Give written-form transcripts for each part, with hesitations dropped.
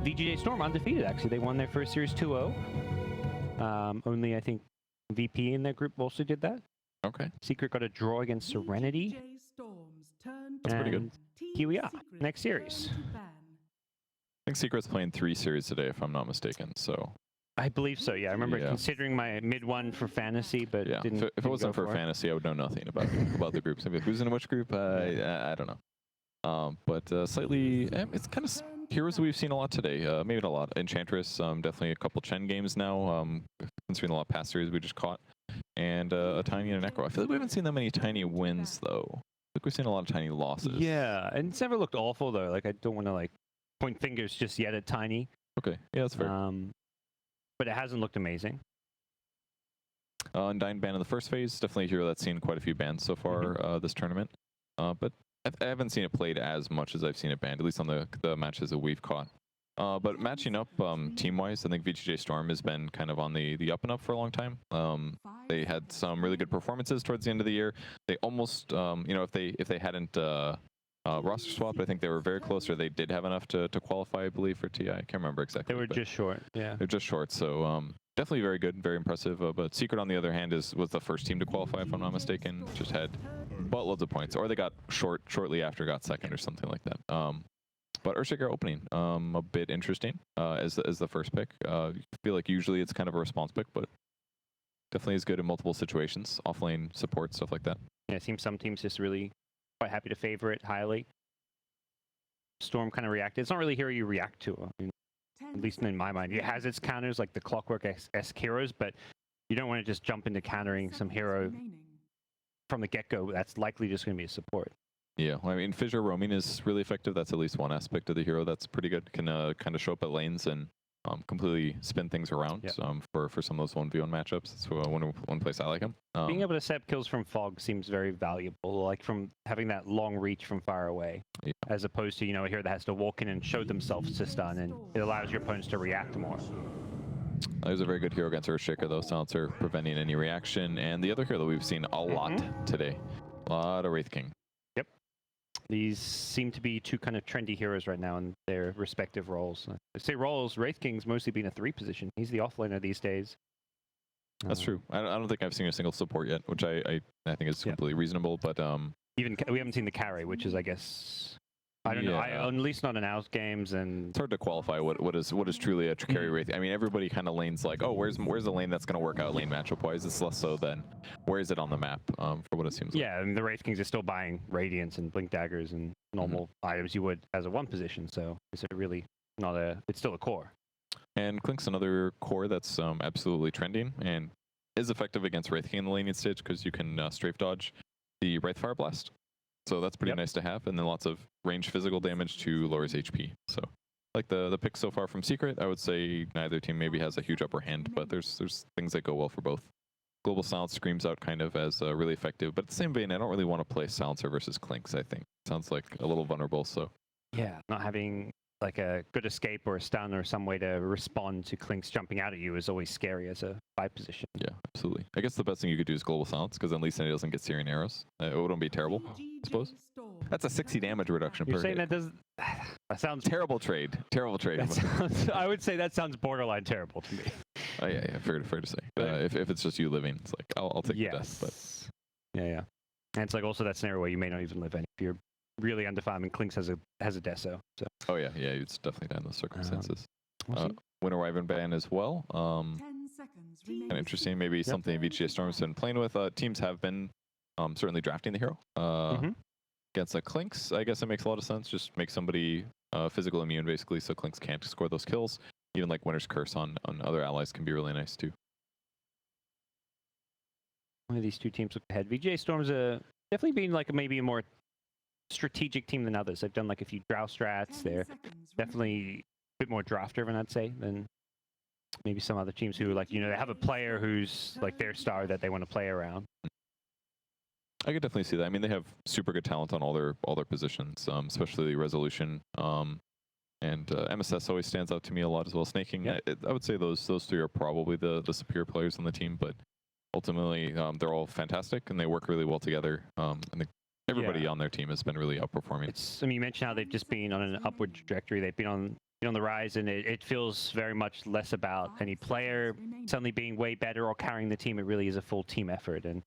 VGJ Storm undefeated, actually. They won their first series 2-0. Only, I think, VP in their group also did that. Okay. Secret got a draw against Serenity. That's pretty good. Here we are, next series. I think Secret's playing 3 series today, if I'm not mistaken, so... I believe so, yeah. I remember considering my mid one for fantasy, but didn't. If it wasn't for fantasy, I would know nothing about the groups. I mean, who's in which group? I don't know. But slightly, it's kind of heroes that we've seen a lot today. Maybe not a lot. Enchantress, definitely a couple Chen games now, considering the lot past series we just caught. And a Tiny and an Echo. I feel like we haven't seen that many Tiny wins, though. I think we've seen a lot of Tiny losses. Yeah, and it's never looked awful, though. Like, I don't want to, like, point fingers just yet at Tiny. Okay, yeah, that's fair. But it hasn't looked amazing. Undying ban in the first phase, definitely a hero that's seen quite a few bans so far this tournament. But I haven't seen it played as much as I've seen it banned, at least on the matches that we've caught. But matching up team-wise, I think VGJ Storm has been kind of on the up and up for a long time. They had some really good performances towards the end of the year. They almost, if they hadn't roster swapped, I think they were very close, or they did have enough to qualify, I believe, for TI. I can't remember exactly. They were just short, yeah. They're just short, so definitely very good, very impressive. But Secret, on the other hand, was the first team to qualify, if I'm not mistaken. Just had buttloads of points, or they got shortly after got second or something like that. But Earthshaker opening, a bit interesting as the first pick. I feel like usually it's kind of a response pick, but definitely is good in multiple situations, offlane support, stuff like that. Yeah, it seems some teams just really quite happy to favor it highly. Storm kind of reacted. It's not really a hero you react to, I mean, at least in my mind. It has its counters like the Clockwork-esque heroes, but you don't want to just jump into countering some hero from the get-go. That's likely just going to be a support. Yeah, well, I mean, Fissure roaming is really effective. That's at least one aspect of the hero that's pretty good. Can kind of show up at lanes and completely spin things around for some of those 1v1 matchups. That's one place I like him. Being able to set up kills from fog seems very valuable, like from having that long reach from far away, as opposed to, a hero that has to walk in and show themselves to stun, and it allows your opponents to react more. There's a very good hero against Earthshaker, though, Silencer, preventing any reaction. And the other hero that we've seen a lot today, a lot of Wraith King. Yep. These seem to be two kind of trendy heroes right now in their respective roles. I say roles, Wraith King's mostly been a 3 position. He's the offlaner these days. That's true. I don't think I've seen a single support yet, which I think is completely reasonable. But even we haven't seen the carry, which is, I guess, I don't know. At least not in out games, and it's hard to qualify what is truly a carry Wraith. I mean, everybody kind of lanes like, oh, where's the lane that's going to work out lane matchup wise? It's less so than where is it on the map for what it seems like. Yeah, and the Wraith Kings are still buying Radiance and Blink Daggers and normal items you would as a 1 position. So is it really not a? It's still a core. And Clink's another core that's absolutely trending and is effective against Wraith King in the laning stage because you can strafe dodge the Wraith Fire Blast. So that's pretty nice to have, and then lots of range physical damage to lowers HP. So like the pick so far from Secret, I would say neither team maybe has a huge upper hand, but there's things that go well for both. Global Silence screams out kind of as really effective, but at the same vein, I don't really want to play Silencer versus Clinks, I think. Sounds like a little vulnerable, so. Yeah, not having like a good escape or a stun or some way to respond to Clinks jumping out at you is always scary as a 5 position. Yeah, absolutely. I guess the best thing you could do is Global Silence, because at least then he doesn't get Searing Arrows. It wouldn't be terrible, I suppose. That's a 60 damage reduction per hit. You're saying that does... That sounds... Terrible trade. Terrible trade. I would say that sounds borderline terrible to me. Oh, yeah, fair to say. If it's just you living, it's like, I'll take the death. But... Yeah. And it's like also that scenario where you may not even live any. If you're really underfarmed and Clinks has a deso. So. Oh, yeah, it's definitely down in those circumstances. Winter Wyvern ban as well. 10 seconds kind of interesting. Maybe something VGJ Storm's been playing with. Teams have been certainly drafting the hero. Against Clinks, I guess it makes a lot of sense. Just make somebody physical immune, basically, so Clinks can't score those kills. Even like Winter's Curse on other allies can be really nice, too. One of these two teams look ahead. VGJ Storm's definitely been like maybe a more strategic team than others. They've done like a few drow strats. They're definitely a bit more draft driven, I'd say, than maybe some other teams who like, they have a player who's like their star that they want to play around. I could definitely see that. I mean, they have super good talent on all their positions, especially Resolution. And MSS always stands out to me a lot as well. Snaking, I would say those 3 are probably the superior players on the team, but ultimately they're all fantastic and they work really well together. I think everybody on their team has been really outperforming. You mentioned how they've just been on an upward trajectory. They've been on on the rise, and it feels very much less about any player suddenly being way better or carrying the team. It really is a full team effort. And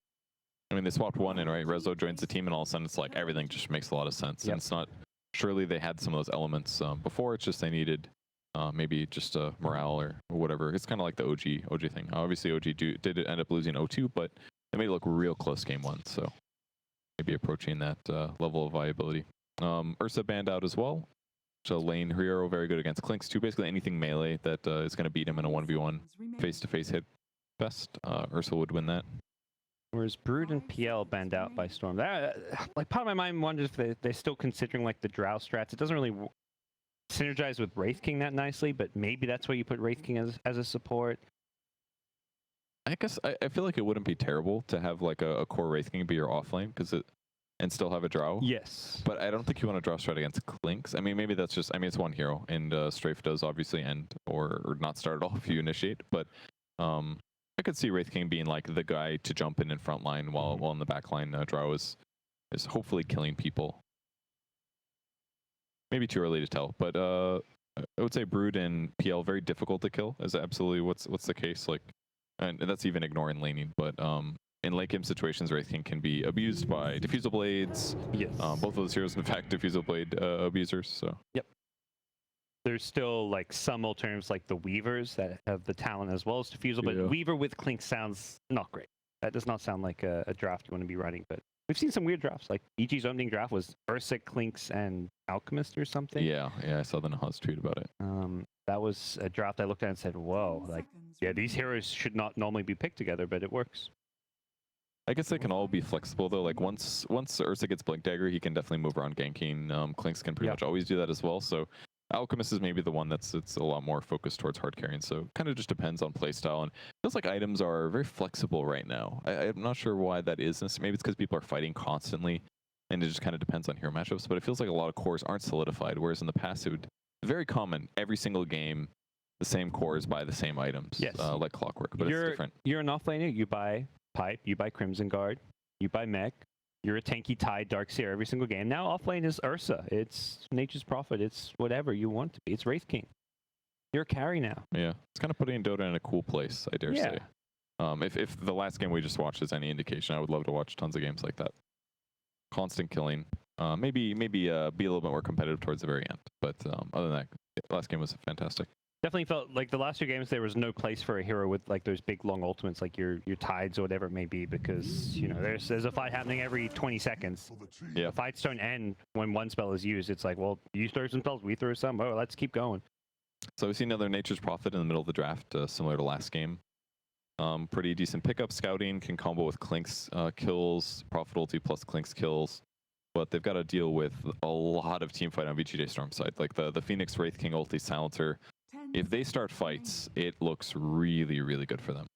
I mean, they swapped one in, right? Rezo joins the team, and all of a sudden it's like everything just makes a lot of sense. Yep. And it's not, surely they had some of those elements before. It's just they needed maybe just a morale or whatever. It's kind of like the OG thing. Obviously, OG did end up losing 0-2, but they made it look real close game one. So maybe approaching that level of viability. Ursa banned out as well. So lane hero, very good against Clinks too. Basically anything melee that is going to beat him in a 1v1 face-to-face hit best, Ursa would win that. Whereas Brood and PL banned out by Storm. That, like, part of my mind wonders if they're still considering like the Drow strats. It doesn't really synergize with Wraith King that nicely, but maybe that's where you put Wraith King as a support. I guess I feel like it wouldn't be terrible to have like a core Wraith King be your offlane and still have a Drow. Yes. But I don't think you want to draw strat against Clinks. I mean, maybe that's just, I mean, it's one hero, and Strafe does obviously end or not start at all if you initiate, but I could see Wraith King being like the guy to jump in front line while in the back line Drow is hopefully killing people. Maybe too early to tell, but I would say Brood and PL very difficult to kill is absolutely what's the case. Like, and that's even ignoring laning, but in late game situations, Wraith King can be abused by Diffusal Blades. Yes. Both of those heroes, in fact, Diffusal Blade abusers. So. Yep. There's still like some alternatives like the Weavers that have the talent as well as Diffusal, but Weaver with Clink sounds not great. That does not sound like a draft you want to be running, but we've seen some weird drafts. Like EG's opening draft was Ursa, Clinks, and Alchemist or something. Yeah, I saw the Nahaz tweet about it. That was a draft I looked at and said, whoa, like, yeah, these heroes should not normally be picked together, but it works. I guess they can all be flexible though. Like once Ursa gets Blink Dagger, he can definitely move around ganking. Clinks can pretty much always do that as well. So Alchemist is maybe the one it's a lot more focused towards hard carrying. So kind of just depends on playstyle. And it feels like items are very flexible right now. I'm not sure why that is. Maybe it's because people are fighting constantly, and it just kind of depends on hero matchups. But it feels like a lot of cores aren't solidified, whereas in the past it would be very common. Every single game, the same cores buy the same items, like clockwork. But it's different. You're an offlaner. You buy Pipe. You buy Crimson Guard. You buy Mech. You're a tanky Tide Darkseer every single game. Now offlane is Ursa. It's Nature's Prophet. It's whatever you want to be. It's Wraith King. You're a carry now. Yeah, it's kind of putting Dota in a cool place, I dare say. If the last game we just watched is any indication, I would love to watch tons of games like that. Constant killing. Maybe be a little bit more competitive towards the very end. But other than that, the last game was fantastic. Definitely felt like the last two games there was no place for a hero with like those big long ultimates like your Tides or whatever it may be, because there's a fight happening every 20 seconds. Yeah. Fights don't end when one spell is used. It's like, well, you throw some spells, we throw some. Oh, let's keep going. So we see another Nature's Prophet in the middle of the draft, similar to last game. Pretty decent pickup. Scouting can combo with Clinks kills, Prophet ulti plus Clinks kills. But they've got to deal with a lot of team fight on VGJ Storm side. Like the Phoenix Wraith King ulti silencer. If they start fights, it looks really, really good for them.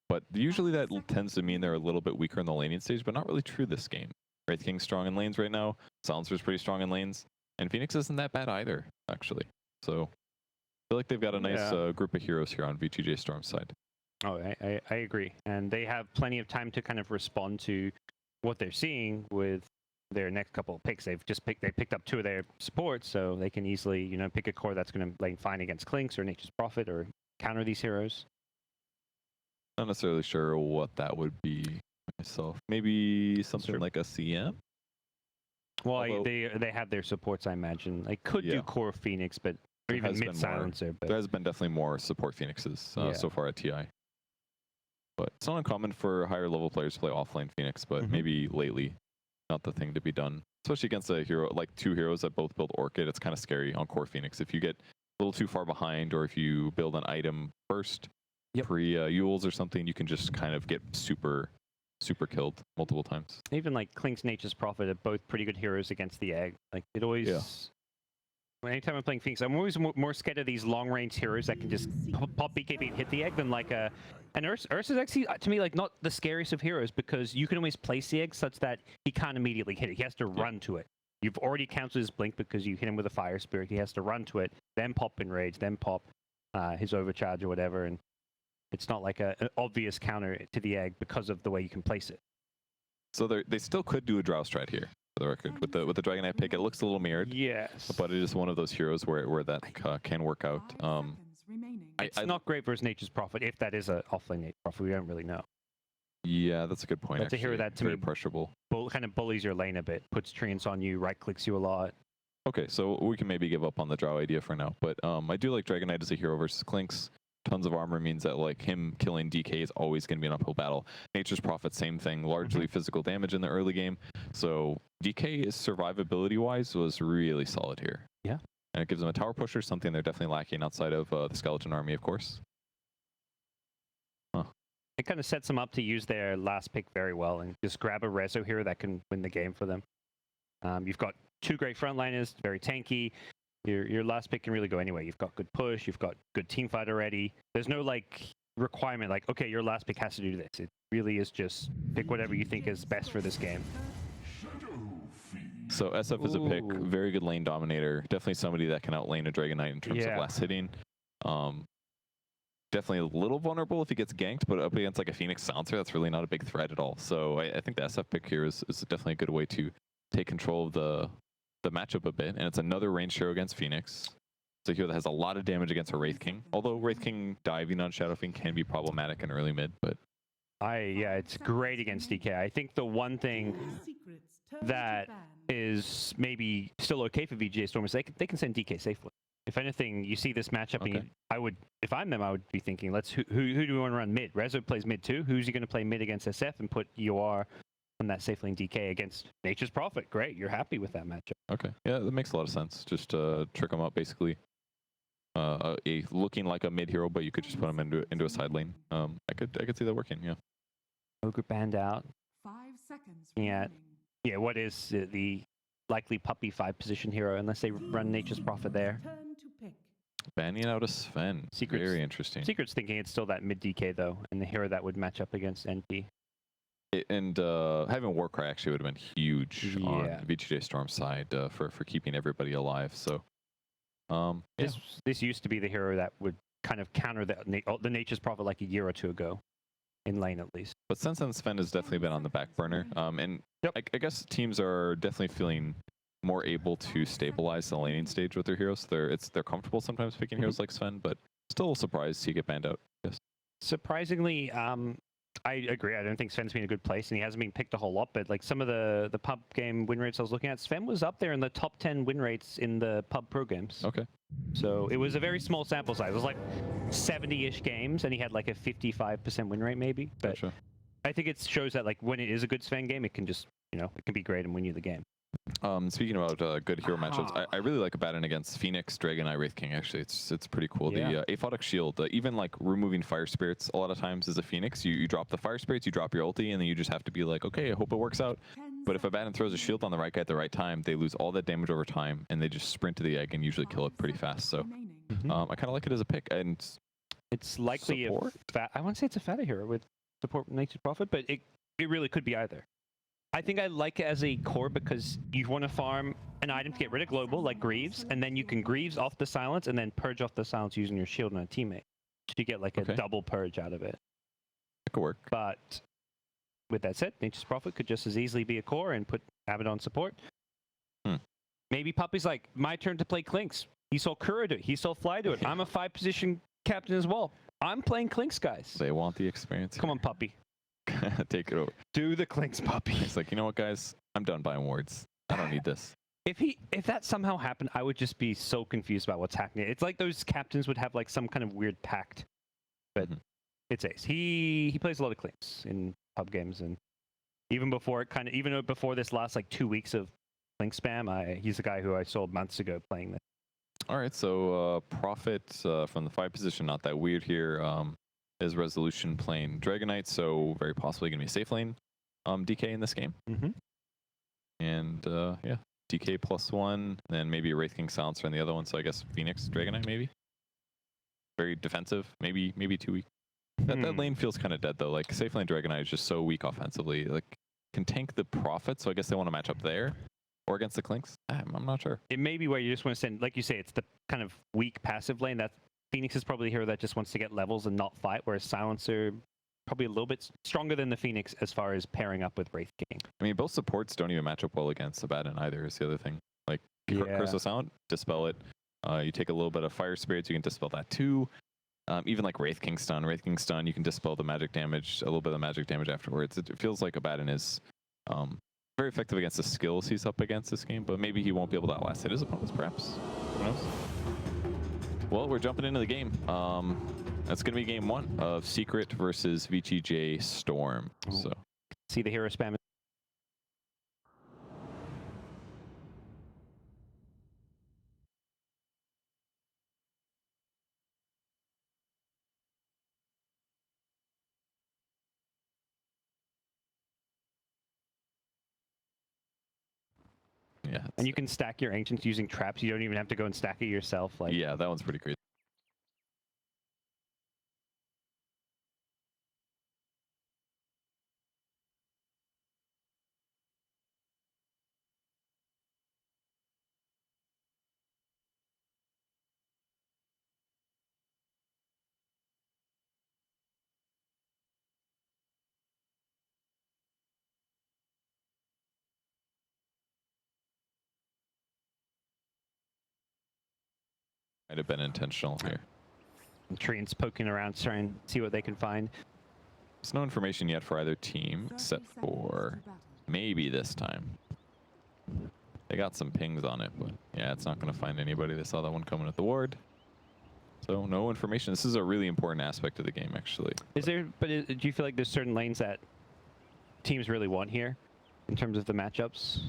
But usually that tends to mean they're a little bit weaker in the laning stage, but not really true this game. Wraith King's strong in lanes right now. Silencer's pretty strong in lanes. And Phoenix isn't that bad either, actually. So I feel like they've got a nice group of heroes here on VGJ Storm's side. Oh, I agree. And they have plenty of time to kind of respond to what they're seeing with their next couple of picks. They picked up two of their supports, so they can easily, pick a core that's going to lane fine against Clinks or Nature's Prophet or counter these heroes. Not necessarily sure what that would be myself. Maybe something like a CM? Well, they have their supports, I imagine. They could do core Phoenix, or even mid silencer. But there has been definitely more support Phoenixes so far at TI. But it's not uncommon for higher level players to play offlane Phoenix, but maybe lately, not the thing to be done. Especially against a hero, like two heroes that both build Orchid, it's kind of scary on core Phoenix. If you get a little too far behind, or if you build an item first, pre-Yules or something, you can just kind of get super killed multiple times. Even like Clink's Nature's Prophet are both pretty good heroes against the Egg. Like it always... Anytime I'm playing Phoenix, I'm always more scared of these long-range heroes that can just pop BKB and hit the Egg than like a... And Ursa's actually, to me, like not the scariest of heroes, because you can always place the Egg such that he can't immediately hit it. He has to run to it. You've already counted his Blink because you hit him with a Fire Spirit. He has to run to it, then pop Enrage, then pop his Overcharge or whatever. And it's not like an obvious counter to the Egg because of the way you can place it. So they still could do a Drow strat here. for the record. With the Dragon Knight pick, it looks a little mirrored. Yes. But it is one of those heroes where that can work out. It's not great versus Nature's Prophet if that is an offlane Nature's Prophet. We don't really know. Yeah, that's a good point. That's a hero that to very me pressurable. Kind of bullies your lane a bit, puts treants on you, right clicks you a lot. Okay, so we can maybe give up on the Drow idea for now. But I do like Dragon Knight as a hero versus Clinks. Tons of armor means that like him killing DK is always going to be an uphill battle. Nature's Prophet, same thing, largely physical damage in the early game. So DK is survivability wise was really solid here. Yeah. And it gives them a tower pusher, something they're definitely lacking outside of the skeleton army, of course. It kind of sets them up to use their last pick very well and just grab a Rezo hero that can win the game for them. You've got two great frontliners, very tanky. Your last pick can really go anywhere. You've got good push, you've got good team fight already. There's no like requirement like, okay, your last pick has to do this. It really is just pick whatever you think is best for this game. So SF is a pick, very good lane dominator. Definitely somebody that can outlane a Dragon Knight in terms of last hitting. Definitely a little vulnerable if he gets ganked, but up against like a Phoenix Silencer, that's really not a big threat at all. So I think the SF pick here is definitely a good way to take control of the matchup a bit. And it's another ranged hero against Phoenix. It's a hero that has a lot of damage against a Wraith King. Although Wraith King diving on Shadow Fiend can be problematic in early mid, but it's great against DK. I think the one thing that is maybe still okay for VGJ Storm is they can send DK safely. If anything, you see this matchup, and if I'm them, I would be thinking, who do we want to run mid? Rezo plays mid too. Who's he going to play mid against SF and put UR on that safe lane DK against Nature's Prophet? Great, you're happy with that matchup. Okay, yeah, that makes a lot of sense. Just trick them up, basically. Looking like a mid hero, but you could just put him into a side lane. I could see that working. Yeah. Ogre banned out. 5 seconds. What is the likely puppy 5 position hero unless they run Nature's Prophet there? Banning out a Sven. Very interesting. Secret's thinking it's still that mid DK though, and the hero that would match up against NP. Having Warcry actually would have been huge on VGJ Storm's side for keeping everybody alive. So this used to be the hero that would kind of counter the Nature's Prophet like a year or two ago, in lane at least. But since then, Sven has definitely been on the back burner. I guess teams are definitely feeling more able to stabilize the laning stage with their heroes. They're comfortable sometimes picking heroes like Sven, but still surprised he get banned out. Yes. Surprisingly, I agree. I don't think Sven's been in a good place, and he hasn't been picked a whole lot. But like some of the pub game win rates I was looking at, Sven was up there in the top 10 win rates in the pub pro games. Okay. So it was a very small sample size. It was like 70-ish games, and he had like a 55% win rate maybe. But gotcha. I think it shows that like when it is a good Sven game, it can just it can be great and win you the game. Speaking about good hero matchups, I really like a Baton against Phoenix, Dragon Knight, Wraith King. Actually, it's pretty cool. The Aphotic Shield, even like removing Fire Spirits a lot of times as a Phoenix, you drop the Fire Spirits, you drop your ulti, and then you just have to be like, okay, I hope it works out. But if a Baton throws a shield on the right guy at the right time, they lose all that damage over time, and they just sprint to the egg and usually kill it pretty fast. So I kind of like it as a pick. And it's likely I wouldn't say it's a fata hero with support Nature's Prophet, but it really could be either. I think I like it as a core because you want to farm an item to get rid of global, like Greaves, and then you can Greaves off the silence and then purge off the silence using your shield on a teammate. So you get like a double purge out of it. That could work. But with that said, Nature's Prophet could just as easily be a core and put Abaddon support. Maybe Puppy's like, my turn to play Clinks. He saw Kura do it. He saw Fly do it. I'm a 5-position captain as well. I'm playing Clinks, guys. They want the experience. Come on, Puppy. Take it over. Do the Clinks, Puppy. It's like, you know what, guys? I'm done buying wards. I don't need this. If that somehow happened, I would just be so confused about what's happening. It's like those captains would have like some kind of weird pact. But it's Ace. He plays a lot of Clinks in pub games, and even before this last like 2 weeks of Clink spam, he's the guy who I saw months ago playing this. All right, so Prophet from the 5 position, not that weird here. Is Resolution playing Dragon Knight, so very possibly going to be a safe lane DK in this game. And DK +1, then maybe a Wraith King Silencer on the other one, so I guess Phoenix, Dragon Knight maybe. Very defensive, maybe too weak. That lane feels kind of dead though. Like safe lane Dragon Knight is just so weak offensively. Like can tank the Prophet, so I guess they want to match up there. Or against the Clinks? I'm not sure. It may be where you just want to send, like you say, it's the kind of weak passive lane that Phoenix is probably the hero that just wants to get levels and not fight, whereas Silencer probably a little bit stronger than the Phoenix as far as pairing up with Wraith King. I mean, both supports don't even match up well against Abaddon either, is the other thing. Like, Curse of Sound, dispel it. You take a little bit of Fire Spirits, you can dispel that too. Even like Wraith King Stun, you can dispel the magic damage, a little bit of magic damage afterwards. It feels like Abaddon is very effective against the skills he's up against this game, but maybe he won't be able to outlast his opponents, perhaps. Who knows? Well, we're jumping into the game. That's going to be game 1 of Secret versus VGJ Storm. Ooh. So see the hero spam. yeah, And you can stack your ancients using traps. You don't even have to go and stack it yourself. Like, yeah, that one's pretty crazy. Might have been intentional here. Treants poking around, trying to see what they can find. There's no information yet for either team, except for maybe this time. They got some pings on it, but yeah, it's not going to find anybody. They saw that one coming at the ward. So no information. This is a really important aspect of the game, actually. Is there, but do you feel like there's certain lanes that teams really want here in terms of the matchups?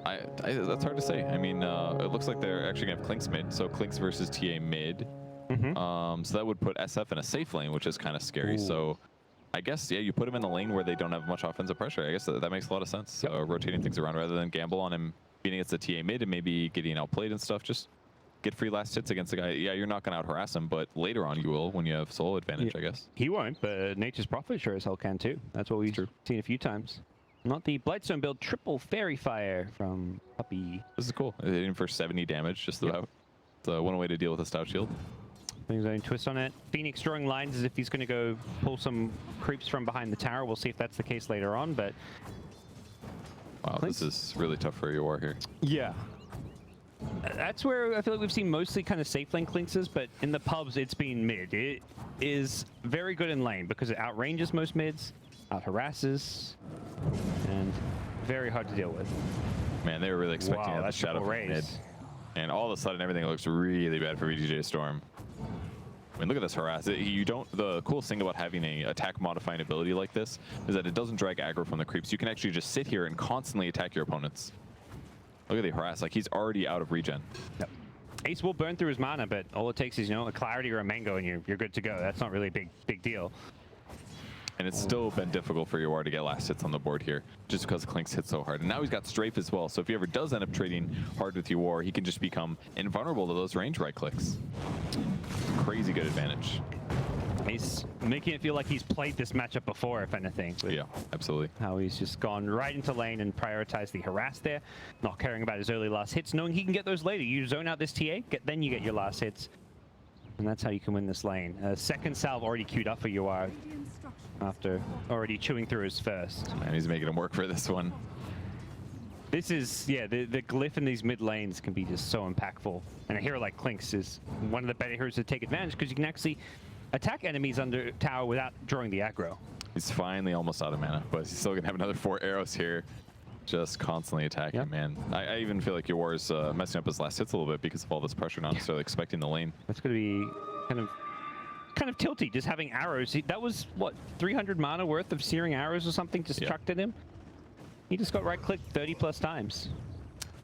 That's hard to say. I mean, it looks like they're actually going to have Clinks mid, so Clinks versus TA mid. So that would put SF in a safe lane, which is kind of scary. Ooh. So I guess, yeah, you put him in the lane where they don't have much offensive pressure. I guess that makes a lot of sense. Yep. Rotating things around rather than gamble on him being against the TA mid and maybe getting outplayed and stuff. Just get free last hits against the guy. Yeah, you're not going to out-harass him, but later on you will when you have solo advantage, I guess. He won't, but Nature's Prophet sure as hell can too. That's what we've seen a few times. Not the Blightstone build, triple Fairy Fire from Puppy. This is cool. Hitting for 70 damage, just about. It's one way to deal with a Stout Shield. Things own twist on it. Phoenix drawing lines as if he's going to go pull some creeps from behind the tower. We'll see if that's the case later on, but... Wow, Clinks. This is really tough for Iwar here. Yeah. That's where I feel like we've seen mostly kind of safe lane Clinkses, but in the pubs it's been mid. It is very good in lane because it outranges most mids, out-harasses, and very hard to deal with. Man, they were really expecting to have the shadow from mid. And all of a sudden everything looks really bad for VGJ Storm. I mean, look at this harass. The coolest thing about having a attack modifying ability like this is that it doesn't drag aggro from the creeps. You can actually just sit here and constantly attack your opponents. Look at the harass, like he's already out of regen. Yep. Ace will burn through his mana, but all it takes is, you know, a clarity or a mango and you're good to go. That's not really a big deal. And it's still been difficult for Iwar to get last hits on the board here, just because Clinks hit so hard. And now he's got Strafe as well, so if he ever does end up trading hard with Iwar, he can just become invulnerable to those range right clicks. Crazy good advantage. He's making it feel like he's played this matchup before, if anything. Yeah, absolutely. How he's just gone right into lane and prioritized the harass there, not caring about his early last hits, knowing he can get those later. You zone out this TA, then you get your last hits. And that's how you can win this lane. Second salve already queued up for Iwar after already chewing through his first. And he's making him work for this one. This is, yeah, the glyph in these mid lanes can be just so impactful. And a hero like Clinks is one of the better heroes to take advantage because you can actually attack enemies under tower without drawing the aggro. He's finally almost out of mana, but he's still going to have another 4 arrows here. Just constantly attacking, man. I even feel like Iwar's messing up his last hits a little bit because of all this pressure, not necessarily expecting the lane. That's going to be kind of tilty, just having arrows. That was, what, 300 mana worth of searing arrows or something just chucked at him? He just got right-clicked 30 plus times.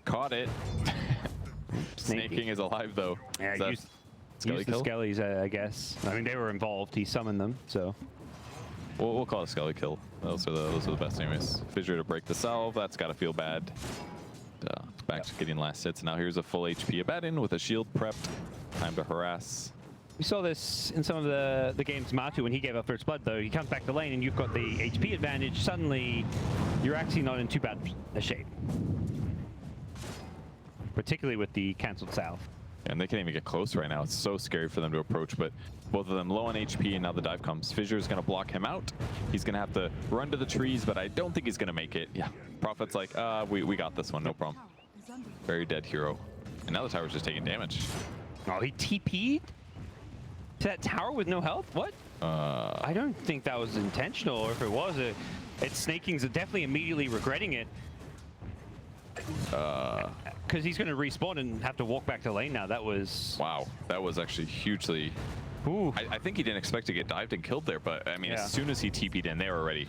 Caught it. Snake King is alive, though. Yeah, use the Skellies, I guess. I mean, they were involved. He summoned them, so... We'll call it a Skelly kill. Those are the best anyways. Fissure to break the salve. That's got to feel bad. Back to getting last hits. Now here's a full HP Abaddon with a shield prepped. Time to harass. We saw this in some of the games Matu when he gave up First Blood, though. He comes back to lane and you've got the HP advantage. Suddenly, you're actually not in too bad a shape. Particularly with the cancelled salve. And they can't even get close right now. It's so scary for them to approach, but both of them low on HP, and now the dive comes. Fissure's going to block him out. He's going to have to run to the trees, but I don't think he's going to make it. Yeah, Prophet's like, we got this one, no problem. Very dead hero. And now the tower's just taking damage. Oh, he TP'd to that tower with no health? What? I don't think that was intentional, or if it was, it's Snaking's definitely immediately regretting it. Because he's going to respawn and have to walk back to lane now. That was... Wow, that was actually hugely... Ooh. I think he didn't expect to get dived and killed there, but I mean, as soon as he TP'd in, they were ready.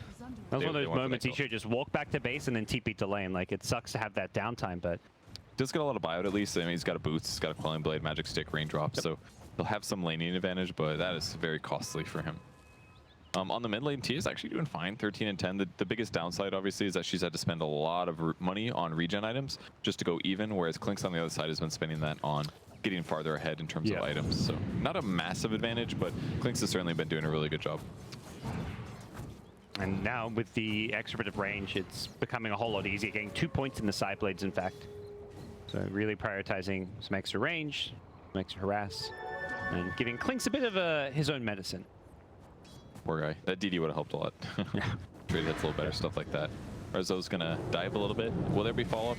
That was one of those moments he should just walk back to base and then TP to lane. Like, it sucks to have that downtime, but... Does get a lot of buyout at least. I mean, he's got a boots, he's got a Quelling Blade, Magic Stick, Raindrop, so he'll have some laning advantage, but that is very costly for him. On the mid lane, Tia is actually doing fine, 13 and 10. The biggest downside, obviously, is that she's had to spend a lot of money on regen items just to go even, whereas Clinkz on the other side has been spending that on getting farther ahead in terms of items. So not a massive advantage, but Clinkz has certainly been doing a really good job. And now with the extra bit of range, it's becoming a whole lot easier, getting 2 points in the side blades, in fact. So really prioritizing some extra range, some extra harass, and giving Clinkz a bit of his own medicine. Poor guy. That DD would have helped a lot. Trade hits a little better, stuff like that. Rezo's gonna dive a little bit. Will there be follow-up?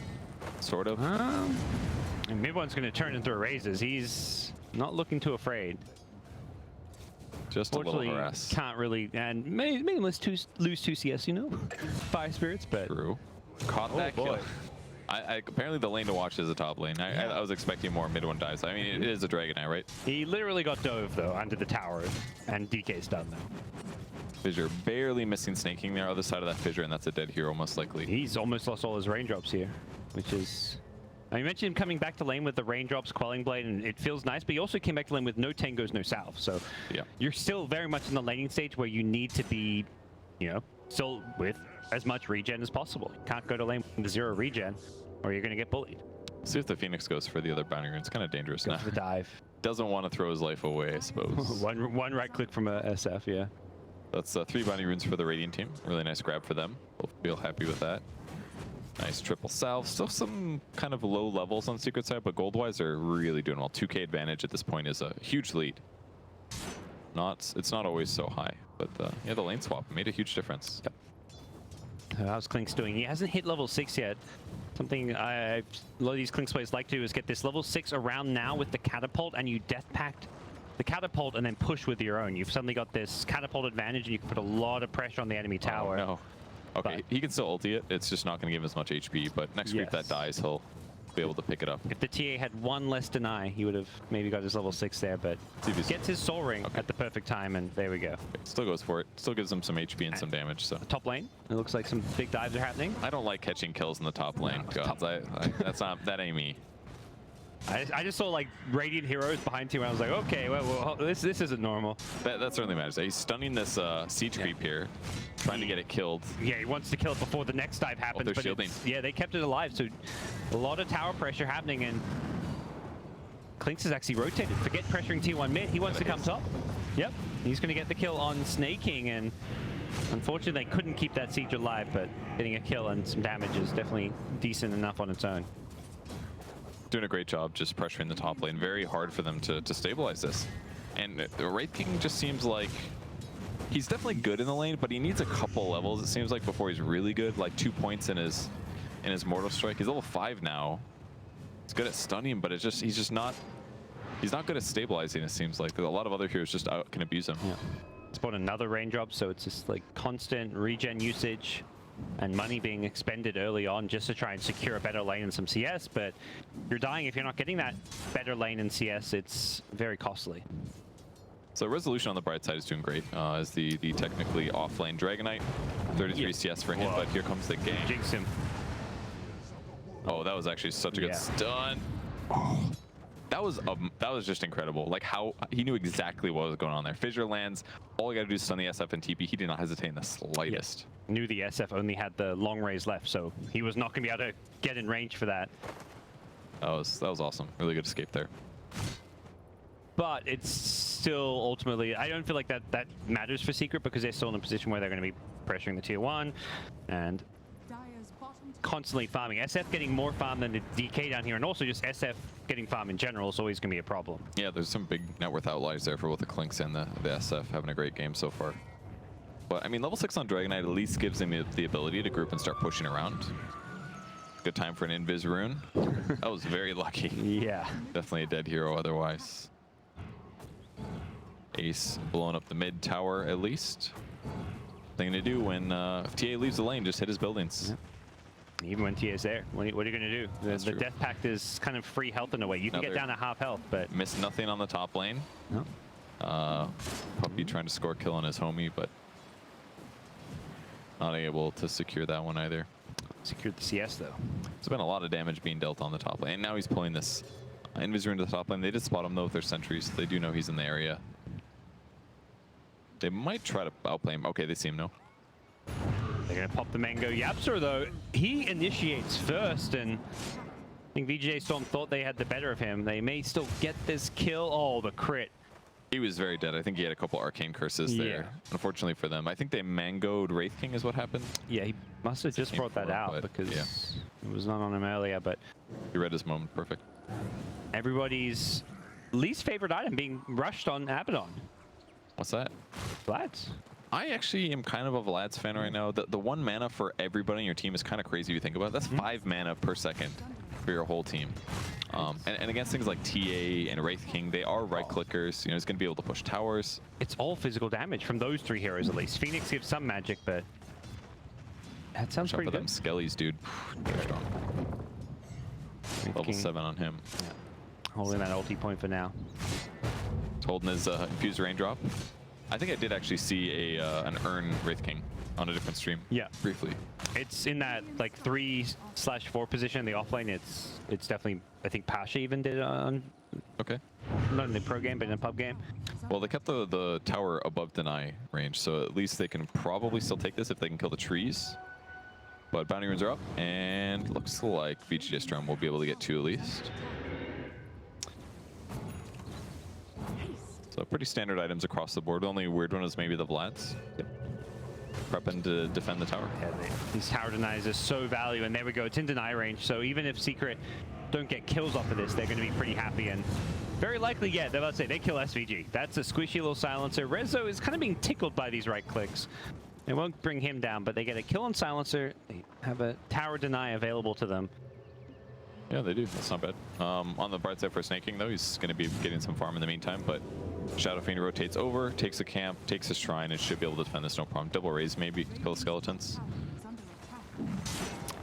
Sort of. And mid one's gonna turn into a Razors. He's not looking too afraid. Just a little harass. Can't really, and maybe let's lose 2 CS, you know? Fire Spirits, but... True. Caught that kill. Apparently the lane to watch is the top lane. I was expecting more mid one dives. I mean, it is a Dragon Eye, right? He literally got dove, though, under the tower, and DK's done, though. Fissure barely missing Snaking there, other side of that Fissure, and that's a dead hero, most likely. He's almost lost all his raindrops here, which is... I mentioned him coming back to lane with the raindrops, Quelling Blade, and it feels nice, but he also came back to lane with no tangos, no salve. So you're still very much in the laning stage where you need to be, you know, still with as much regen as possible. You can't go to lane with 0 regen, or you're going to get bullied. See if the Phoenix goes for the other bounty rune. It's kind of dangerous now. Go for the dive. Doesn't want to throw his life away, I suppose. one right click from a SF, yeah. That's 3 bounty runes for the Radiant team. Really nice grab for them. We'll feel happy with that. Nice triple salve. Still some kind of low levels on secret side, but gold-wise they're really doing well. 2k advantage at this point is a huge lead. It's not always so high, but yeah, the lane swap made a huge difference. Yep. How's Clinkz doing? He hasn't hit level 6 yet. Something a lot of these Clinkz players like to do is get this level 6 around now with the catapult, and you death pact the catapult and then push with your own. You've suddenly got this catapult advantage, and you can put a lot of pressure on the enemy tower. Oh, no. Okay, but he can still ulti it. It's just not going to give him as much HP, but next creep that dies, he'll be able to pick it up. If the TA had 1 less deny, he would have maybe got his level 6 there, but gets his soul ring at the perfect time, and there we go. Still goes for it. Still gives him some HP and some damage. So top lane, it looks like some big dives are happening. I don't like catching kills in the top lane. That ain't me. I just saw like radiant heroes behind you, and I was like, okay, well this isn't normal. That certainly matters. He's stunning this siege creep here, trying to get it killed. Yeah, he wants to kill it before the next dive happens. They're shielding. Yeah, they kept it alive, so a lot of tower pressure happening, and Clinkz is actually rotated. Forget pressuring T1 mid. He wants to come top. Yep, he's going to get the kill on Snaking, and unfortunately they couldn't keep that siege alive, but getting a kill and some damage is definitely decent enough on its own. Doing a great job just pressuring the top lane. Very hard for them to stabilize this. And the Wraith King just seems like he's definitely good in the lane, but he needs a couple levels, it seems like, before he's really good. Like 2 points in his Mortal Strike. He's level 5 now. He's good at stunning, but he's not good at stabilizing, it seems like. A lot of other heroes just can abuse him. Yeah. Spawn another raindrop, so it's just like constant regen usage and money being expended early on just to try and secure a better lane and some CS, but you're dying if you're not getting that better lane in CS. It's very costly. So Resolution on the bright side is doing great as the technically off-lane Dragon Knight. 33 CS for him, but here comes the gang. Jinx him. Oh, that was actually such a good stun. Oh, that was just incredible. Like how he knew exactly what was going on there. Fissure lands. All he got to do is stun the SF and TP. He did not hesitate in the slightest. Knew the SF only had the long rays left, so he was not going to be able to get in range for that. That was awesome. Really good escape there. But it's still ultimately, I don't feel like that matters for Secret, because they're still in a position where they're going to be pressuring the tier 1, and constantly farming. SF getting more farm than the DK down here, and also just SF getting farm in general is always going to be a problem. Yeah, there's some big net worth outliers there for both the Clinks and the SF, having a great game so far. But I mean, level 6 on Dragonite at least gives him the ability to group and start pushing around. Good time for an Invis rune. That was very lucky. Yeah. Definitely a dead hero otherwise. Ace blowing up the mid tower at least. Thing to do when if TA leaves the lane, just hit his buildings. Yeah. Even when TA's there, what are you going to do? The Death Pact is kind of free health in a way. You can get down to half health, but... Missed nothing on the top lane. No. Puppy trying to score kill on his homie, but not able to secure that one either. Secured the CS though. There's been a lot of damage being dealt on the top lane. And now he's pulling this Invis into the top lane. They did spot him though with their sentries, so they do know he's in the area. They might try to outplay him. Okay, they see him now. They're going to pop the mango. Yapster, though, he initiates first, and I think VGJ Storm thought they had the better of him. They may still get this kill. Oh, the crit. He was very dead. I think he had a couple arcane curses there. Unfortunately for them. I think they mangoed Wraith King is what happened. Yeah, he must have just brought that out because it was not on him earlier, but... He read his moment. Perfect. Everybody's least favorite item being rushed on Abaddon. What's that? Vlad's. I actually am kind of a Vlad's fan right now. The 1 mana for everybody on your team is kind of crazy if you think about it. That's 5 mana per second for your whole team. And against things like TA and Wraith King, they are right clickers. You know, he's going to be able to push towers. It's all physical damage from those 3 heroes at least. Phoenix gives some magic, but that sounds pretty good. Them Skellies, dude. They're strong. Level 7 on him. Yeah. Holding that ulti point for now. He's holding his infused raindrop. I think I did actually see an Urn Wraith King on a different stream. Yeah, briefly. It's in that like 3/4 position in the offlane. It's definitely, I think Pasha even did it on. Okay. Not in the pro game, but in a pub game. Well, they kept the tower above deny range, so at least they can probably still take this if they can kill the trees. But bounty runes are up, and looks like VGJ Storm will be able to get 2 at least. So pretty standard items across the board. The only weird one is maybe the Vlads. Yep. Prepping to defend the tower. Yeah, these tower denies are so valuable, and there we go. It's in deny range, so even if Secret don't get kills off of this, they're going to be pretty happy, and very likely, yeah, they're about to say they kill SVG. That's a squishy little silencer. Rezo is kind of being tickled by these right clicks. They won't bring him down, but they get a kill on silencer. They have a tower deny available to them. Yeah, they do. That's not bad. On the bright side for Snake King, though, he's going to be getting some farm in the meantime, but Shadow Fiend rotates over, takes a camp, takes a shrine, and should be able to defend this no problem. Double raise maybe, kill skeletons.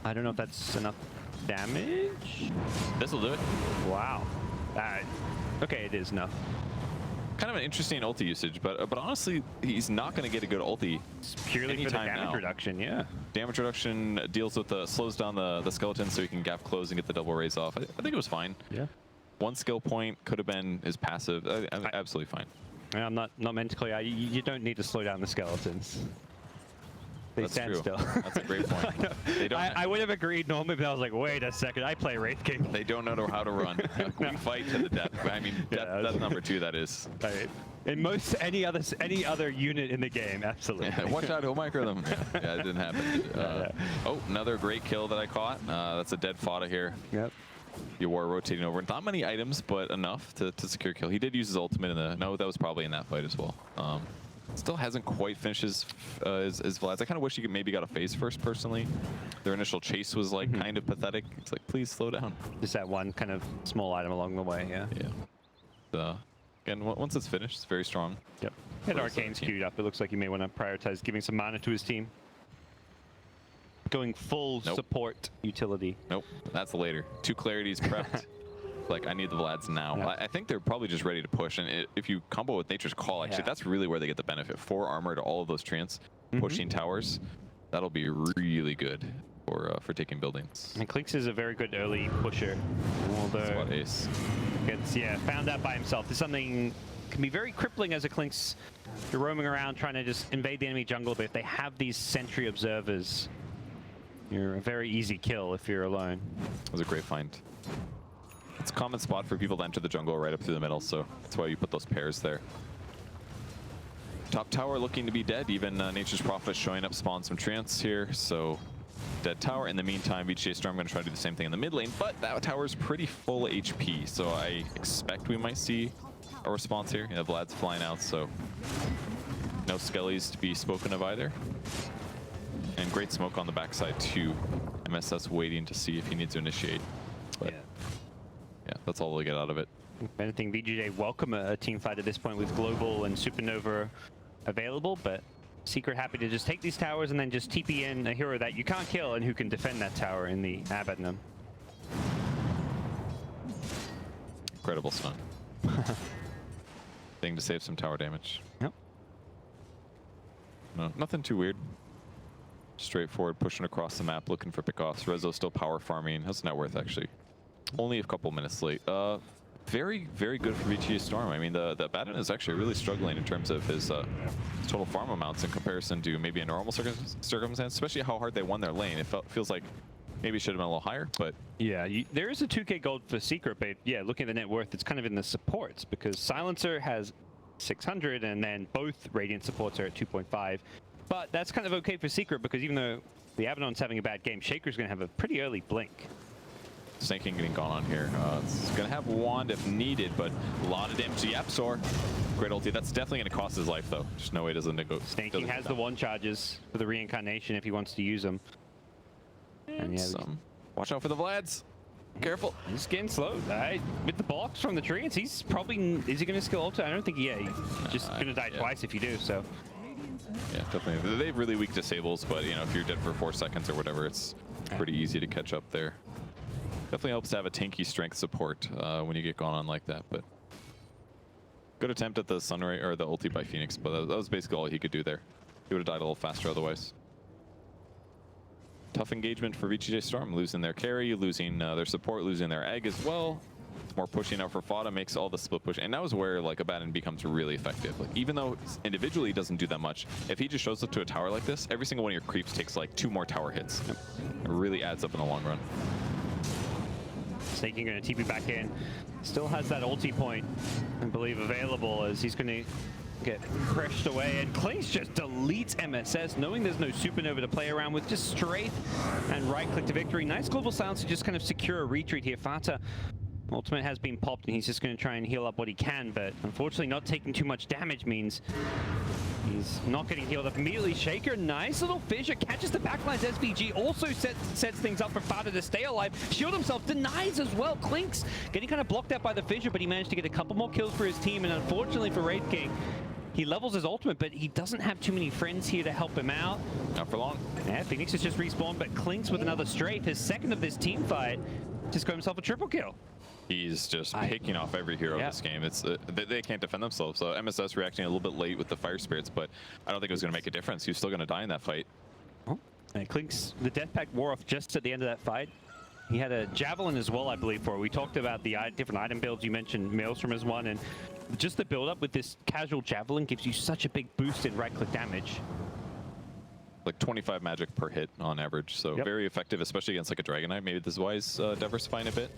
I don't know if that's enough damage. This will do it. Wow. Okay, it is enough. Kind of an interesting ulti usage, but honestly, he's not going to get a good ulti. It's purely for the damage reduction, yeah. Damage reduction deals with slows down the skeleton so he can gap close and get the double raise off. I think it was fine. Yeah. 1 skill point could have been his passive. Absolutely fine. I'm not meant to clear. You don't need to slow down the skeletons. They stand still. That's a great point. I would have agreed normally, but I was like, wait a second, I play Wraith King. They don't know how to run. We fight to the death. I mean, that's number 2, that is. Right. In any other unit in the game, absolutely. Yeah, watch out, he'll micro them. Yeah, it didn't happen. Oh, another great kill that I caught. That's a dead Fodda here. Yep. Yor rotating over. Not many items, but enough to secure kill. He did use his ultimate in the... No, that was probably in that fight as well. Still hasn't quite finished his Vlads. I kind of wish he maybe got a phase first, personally. Their initial chase was like kind of pathetic. It's like, please slow down. Just that one kind of small item along the way, yeah. Yeah. Again, once it's finished, it's very strong. Yep. And Arcane's queued up. It looks like you may want to prioritize giving some mana to his team. Going full support utility. Nope, that's later. 2 clarities prepped. Like, I need the Vlads now. Yeah. I think they're probably just ready to push, and if you combo with Nature's Call, actually, that's really where they get the benefit. 4 armor to all of those treants, pushing towers. That'll be really good for taking buildings. And Clinks is a very good early pusher. Although Ace gets found out by himself. This is something can be very crippling as a Clinks. You're roaming around trying to just invade the enemy jungle, but if they have these sentry observers, you're a very easy kill if you're alone. That was a great find. It's a common spot for people to enter the jungle right up through the middle, so that's why you put those pairs there. Top tower looking to be dead. Even Nature's Prophet showing up, spawn some treants here, so dead tower. In the meantime, VGJ Storm going to try to do the same thing in the mid lane, but that tower is pretty full HP, so I expect we might see a response here. Vlad's flying out, so no skellies to be spoken of either. And great smoke on the backside too. MSS waiting to see if he needs to initiate. But yeah, that's all they'll get out of it. If anything, VGJ welcome a team fight at this point with Global and Supernova available, but Secret happy to just take these towers and then just TP in a hero that you can't kill and who can defend that tower in the Abaddon. Incredible stun. Thing to save some tower damage. Yep. No, nothing too weird. Straightforward, pushing across the map, looking for pickoffs. Rezo still power farming. How's net worth actually? Only a couple minutes late. Very, very good for VGJ Storm. I mean, the Abaddon is actually really struggling in terms of his total farm amounts in comparison to maybe a normal circumstance, especially how hard they won their lane. It feels like maybe it should have been a little higher, but... Yeah, there is a 2k gold for Secret, but yeah, looking at the net worth, it's kind of in the supports, because Silencer has 600, and then both Radiant supports are at 2.5. But that's kind of okay for Secret, because even though the Abaddon's having a bad game, Shaker's going to have a pretty early blink. Snaking getting gone on here. It's going to have Wand if needed, but a lot of damage to Yapzor. Great ulti. That's definitely going to cost his life, though. Just no way doesn't go. Snaking has the wand charges for the reincarnation if he wants to use them. And yeah, watch out for the Vlads. Careful. He's getting slow. With the blocks from the treants, he's probably... Is he going to skill ulti? I don't think he's just going to die twice if you do, so... Yeah, definitely. They have really weak disables, but, you know, if you're dead for 4 seconds or whatever, it's pretty easy to catch up there. Definitely helps to have a tanky strength support when you get gone on like that, but good attempt at the Sunray or the ulti by Phoenix, but that was basically all he could do there. He would have died a little faster otherwise. Tough engagement for VGJ Storm, losing their carry, losing their support, losing their egg as well. It's more pushing out for Fada, makes all the split push, and that was where like Abaddon becomes really effective. Like even though individually he doesn't do that much, if he just shows up to a tower like this, every single one of your creeps takes like 2 more tower hits. It really adds up in the long run. Snaking going to TP back in. Still has that ulti point, I believe, available as he's going to get crushed away. And Clinks just deletes MSS, knowing there's no Supernova to play around with. Just straight and right-click to victory. Nice global silence to just kind of secure a retreat here. Fata ultimate has been popped, and he's just going to try and heal up what he can, but unfortunately not taking too much damage means he's not getting healed up immediately. Shaker, nice little fissure, catches the backlines. SVG also sets things up for Fata to stay alive. Shield himself, denies as well. Clinks getting kind of blocked out by the fissure, but he managed to get a couple more kills for his team, and unfortunately for Wraith King, he levels his ultimate, but he doesn't have too many friends here to help him out. Not for long. Yeah, Phoenix has just respawned, but Clinks with another strafe, his second of this team fight, just got himself a triple kill. He's just picking off every hero in this game. It's they can't defend themselves. So MSS reacting a little bit late with the fire spirits, but I don't think it was going to make a difference. He was still going to die in that fight. Oh. And Clinks, the death pact wore off just at the end of that fight. He had a javelin as well, I believe, for it. We talked about the different item builds. You mentioned Maelstrom as one, and just the build up with this casual javelin gives you such a big boost in right-click damage. Like 25 magic per hit on average, so very effective, especially against like a Dragon Knight. Maybe this is why he's diversifying a bit.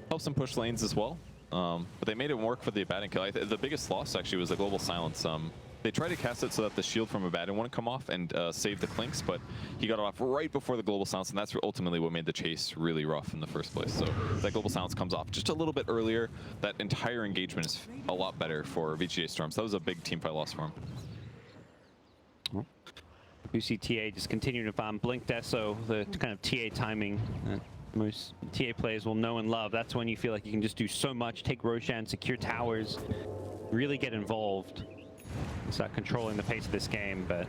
Helps them push lanes as well, but they made it work for the Abaddon kill. The biggest loss actually was the global silence. They tried to cast it so that the shield from Abaddon wouldn't come off and save the Clinks, but he got it off right before the global silence, and that's ultimately what made the chase really rough in the first place. So that global silence comes off just a little bit earlier. That entire engagement is a lot better for VGJ Storm. So that was a big team fight loss for him. Well, UCTA just continuing to farm. Blink Deso, the kind of TA timing most TA players will know and love. That's when you feel like you can just do so much, take Roshan, secure towers, really get involved. Start controlling the pace of this game, but...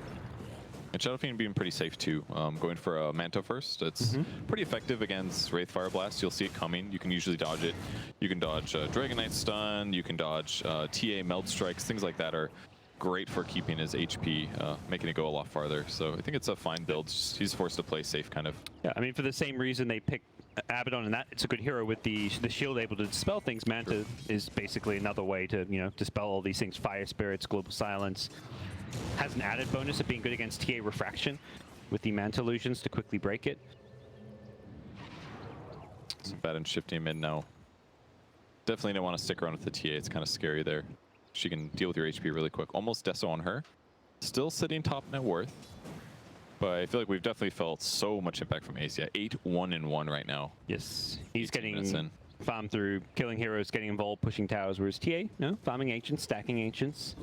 And Shadow Fiend being pretty safe too. Going for a Manta first. It's pretty effective against Wraith Fire Blast. You'll see it coming. You can usually dodge it. You can dodge Dragon Knight stun. You can dodge TA Meld Strikes. Things like that are great for keeping his HP, making it go a lot farther. So I think it's a fine build. He's forced to play safe, kind of. Yeah, I mean, for the same reason they picked Abaddon, and that it's a good hero with the shield able to dispel things. Manta is basically another way to, you know, dispel all these things. Fire Spirits, Global Silence. Has an added bonus of being good against TA Refraction with the Manta Illusions to quickly break it. Abaddon shifting mid now. Definitely don't want to stick around with the TA. It's kind of scary there. She can deal with your HP really quick. Almost Deso on her. Still sitting top net worth. But I feel like we've definitely felt so much impact from Ace. Yeah, 8-1-1 right now. Yes, he's 18 minutes getting in. farmed through killing heroes, getting involved, pushing towers, whereas TA, no, farming ancients, stacking ancients.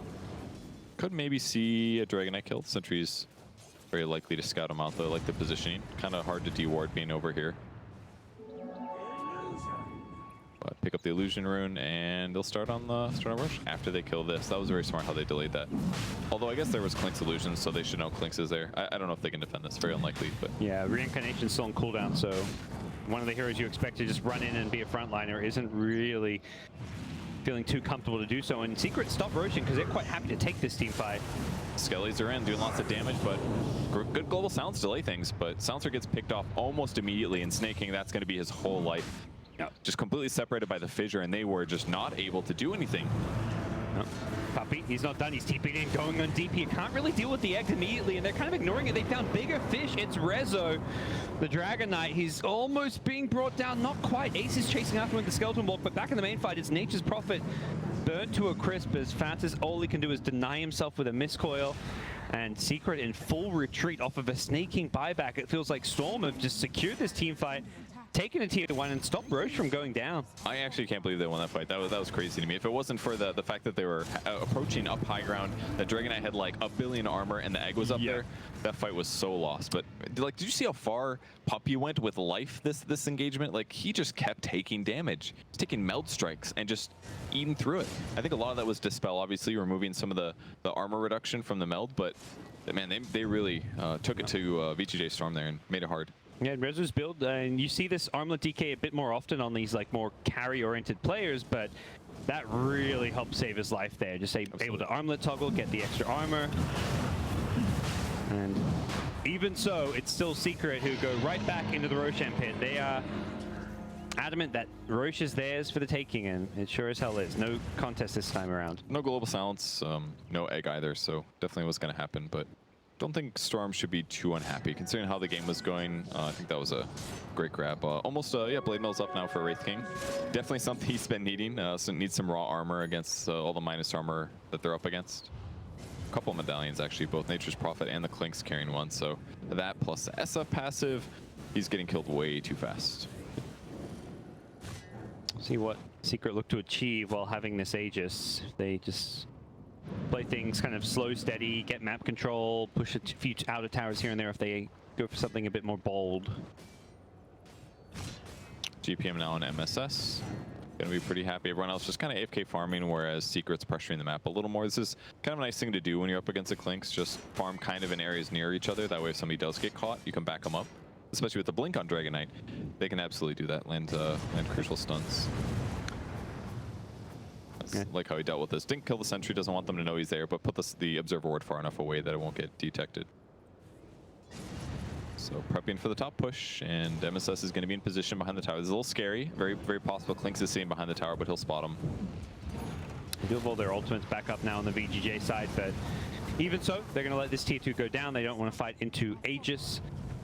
Could maybe see a Dragon Knight kill. Sentry's very likely to scout him out though, like the positioning. Kind of hard to de-ward being over here. But pick up the illusion rune and they'll start on Rosh after they kill this. That was very smart how they delayed that. Although I guess there was Clink's illusion, so they should know Clink's is there. I don't know if they can defend this. Very unlikely, but Yeah, Reincarnation's still on cooldown, so one of the heroes you expect to just run in and be a frontliner isn't really feeling too comfortable to do so. And Secret stop Roshan because they're quite happy to take this team fight. Skellies are in, doing lots of damage, but good global silence delay things. But Silencer gets picked off almost immediately, and Snaking, that's going to be his whole life. Yep. Just completely separated by the fissure, and they were just not able to do anything. No. Puppy, he's not done. He's TP'd in, going on DP. He can't really deal with the eggs immediately, and they're kind of ignoring it. They found bigger fish. It's Rezo, the Dragon Knight. He's almost being brought down. Not quite. Ace is chasing after him with the Skeleton Walk, but back in the main fight, it's Nature's Prophet burnt to a crisp as Fantas all he can do is deny himself with a miscoil. And Secret in full retreat off of a sneaking buyback. It feels like Storm have just secured this team fight, taken a tier 1 and stopped Roche from going down. I actually can't believe they won that fight. That was crazy to me. If it wasn't for the fact that they were approaching up high ground, that Dragon Knight had like a billion armor and the egg was up there, that fight was so lost. But like, did you see how far Puppy went with life this engagement? Like, he just kept taking damage. He's taking meld strikes and just eating through it. I think a lot of that was Dispel, obviously removing some of the armor reduction from the meld, but man, they really took it to VGJ Storm there and made it hard. Yeah, Rezo's build, and you see this armlet DK a bit more often on these like more carry-oriented players, but that really helped save his life there. Just able to armlet toggle, get the extra armor. And even so, it's still Secret who go right back into the Roshan pit. They are adamant that Roche is theirs for the taking, and it sure as hell is. No contest this time around. No global silence, no egg either, so definitely what's going to happen, but don't think Storm should be too unhappy considering how the game was going. I think that was a great grab. Almost, yeah, Blade Mill's up now for Wraith King. Definitely something he's been needing. So needs some raw armor against all the minus armor that they're up against. A couple of medallions actually, both Nature's Prophet and the Clink's carrying one. So that plus the SF passive, he's getting killed way too fast. See what Secret look to achieve while having this Aegis. They just play things kind of slow, steady, get map control, push a few outer towers here and there if they go for something a bit more bold. GPM now on MSS. Gonna be pretty happy. Everyone else just kind of AFK farming, whereas Secret's pressuring the map a little more. This is kind of a nice thing to do when you're up against the Clinks. Just farm kind of in areas near each other. That way if somebody does get caught, you can back them up. Especially with the blink on Dragon Knight. They can absolutely do that, land crucial stuns. Yeah. Like how he dealt with this. Didn't kill the sentry, doesn't want them to know he's there, but put the observer ward far enough away that it won't get detected. So prepping for the top push, and MSS is going to be in position behind the tower. This is a little scary. Very, very possible Clinks is seen behind the tower, but he'll spot him. They do have all their ultimates back up now on the VGJ side, but even so, they're going to let this tier 2 go down. They don't want to fight into Aegis.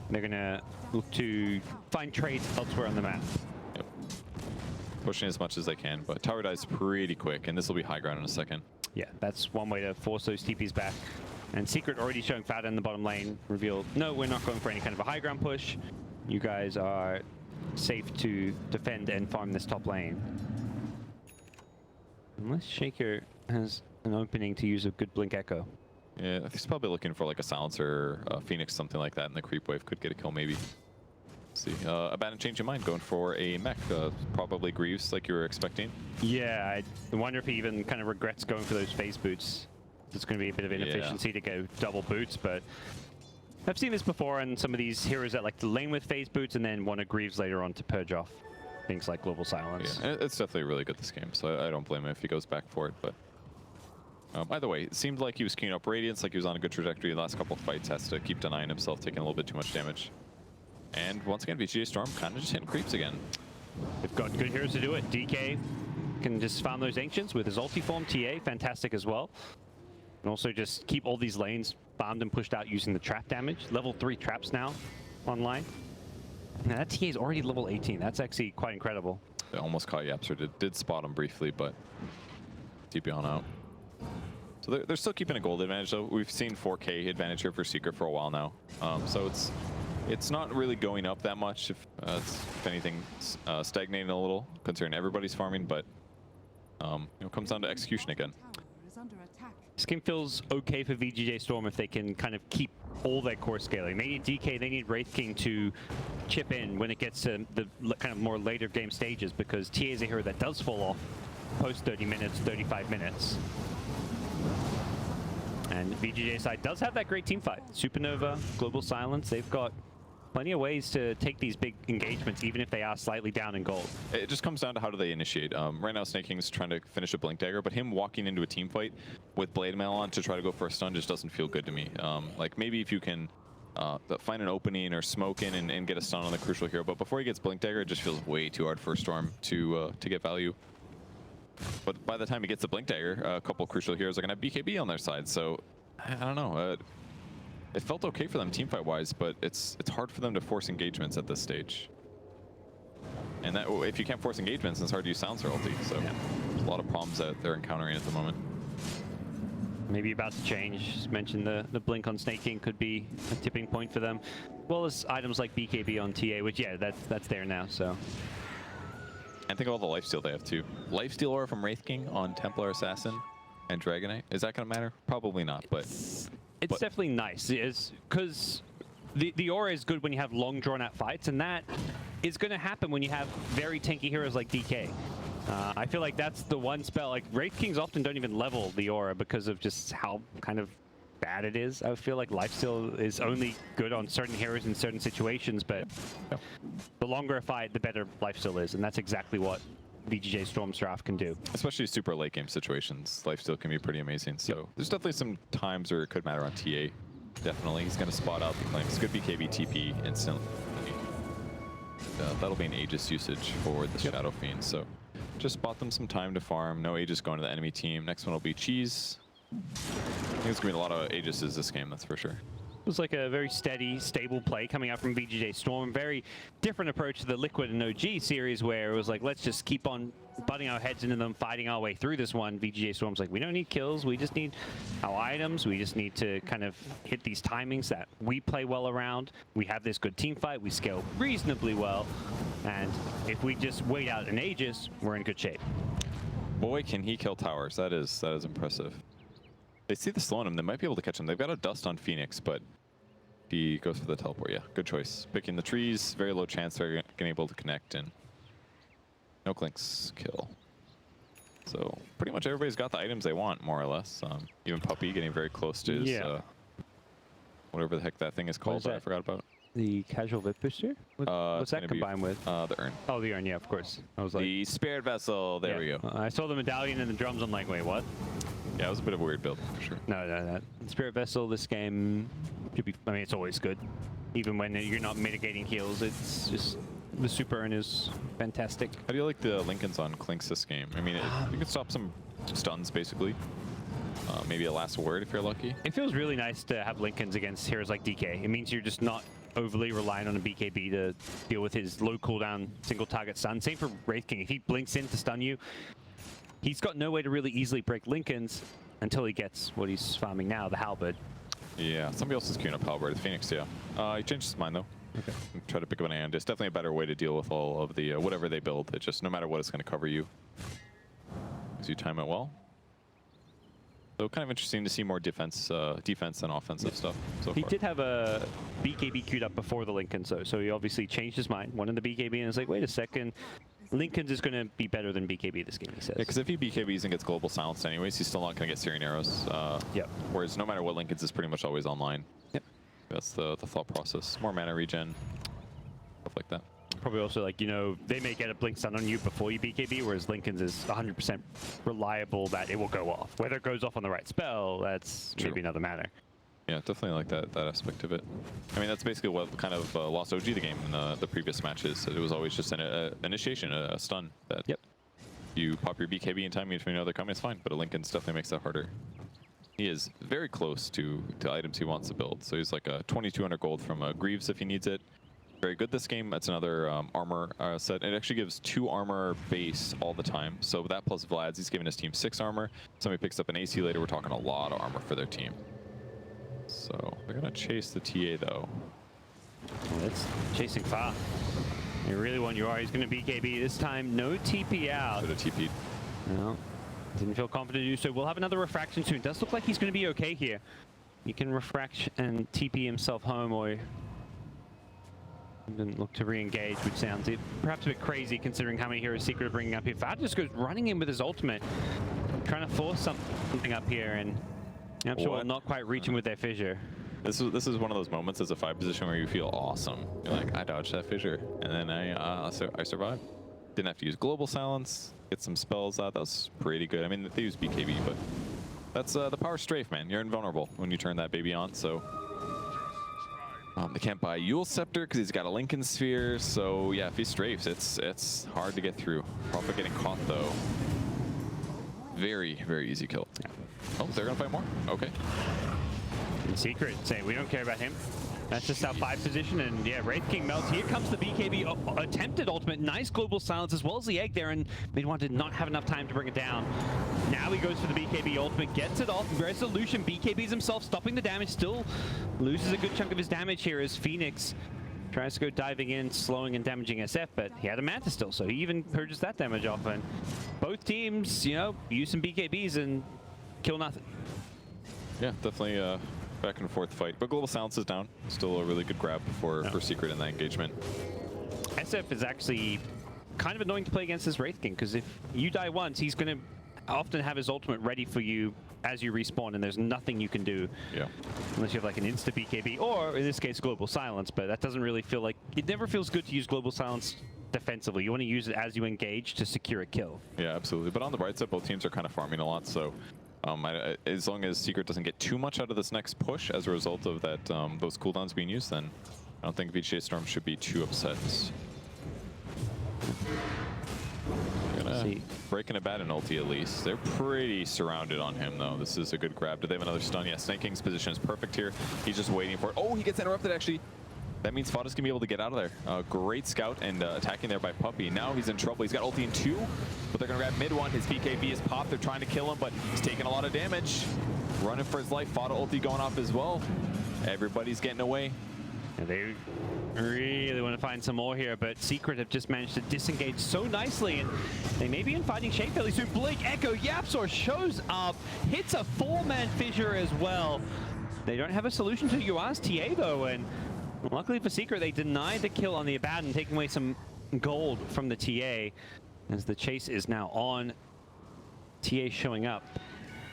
They're going to look to find trades elsewhere on the map. Yep. Pushing as much as they can, but tower dies pretty quick, and this will be high ground in a second. Yeah, that's one way to force those TPs back. And Secret already showing Fat in the bottom lane revealed, no, we're not going for any kind of a high ground push. You guys are safe to defend and farm this top lane. Unless Shaker has an opening to use a good Blink Echo. Yeah, he's probably looking for like a Silencer, Phoenix, something like that, and the creep wave could get a kill maybe. Let's see, Abandon change your mind, going for a mech, probably Greaves like you were expecting. Yeah, I wonder if he even kind of regrets going for those phase boots. It's going to be a bit of inefficiency to go double boots, but I've seen this before on some of these heroes that like to lane with phase boots and then want to Greaves later on to purge off things like global silence. Yeah, it's definitely really good this game, so I don't blame him if he goes back for it, but either way, it seemed like he was queuing up Radiance, like he was on a good trajectory. The last couple of fights has to keep denying himself, taking a little bit too much damage. And once again, VGJ Storm kind of just hitting creeps again. They've got good heroes to do it. DK can just farm those Ancients with his ulti form. TA, fantastic as well. And also just keep all these lanes farmed and pushed out using the trap damage. Level 3 traps now online. Now that TA is already level 18. That's actually quite incredible. They almost caught Yapster. Did spot him briefly, but TP on out. So they're still keeping a gold advantage, though. We've seen 4K advantage here for Secret for a while now. So it's not really going up that much. If anything, stagnating a little, considering everybody's farming. But it comes down to execution again. This game feels okay for VGJ Storm if they can kind of keep all their core scaling. They need DK, they need Wraith King to chip in when it gets to the kind of more later game stages, because TA is a hero that does fall off post 30 minutes, 35 minutes. And VGJ side does have that great team fight. Supernova, Global Silence, they've got plenty of ways to take these big engagements, even if they are slightly down in gold. It just comes down to how do they initiate. Right now, Snake King's trying to finish a Blink Dagger, but him walking into a team fight with Blade Mail on to try to go for a stun just doesn't feel good to me. Like maybe if you can find an opening or smoke in and get a stun on the crucial hero, but before he gets Blink Dagger, it just feels way too hard for Storm to get value. But by the time he gets the Blink Dagger, a couple crucial heroes are going to have BKB on their side, so I don't know. It felt okay for them teamfight wise, but it's hard for them to force engagements at this stage. And that if you can't force engagements, it's hard to use Silencer ulti. So there's a lot of problems that they're encountering at the moment. Maybe about to change. Just mentioned the blink on Snake King could be a tipping point for them. Well as items like BKB on TA, which yeah, that's there now. So. And think of all the lifesteal they have too. Lifesteal aura from Wraith King on Templar Assassin and Dragonite. Is that gonna matter? Probably not, but. It's definitely nice, because the aura is good when you have long drawn-out fights, and that is going to happen when you have very tanky heroes like DK. I feel like that's the one spell, like Wraith Kings often don't even level the aura because of just how kind of bad it is. I feel like lifesteal is only good on certain heroes in certain situations, but the longer a fight, the better lifesteal is, and that's exactly what VGJ Storm's draft can do. Especially super late game situations, lifesteal can be pretty amazing. So there's definitely some times where it could matter on TA. Definitely, he's going to spot out the clinks. Good BKB TP instantly. That'll be an Aegis usage for the Shadow Fiend. So just bought them some time to farm. No Aegis going to the enemy team. Next one will be Cheese. I think there's going to be a lot of Aegises this game, that's for sure. It was like a very steady, stable play coming out from VGJ Storm. Very different approach to the Liquid and OG series, where it was like, let's just keep on butting our heads into them, fighting our way through this one. VGJ Storm's like, we don't need kills, we just need our items, we just need to kind of hit these timings that we play well around. We have this good team fight, we scale reasonably well, and if we just wait out an Aegis, we're in good shape. Boy, can he kill towers. That is impressive. They see the slow on him, they might be able to catch him. They've got a dust on Phoenix, but he goes for the teleport. Yeah, good choice. Picking the trees, very low chance they're getting able to connect, and no clinks kill. So pretty much everybody's got the items they want, more or less. Even Puppy getting very close to his, whatever the heck that thing is called that I forgot about. The casual Vip Booster? What's that combined with? The urn. Oh, the urn, yeah, of course. I was like, the Spirit Vessel, there we go. I saw the medallion and the drums, I'm like, wait, what? Yeah, it was a bit of a weird build, for sure. No. Spirit Vessel, this game should be, I mean, it's always good. Even when you're not mitigating heals, it's just, the super urn is fantastic. How do you like the Lincolns on Clinks this game? I mean, you can stop some stuns, basically. Maybe a last word if you're lucky. It feels really nice to have Lincolns against heroes like DK. It means you're just not overly reliant on a BKB to deal with his low cooldown single target stun. Same for Wraith King. If he blinks in to stun you, he's got no way to really easily break Lincolns until he gets what he's farming now, the Halberd. Yeah, somebody else is queuing up Halberd. Phoenix, yeah. He changed his mind, though. Okay. Try to pick up an AND. It's definitely a better way to deal with all of the whatever they build. It just, no matter what, it's going to cover you. Because you time it well. So kind of interesting to see more defense than offensive stuff so far. He did have a BKB queued up before the Lincoln, so he obviously changed his mind, wanted the BKB, and was like, wait a second, Lincoln's is going to be better than BKB this game, he says. Yeah, because if he BKBs and gets global silenced anyways, he's still not going to get Syrian arrows. Whereas no matter what, Lincoln's is pretty much always online. Yep. That's the thought process. More mana regen, stuff like that. Probably also, like, you know, they may get a blink stun on you before you BKB, whereas Lincoln's is 100% reliable that it will go off. Whether it goes off on the right spell, that's maybe another matter. Yeah, definitely like that aspect of it. I mean, that's basically what kind of lost OG the game in the previous matches. It was always just an initiation, a stun. That you pop your BKB in time, if you know they're coming, it's fine. But a Lincoln's definitely makes that harder. He is very close to items he wants to build. So he's like a 2200 gold from Greaves if he needs it. very good this game. That's another armor set. It actually gives 2 armor base all the time. So that plus Vlad's, he's giving his team 6 armor. Somebody picks up an AC later. We're talking a lot of armor for their team. So they're going to chase the TA, though. Well, that's chasing far. You really want your R. He's going to BKB this time. No TP out. Should have TP'd. No, didn't feel confident to do so. We'll have another refraction soon. It does look like he's going to be okay here. He can refract and TP himself home, or didn't look to re-engage, which sounds perhaps a bit crazy considering how many heroes Secret are bringing up here. Fad just goes running in with his ultimate, trying to force something up here, and I'm sure not quite reaching with their fissure. This is one of those moments as a 5 position where you feel awesome. You're like, I dodged that fissure, and then I survived. Didn't have to use global silence, get some spells out. That was pretty good. I mean, they used BKB, but that's the power strafe, man. You're invulnerable when you turn that baby on. So they can't buy Yule Scepter because he's got a Lincoln Sphere. So yeah, if he strafes, it's hard to get through. Probably getting caught though. Very, very easy kill. Oh, they're gonna fight more. Okay. In Secret saying we don't care about him. That's just our 5 position, and yeah, Wraith King melts. Here comes the BKB attempted ultimate. Nice global silence as well as the egg there, and Mid-1 did not have enough time to bring it down. Now he goes for the BKB ultimate, gets it off. Resolution, BKBs himself, stopping the damage, still loses a good chunk of his damage here as Phoenix tries to go diving in, slowing and damaging SF, but he had a Manta still, so he even purges that damage off, and both teams, you know, use some BKBs and kill nothing. Yeah, definitely back and forth fight, but global silence is down. Still a really good grab for Secret in that engagement. SF is actually kind of annoying to play against this Wraith King, because if you die once, he's going to often have his ultimate ready for you as you respawn, and there's nothing you can do. Yeah. Unless you have like an insta BKB, or in this case, global silence, but that doesn't really feel like, it never feels good to use global silence defensively. You want to use it as you engage to secure a kill. Yeah, absolutely. But on the bright side, both teams are kind of farming a lot, so as long as Secret doesn't get too much out of this next push as a result of that those cooldowns being used, then I don't think VGJ Storm should be too upset. Breaking a bat in ulti at least. They're pretty surrounded on him though. This is a good grab. Do they have another stun? Yeah, Snake King's position is perfect here. He's just waiting for it. Oh, he gets interrupted actually. That means Fada's gonna be able to get out of there. Great scout and attacking there by Puppey. Now he's in trouble. He's got ulti in 2, but they're gonna grab mid-1. His BKB is popped. They're trying to kill him, but he's taking a lot of damage. Running for his life. Fada ulti going off as well. Everybody's getting away. And they really want to find some more here, but Secret have just managed to disengage so nicely, and they may be in fighting shape fairly soon. Blake Echo Yapsor shows up, hits a 4-man fissure as well. They don't have a solution to Yuan's TA though, and luckily for Secret, they denied the kill on the Abaddon, taking away some gold from the TA, as the chase is now on. TA showing up.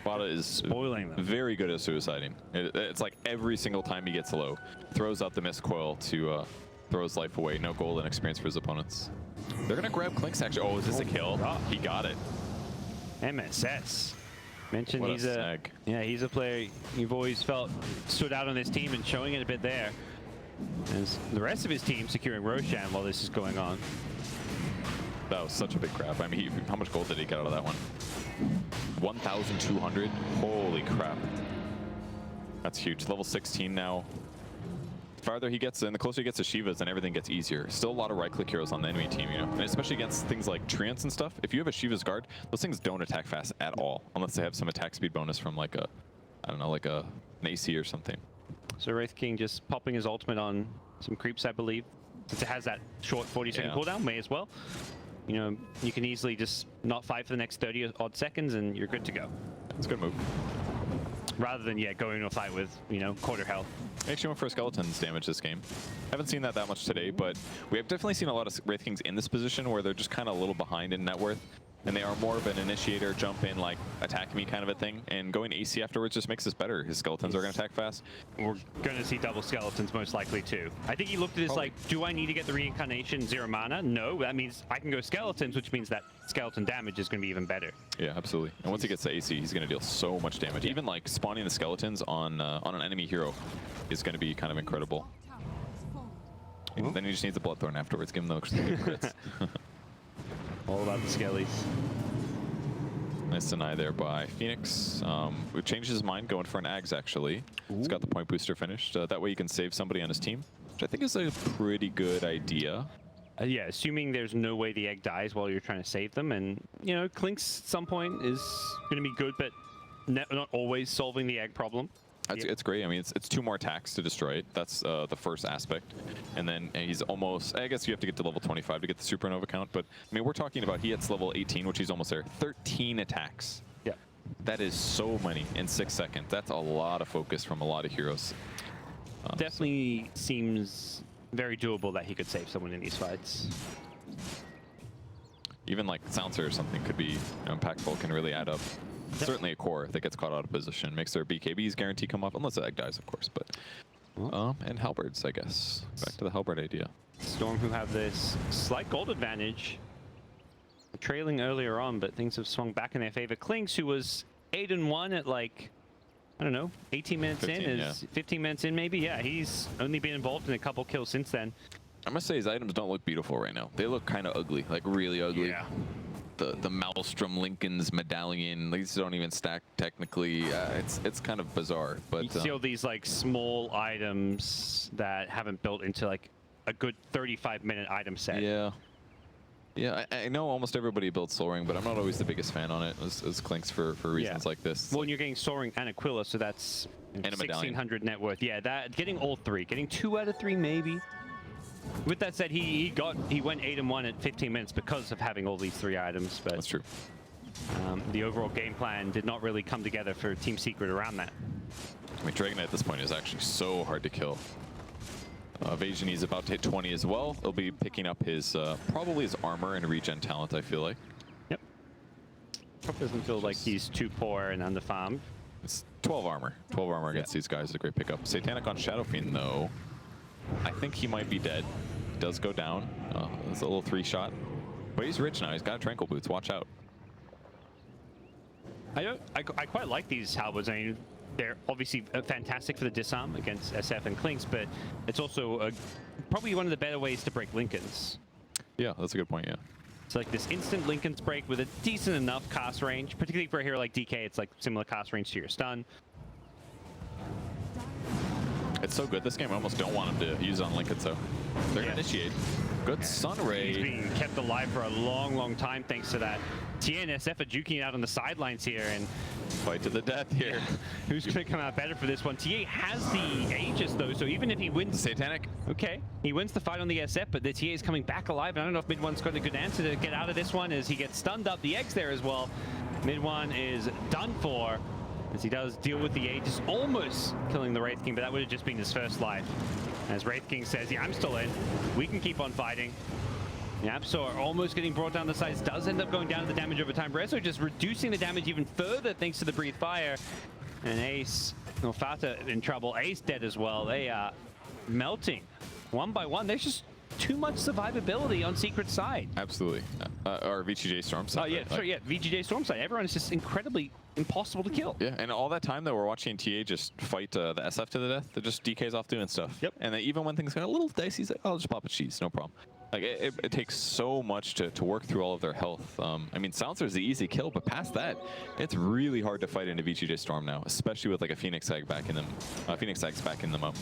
Fada is spoiling them. Very good at suiciding. It's like every single time he gets low, throws out the mist coil to throw his life away. No golden experience for his opponents. They're gonna grab Clinks actually. Oh, is this a kill? He got it. MSS. Mentioned What he's a snag. Yeah, he's a player you've always felt stood out on this team and showing it a bit there. As the rest of his team securing Roshan while this is going on. That was such a big grab. I mean, how much gold did he get out of that one? 1,200. Holy crap. That's huge. Level 16 now. The farther he gets and the closer he gets to Shivas, then everything gets easier. Still a lot of right-click heroes on the enemy team, you know, and especially against things like Treants and stuff. If you have a Shiva's Guard, those things don't attack fast at all, unless they have some attack speed bonus from like a, I don't know, like an AC or something. So Wraith King just popping his ultimate on some creeps, I believe. Since it has that short 40-second cooldown, may as well. You know, you can easily just not fight for the next 30-odd seconds and you're good to go. It's a good move. Rather than, yeah, going to a fight with, you know, quarter health. Actually went for Skeleton's damage this game. Haven't seen that much today, but we have definitely seen a lot of Wraith Kings in this position where they're just kind of a little behind in net worth. And they are more of an initiator, jump in, like, attack me kind of a thing. And going AC afterwards just makes this better. His Skeletons are going to attack fast. We're going to see double Skeletons most likely too. I think he looked at this like, do I need to get the Reincarnation 0 mana? No, that means I can go Skeletons, which means that Skeleton damage is going to be even better. Yeah, absolutely. And once he gets to AC, he's going to deal so much damage. Even like spawning the Skeletons on an enemy hero is going to be kind of incredible. And then he just needs a Bloodthorn afterwards. Give him those good crits. All about the skellies. Nice deny there by Phoenix. We changed his mind, going for an Ags actually. He's got the point booster finished. That way he can save somebody on his team. which I think is a pretty good idea. Yeah, assuming there's no way the egg dies while you're trying to save them. And, you know, Clink's at some point is going to be good, but not always solving the egg problem. It's great. I mean, it's 2 more attacks to destroy it. That's the first aspect. And then he's almost, I guess you have to get to level 25 to get the supernova count. But, I mean, we're talking about he hits level 18, which he's almost there. 13 attacks. Yeah. That is so many in 6 seconds. That's a lot of focus from a lot of heroes. Definitely seems very doable that he could save someone in these fights. Even like Silencer or something could be impactful, can really add up. Certainly a core that gets caught out of position. Makes their BKBs guarantee come up, unless the egg dies, of course. But and halberds, I guess. Back to the halberd idea. Storm, who have this slight gold advantage, trailing earlier on, but things have swung back in their favor. Klinks, who was 8-1 at like, I don't know, 18 minutes 15, in, is 15 minutes in maybe. Yeah, he's only been involved in a couple kills since then. I must say his items don't look beautiful right now. They look kind of ugly, like really ugly. Yeah. The Maelstrom Lincoln's medallion, these don't even stack technically. It's kind of bizarre. But you see all these like small items that haven't built into like a good 35-minute item set. Yeah. Yeah, I know almost everybody builds Soul Ring, but I'm not always the biggest fan on it as Klinks for reasons like this. Well, and you're getting Soul Ring and Aquila, so that's 1,600 net worth. Yeah, that getting all 3, getting 2 out of 3 maybe. With that said, he went 8-1 at 15 minutes because of having all these 3 items. But that's true. The overall game plan did not really come together for Team Secret around that. I mean, Dragon at this point is actually so hard to kill. VGJ is about to hit 20 as well. He'll be picking up his probably his armor and regen talent, I feel like. Yep. Probably doesn't feel like he's too poor and underfarmed. It's 12 armor. 12 armor against these guys is a great pickup. Satanic on Shadow Fiend, though. I think he might be dead. He does go down. It's a little 3-shot. But he's rich now. He's got Tranquil Boots. Watch out. I quite like these halberds. I mean, they're obviously fantastic for the disarm against SF and Klinks, but it's also probably one of the better ways to break Lincolns. Yeah, that's a good point, yeah. It's like this instant Lincoln's break with a decent enough cast range, particularly for a hero like DK. It's like similar cast range to your stun. It's so good this game, I almost don't want him to use on Lincoln, so they're gonna initiate. Good Sun Ray. He's being kept alive for a long, long time thanks to that. TA and SF are juking out on the sidelines here, and fight to the death here. Who's going to come out better for this one? TA has the Aegis though, so even if he wins... Satanic. Okay, he wins the fight on the SF, but the TA is coming back alive. I don't know if Mid-One's got a good answer to get out of this one as he gets stunned up. The Egg's there as well. Mid-One is done for as he does deal with the Aegis, almost killing the Wraith King, but that would have just been his first life. As Wraith King says, yeah, I'm still in. We can keep on fighting. Yapsor almost getting brought down the sides, does end up going down to the damage over time. Rezo just reducing the damage even further thanks to the Breathe Fire. And Ace, Fata in trouble. Ace dead as well. They are melting one by one. There's just too much survivability on Secret's side. Absolutely. Or VGJ Storm side. Oh, yeah, sorry, yeah, VGJ Storm side. Everyone is just incredibly impossible to kill. Yeah, and all that time that we're watching TA just fight the SF to the death, they're just DKs off doing stuff. Yep. And even when things get a little dicey, he's like, I'll just pop a cheese, no problem. Like, it takes so much to work through all of their health. I mean, Silencer's the easy kill, but past that, it's really hard to fight into VGJ Storm now, especially with like a Phoenix Egg backing them. Phoenix Egg's backing them up.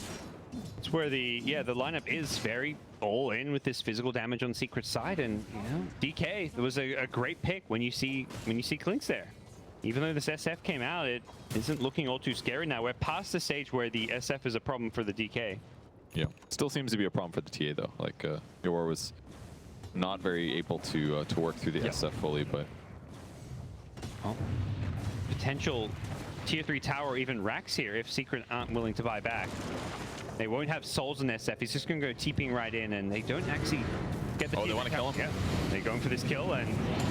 It's where the lineup is very all in with this physical damage on Secret's side, and you know, DK was a great pick when you see Klinks there. Even though this SF came out, it isn't looking all too scary now. We're past the stage where the SF is a problem for the DK. Yeah, still seems to be a problem for the TA though. Like Yor was not very able to work through the SF fully, but potential tier 3 tower, even Rax here if Secret aren't willing to buy back. They won't have souls in SF. He's just going to go TPing right in, and they don't actually get the... Oh, they want to kill him? Yeah, they're going for this kill and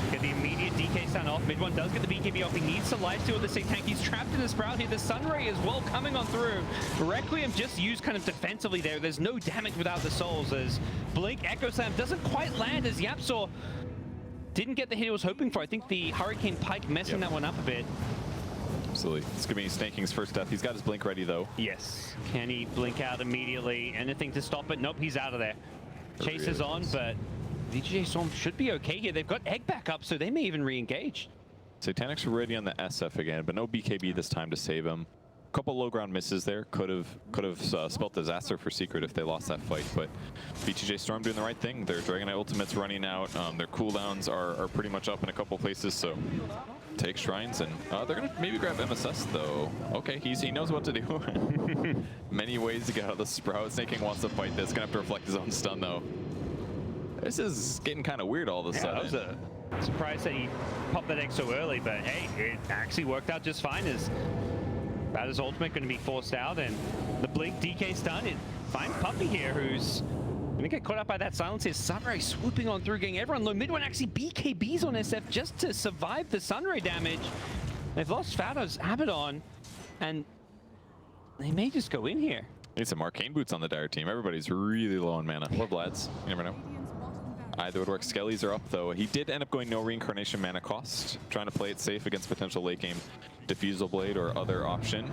get the immediate DK stun off. Mid-One does get the BKB off. He needs to lifesteal with the Satanic. He's trapped in the Sprout here. The Sunray as well coming on through. Requiem just used kind of defensively there. There's no damage without the souls as Blink Echo Slam doesn't quite land as Yapsor didn't get the hit he was hoping for. I think the Hurricane Pike messing that one up a bit. Absolutely. It's going to be Snanking's first death. He's got his blink ready, though. Yes. Can he blink out immediately? Anything to stop it? Nope, he's out of there. Chase is on, but VGJ Storm should be okay here. They've got Egg back up, so they may even re-engage. Satanic's ready on the SF again, but no BKB this time to save him. couple low ground misses there. Could have spelled disaster for Secret if they lost that fight. But VGJ Storm doing the right thing. Their Dragonite ultimate's running out. Their cooldowns are pretty much up in a couple places. So take Shrines, and they're gonna maybe grab MSS though. Okay, he knows what to do. Many ways to get out of the Sprout. Snake King wants to fight this. Gonna have to reflect his own stun though. This is getting kind of weird all of a sudden. I was surprised that he popped that egg so early, but hey, it actually worked out just fine. As Bowser's ultimate going to be forced out, and the Blink DK stun. It finds Puppy here, who's going to get caught up by that silence here. Sunray swooping on through, getting everyone low. Mid one actually BKBs on SF just to survive the Sunray damage. They've lost Fado's Abaddon, and they may just go in here. Need some Arcane Boots on the Dire team. Everybody's really low on mana. Or Vlad's. You never know. Either would work. Skellies are up though. He did end up going no reincarnation mana cost, trying to play it safe against potential late game Diffusal Blade or other option.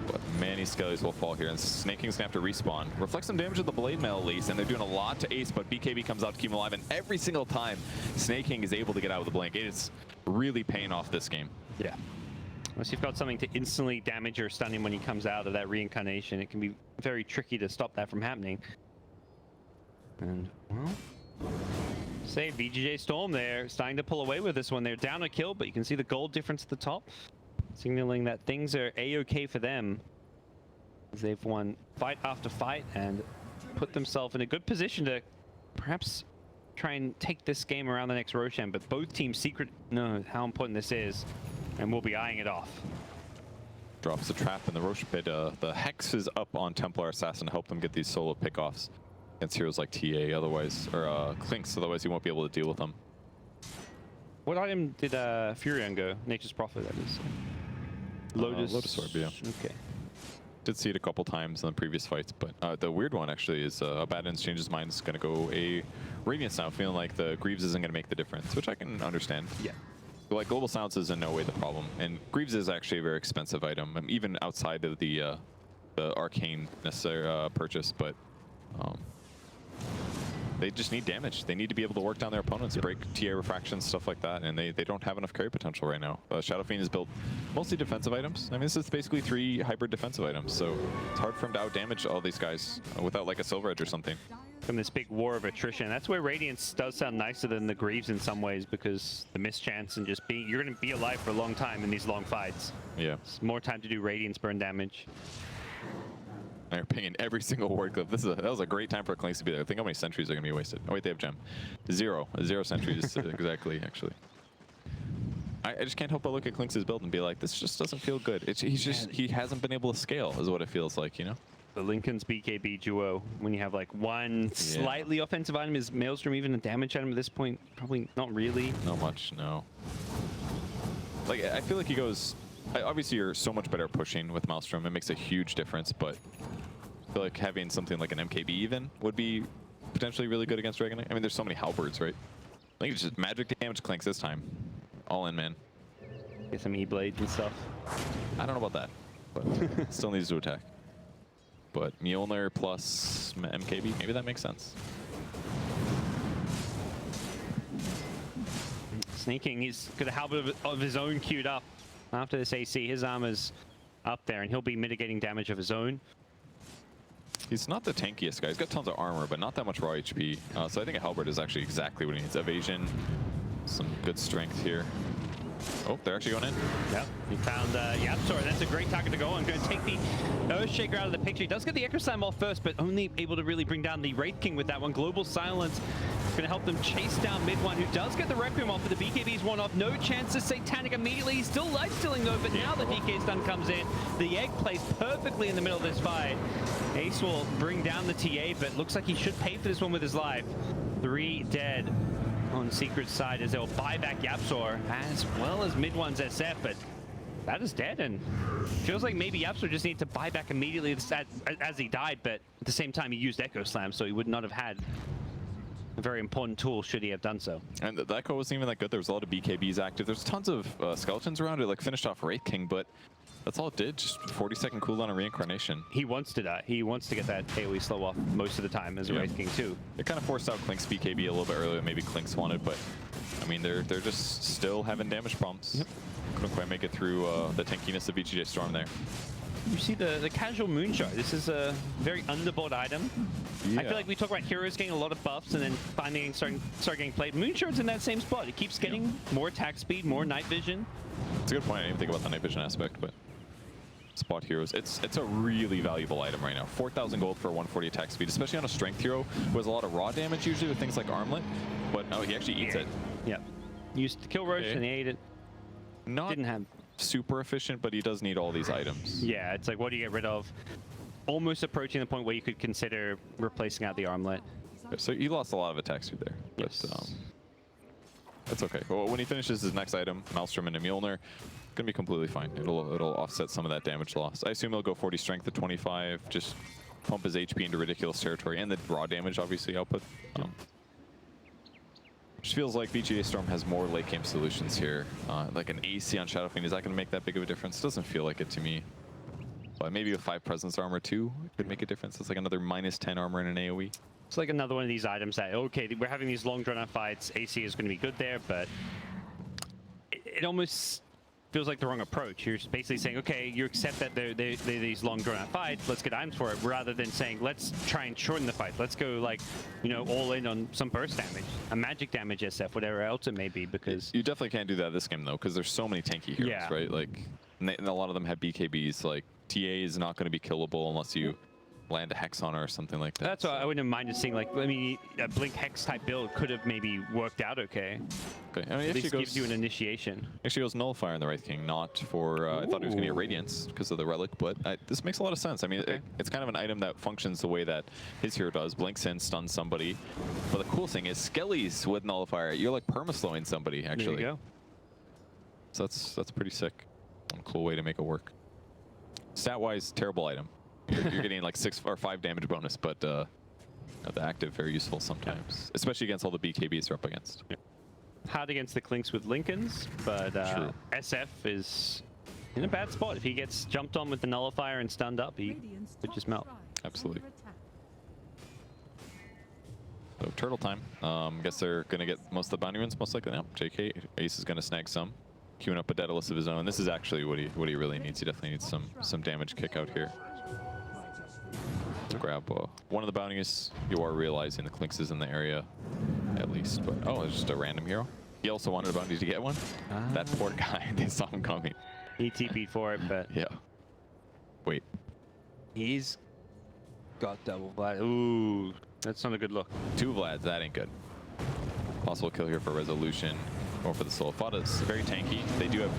But many Skellies will fall here, and Snake King's gonna have to respawn. Reflect some damage to the Blade Mail at least, and they're doing a lot to Ace, but BKB comes out to keep him alive, and every single time Snake King is able to get out with the Blink, it is really paying off this game. Yeah. Unless you've got something to instantly damage or stun him when he comes out of that reincarnation, it can be very tricky to stop that from happening. And, well, say VGJ Storm there, starting to pull away with this one. They're down a kill, but you can see the gold difference at the top, signaling that things are a-okay for them, as they've won fight after fight and put themselves in a good position to perhaps try and take this game around the next Roshan. But both teams know how important this is, and we'll be eyeing it off. Drops the trap in the Roshan pit. The Hex is up on Templar Assassin to help them get these solo pickoffs against heroes like TA, otherwise, or Clinks, otherwise you won't be able to deal with them. What item did Furion go? Nature's Prophet, that is. Lotus Orb, yeah. Okay. Did see it a couple times in the previous fights, but the weird one actually is Abaddon's changed his mind. Is going to go a Radiance now, feeling like the Greaves isn't going to make the difference, which I can understand. Yeah. Like, Global Silence is in no way the problem, and Greaves is actually a very expensive item, even outside of the arcane necessary purchase, but they just need damage. They need to be able to work down their opponents, break TA refractions, stuff like that, and they don't have enough carry potential right now. Shadow Fiend is built mostly defensive items. I mean, this is basically 3 hybrid defensive items, so it's hard for him to out-damage all these guys without like a Silver Edge or something. From this big war of attrition, that's where Radiance does sound nicer than the Greaves in some ways, because the mischance and just you're going to be alive for a long time in these long fights. Yeah. It's more time to do Radiance burn damage. They're pinging every single ward clip. That was a great time for Clinks to be there. Think how many sentries are going to be wasted. Oh wait, they have gem. 0 sentries exactly, actually. I just can't help but look at Clinks' build and be like, this just doesn't feel good. He hasn't been able to scale, is what it feels like, you know? The Lincoln's BKB duo, when you have like one slightly offensive item, is Maelstrom even a damage item at this point? Probably not really. Not much, no. Like, I feel like he goes... Obviously, you're so much better at pushing with Maelstrom. It makes a huge difference, but I feel like having something like an MKB even would be potentially really good against Dragonite. I mean, there's so many halberds, right? I think it's just magic damage Clinks this time. All in, man. Get some E-blades and stuff. I don't know about that, but still needs to attack. But Mjolnir plus MKB, maybe that makes sense. Sneaking, he's got a halberd of his own queued up. After this AC, his armor's up there, and he'll be mitigating damage of his own. He's not the tankiest guy. He's got tons of armor, but not that much raw HP. So I think a halberd is actually exactly what he needs. Evasion, some good strength here. Oh, they're actually going in. Yep, he found Yapsor. That's a great target to go on. Going to take the Earthshaker out of the picture. He does get the Echo Slam off first, but only able to really bring down the Wraith King with that one. Global Silence going to help them chase down mid one, who does get the Requiem off, but the BKB's one off. No chance to Satanic immediately. He's still life-stealing though, but now the DK stun comes in. The egg plays perfectly in the middle of this fight. Ace will bring down the TA, but looks like he should pay for this one with his life. 3 dead on Secret's side as they'll buy back Yapsor as well as mid one's SF, but that is dead, and feels like maybe Yapsor just needed to buy back immediately as he died, but at the same time he used Echo Slam, so he would not have had a very important tool should he have done so. And the Echo wasn't even that good. There was a lot of BKBs active. There's tons of skeletons around it, like finished off Wraith King, but that's all it did, just 40-second cooldown on reincarnation. He wants to die. He wants to get that AoE slow off most of the time as a Wraith King too. It kind of forced out Clink's BKB a little bit earlier than maybe Clink's wanted, but I mean, they're just still having damage problems. Couldn't quite make it through the tankiness of VGJ Storm there. you see the casual moonshot. This is a very underbought item. Yeah. I feel like we talk about heroes getting a lot of buffs and then finally start getting played. Moonshot's in that same spot. It keeps getting more attack speed, more night vision. It's a good point. I didn't think about the night vision aspect, but spot heroes. It's a really valuable item right now. 4,000 gold for 140 attack speed, especially on a strength hero who has a lot of raw damage usually with things like armlet. But no, he actually eats it. Yep. Used to kill Roche and he ate it. Not Didn't have super efficient, but he does need all these items. Yeah, it's like, what do you get rid of? Almost approaching the point where you could consider replacing out the armlet. So he lost a lot of attack speed there. Yes. But that's okay. Well, when he finishes his next item, Maelstrom into Mjolnir, gonna be completely fine. It'll offset some of that damage loss. I assume he'll go 40 strength at 25, just pump his HP into ridiculous territory, and the raw damage obviously output. Which feels like VGJ Storm has more late game solutions here. Like an AC on Shadow Fiend, is that gonna make that big of a difference? Doesn't feel like it to me. But maybe with 5 presence armor too, it could make a difference. It's like another -10 armor in an AoE. It's like another one of these items that, okay, we're having these long drawn out fights, AC is going to be good there, but it almost feels like the wrong approach. You're basically saying, okay, you accept that they're these long drawn out fights, let's get items for it, rather than saying, let's try and shorten the fight. Let's go, like, you know, all in on some burst damage, a magic damage SF, whatever else it may be, because... You definitely can't do that this game, though, because there's so many tanky heroes, right? Like, and a lot of them have BKBs. Like, TA is not going to be killable unless you land a Hex on her or something like that. That's why I wouldn't have minded seeing, like, I mean, a Blink Hex type build could have maybe worked out okay. Okay, I mean, At least gives you an initiation. Actually goes Nullifier in the Wraith King, not for, I thought it was going to be a Radiance because of the Relic, but this makes a lot of sense. I mean, it's kind of an item that functions the way that his hero does, blinks in, stuns somebody. But the cool thing is Skellies with Nullifier, you're like perma-slowing somebody, actually. There you go. So that's pretty sick. A cool way to make it work. Stat-wise, terrible item. You're getting like 6 or 5 damage bonus, but the active very useful sometimes, especially against all the BKBs they're up against. Hard against the Clinks with Lincolns, but SF is in a bad spot. If he gets jumped on with the Nullifier and stunned up, he would just melt. Absolutely. So turtle time. Guess they're gonna get most of the bounty runes most likely now. JK Ace is gonna snag some, queuing up a Daedalus of his own. This is actually what he really needs. He definitely needs some damage kick out here. To grab one of the bounties. You are realizing the Clinks is in the area, at least. But oh, it's just a random hero. He also wanted a bounty to get one. That poor guy. They saw him coming. He TP'd for it, but yeah. Wait. He's got double Vlad. Ooh, that's not a good look. 2 Vlads. That ain't good. Possible kill here for Resolution or for the Soul. Fada's very tanky. They do have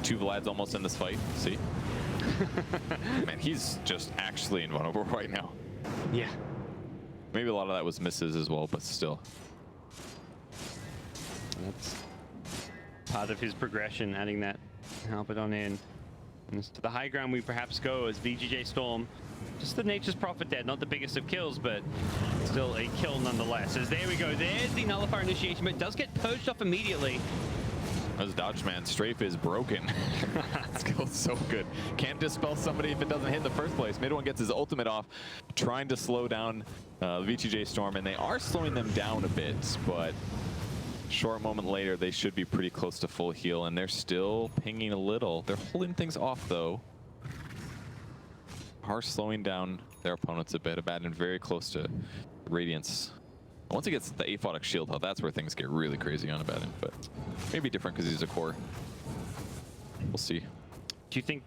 2 Vlads almost in this fight. See? Man, he's just actually invulnerable right now. Yeah. Maybe a lot of that was misses as well, but still. That's part of his progression, adding that Halberdon in. And to the high ground we perhaps go as VGJ Storm. Just the Nature's Prophet dead, not the biggest of kills, but still a kill nonetheless. As there we go, there's the Nullifier initiation, but it does get purged off immediately. This Dodge man, Strafe is broken. Skill's so good. Can't dispel somebody if it doesn't hit in the first place. Mid one gets his ultimate off, trying to slow down the VGJ Storm, and they are slowing them down a bit, but short moment later, they should be pretty close to full heal, and they're still pinging a little. They're holding things off, though. Are slowing down their opponents a bit. Abaddon very close to Radiance. Once he gets the aphotic shield health, that's where things get really crazy on Abaddon, but maybe different because he's a core. We'll see. Do you think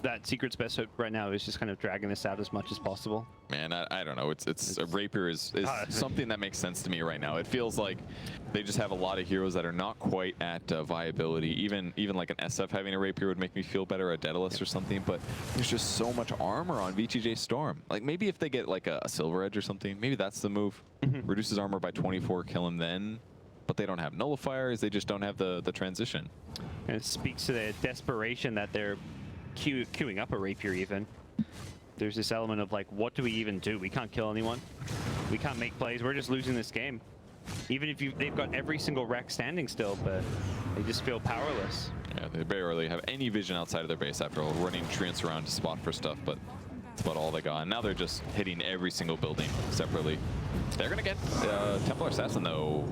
that Secret's best hope right now is just kind of dragging this out as much as possible? Man, I don't know. It's a Rapier is something that makes sense to me right now. It feels like they just have a lot of heroes that are not quite at viability. Even like an SF having a Rapier would make me feel better, a Daedalus or something, but there's just so much armor on VGJ Storm. Like maybe if they get like a Silver Edge or something, maybe that's the move. Reduces armor by 24, kill him then. But they don't have nullifiers, they just don't have the transition. And it speaks to the desperation that they're queuing up a Rapier even. There's this element of like, what do we even do? We can't kill anyone. We can't make plays. We're just losing this game. Even if they've got every single wreck standing still, but they just feel powerless. Yeah, they barely have any vision outside of their base after all, running treants around to spot for stuff, but that's about all they got. And now they're just hitting every single building separately. They're gonna get Templar Assassin though.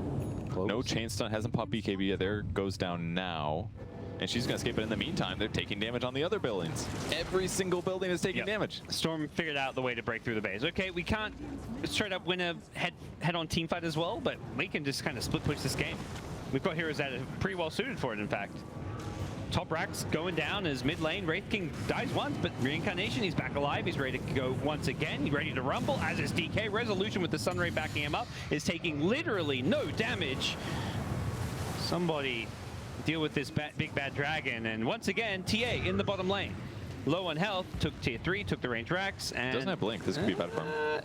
Close. No chain stun, hasn't popped BKB yet. There goes down now. and she's going to escape. But in the meantime, they're taking damage on the other buildings. Every single building is taking damage. Storm figured out the way to break through the base. Okay, we can't straight up win a head-on team fight as well, but we can just kind of split push this game. We've got heroes that are pretty well suited for it, in fact. Top racks going down as mid lane. Wraith King dies once, but Reincarnation, he's back alive. He's ready to go once again. He's ready to rumble, as is DK. Resolution with the Sunray backing him up is taking literally no damage. Somebody deal with this big bad dragon. And once again, TA in the bottom lane. Low on health, took tier 3, took the range racks, and... Doesn't have blink. This could be bad for him.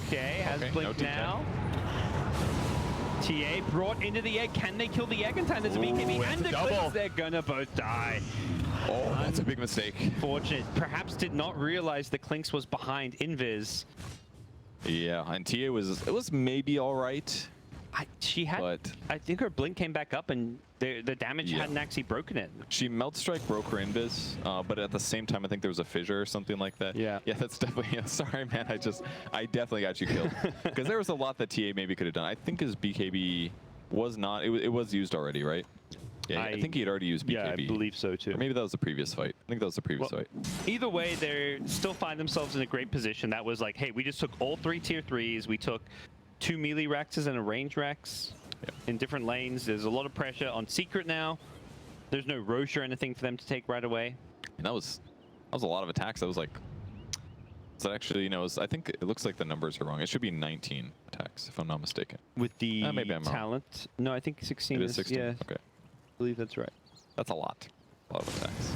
Okay, has blink no now. TA brought into the egg. Can they kill the egg in time? There's a BKB and a double. They're gonna both die. Oh, that's a big mistake. Fortunate. Perhaps did not realize the Clinks was behind Invis. Yeah, and TA was maybe all right. She had, but I think her blink came back up and the damage hadn't actually broken it. She Melt Strike broke her invis, but at the same time, I think there was a fissure or something like that. Yeah. Yeah, that's definitely, sorry man, I definitely got you killed. Because there was a lot that TA maybe could have done. I think his BKB was not, it was used already, right? Yeah, I think he had already used BKB. Yeah, I believe so too. Or maybe that was the previous fight. I think that was the previous fight. Either way, they still find themselves in a great position. That was like, hey, we just took all 3 tier 3s. We took 2 melee Rexes and a range Rex in different lanes. There's a lot of pressure on Secret now. There's no Roche or anything for them to take right away. And that was a lot of attacks. That was like, so actually, you know, I think it looks like the numbers are wrong. It should be 19 attacks, if I'm not mistaken. With the maybe I'm talent? Wrong. No, I think 16 is 16? Yeah, okay. I believe that's right. That's a lot. A lot of attacks.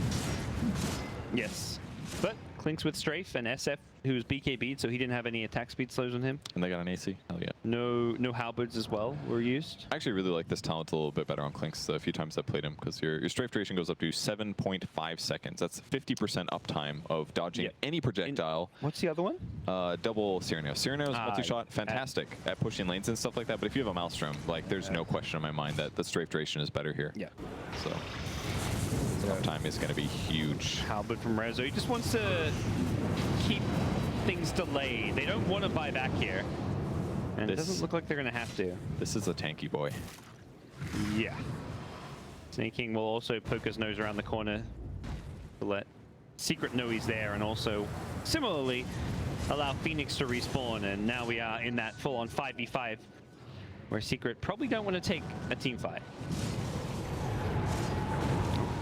Yes. But Clinks with Strafe and SF, who was BKB'd, so he didn't have any attack speed slows on him. And they got an AC. Hell yeah. No halberds as well were used. I actually really like this talent a little bit better on Clinks a few times I played him, because your strafe duration goes up to 7.5 seconds. That's 50% uptime of dodging any projectile. What's the other one? Double Cyrano. Cyrano's multi-shot, fantastic at pushing lanes and stuff like that, but if you have a Maelstrom, like, there's no question in my mind that the strafe duration is better here. Yeah. So uptime is going to be huge. Halberd from Rezo. He just wants to keep things delayed. They don't want to buy back here. And it doesn't look like they're going to have to. This is a tanky boy. Yeah. Snake King will also poke his nose around the corner to let Secret know he's there, and also similarly allow Phoenix to respawn. And now we are in that full-on 5v5 where Secret probably don't want to take a team fight.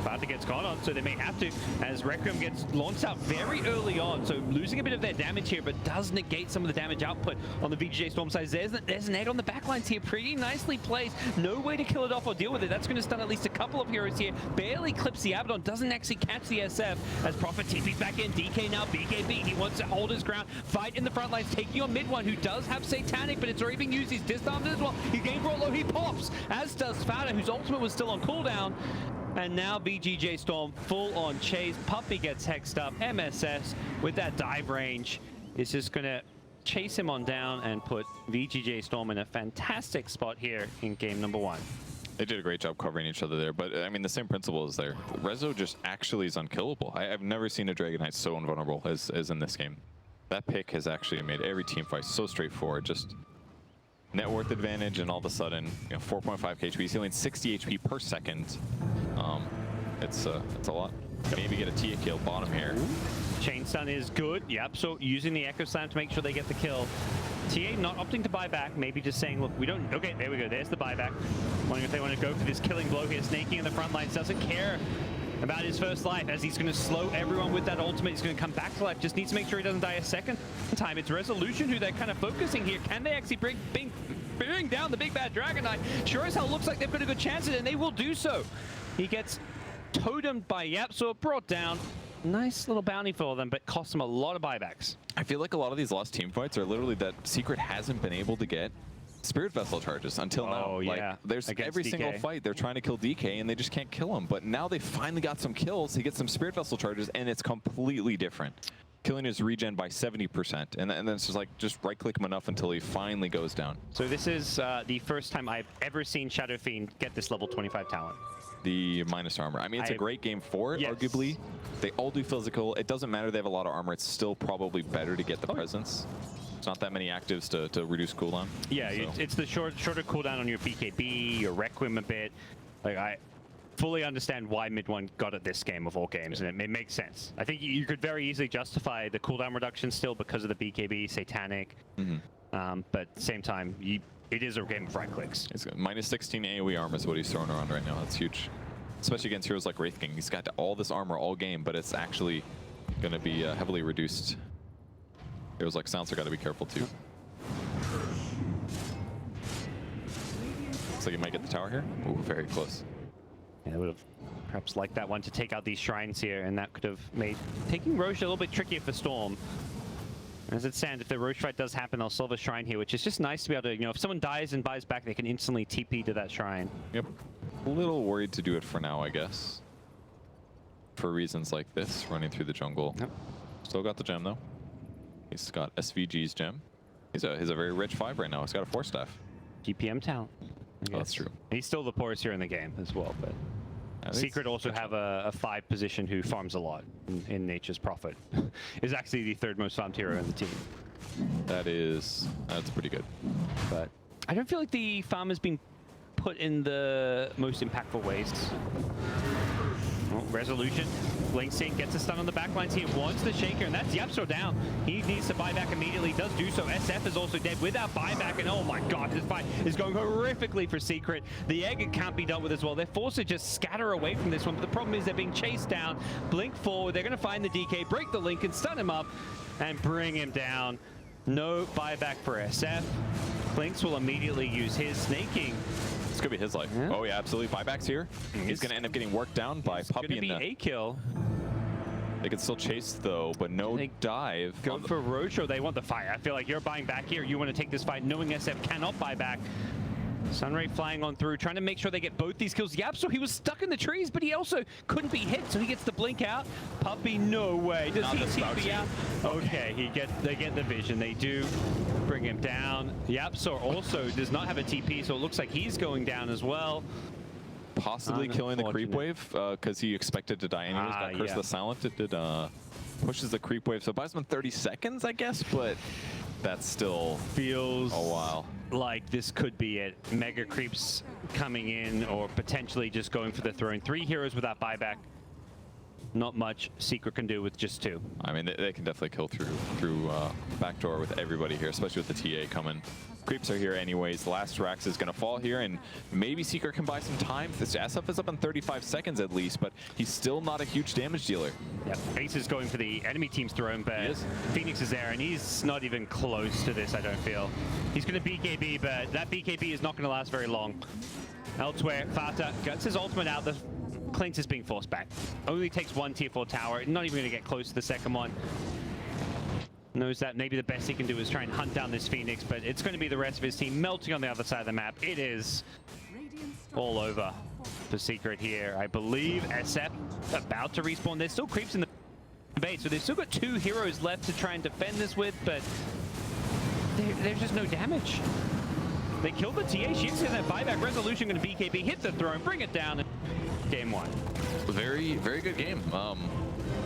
About to get caught on, so they may have to, as Requiem gets launched out very early on, so losing a bit of their damage here, but does negate some of the damage output on the VGJ Storm side. There's an egg on the backlines here, pretty nicely placed. No way to kill it off or deal with it. That's going to stun at least a couple of heroes here. Barely clips the Abaddon, doesn't actually catch the SF, as Prophet TP's back in. DK now BKB, he wants to hold his ground, fight in the front lines, taking on mid one, who does have Satanic, but it's already being used. He's disarmed as well. He gained brought low, he pops, as does Fada, whose ultimate was still on cooldown. And now VGJ Storm full on chase. Puppy gets hexed up. MSS with that dive range is just going to chase him on down and put VGJ Storm in a fantastic spot here in game number 1. They did a great job covering each other there, but I mean, the same principle is there. Rezo just actually is unkillable. I've never seen a Dragon Knight so invulnerable as in this game. That pick has actually made every team fight so straightforward. Just net worth advantage, and all of a sudden, you know, 4.5 HP. He's healing 60 HP per second. It's a lot. Maybe get a Tia kill bottom here. Chain stun is good. Yep. So using the Echo Slam to make sure they get the kill. TA not opting to buy back. Maybe just saying, look, we don't. Okay, there we go. There's the buyback. Wondering if they want to go for this killing blow here. Snaking in the front lines doesn't care about his first life, as he's going to slow everyone with that ultimate. He's going to come back to life. Just needs to make sure he doesn't die a second time. It's Resolution who they're kind of focusing here. Can they actually bring down the big bad Dragon Knight? Sure as hell looks like they've got a good chance at it, and they will do so. He gets totemed by Yapso, brought down. Nice little bounty for them, but costs them a lot of buybacks. I feel like a lot of these lost team fights are literally that Secret hasn't been able to get Spirit Vessel charges until now. Oh, yeah. Like, there's against every DK. single fight they're trying to kill DK and they just can't kill him. But now they finally got some kills. He gets some Spirit Vessel charges and it's completely different. Killing his regen by 70%, and then it's just right click him enough until he finally goes down. So this is the first time I've ever seen Shadow Fiend get this level 25 talent. The minus armor. I mean, it's a great game for it, arguably. They all do physical. It doesn't matter they have a lot of armor. It's still probably better to get the presence. It's not that many actives to reduce cooldown. Yeah, so it's the shorter cooldown on your BKB, your Requiem a bit. Like fully understand why mid one got it this game of all games, and it makes sense. I think you could very easily justify the cooldown reduction still because of the BKB, Satanic, but at the same time, it is a game of right clicks. It's minus 16 AoE armor is what he's throwing around right now. That's huge, especially against heroes like Wraith King. He's got all this armor all game, but it's actually going to be heavily reduced. Heroes like Silencer got to be careful too. Looks like he might get the tower here. Ooh, very close. Yeah, I would have perhaps liked that one to take out these shrines here, and that could have made taking Roche a little bit trickier for Storm. As it stands, if the Roche fight does happen, they'll silver shrine here, which is just nice to be able to, you know, if someone dies and buys back, they can instantly TP to that shrine. Yep. A little worried to do it for now, I guess. For reasons like this, running through the jungle. Yep. Still got the gem though. He's got SVG's gem. He's a very rich 5 right now. He's got a 4-staff. GPM talent. Oh, that's true. He's still the poorest here in the game as well, but Secret also have a 5 position who farms a lot in Nature's Prophet. Is actually the 3rd most farmed hero in the team. That's pretty good. But I don't feel like the farm has been put in the most impactful ways. Oh, resolution. Lane Sync gets a stun on the backlines. He wants the Shaker, and that's Yapso down. He needs to buy back immediately. Does do so. SF is also dead without buyback, and oh my god, this fight is going horrifically for Secret. The egg can't be dealt with as well. They're forced to just scatter away from this one, but the problem is they're being chased down. Blink forward. They're going to find the DK, break the link, and stun him up, and bring him down. No buyback for SF. Clinks will immediately use his snaking. This could be his life. Yeah. Oh yeah, absolutely. Buybacks here. He's going to end up getting worked down by Puppy. It's going to be a kill. They can still chase though, but no dive. Go for Roche, or they want the fight. I feel like you're buying back here. You want to take this fight knowing SF cannot buy back. Sunray flying on through, trying to make sure they get both these kills. Yapso, he was stuck in the trees, but he also couldn't be hit, so he gets the blink out. Puppy, no way. Does he TP out? Okay, they get the vision. They do bring him down. Yapso also does not have a TP, so it looks like he's going down as well. Possibly killing the creep wave because he expected to die anyways. Got Curse the Silent. It did pushes the creep wave, so it buys him 30 seconds, I guess, but that still feels a while. Like this could be it. Mega creeps coming in, or potentially just going for the throne. 3 heroes without buyback. Not much Secret can do with just 2. I mean, they can definitely kill through backdoor with everybody here, especially with the TA coming. Creeps are here anyways. The last Rax is going to fall here, and maybe Secret can buy some time. This SF is up in 35 seconds at least, but he's still not a huge damage dealer. Yep, Ace is going for the enemy team's throne, but Phoenix is there, and he's not even close to this, I don't feel. He's going to BKB, but that BKB is not going to last very long. Elsewhere, Fata gets his ultimate out. The Clinks is being forced back. Only takes 1 tier 4 tower, not even going to get close to the second one. Knows that maybe the best he can do is try and hunt down this Phoenix, but it's going to be the rest of his team melting on the other side of the map. It is all over for Secret here. I believe SF about to respawn. There's still creeps in the base, so they've still got 2 heroes left to try and defend this with, but there's just no damage. They killed the TA. She's in that buyback. Resolution going to BKB, hit the throne, bring it down. Game 1. Very, very good game.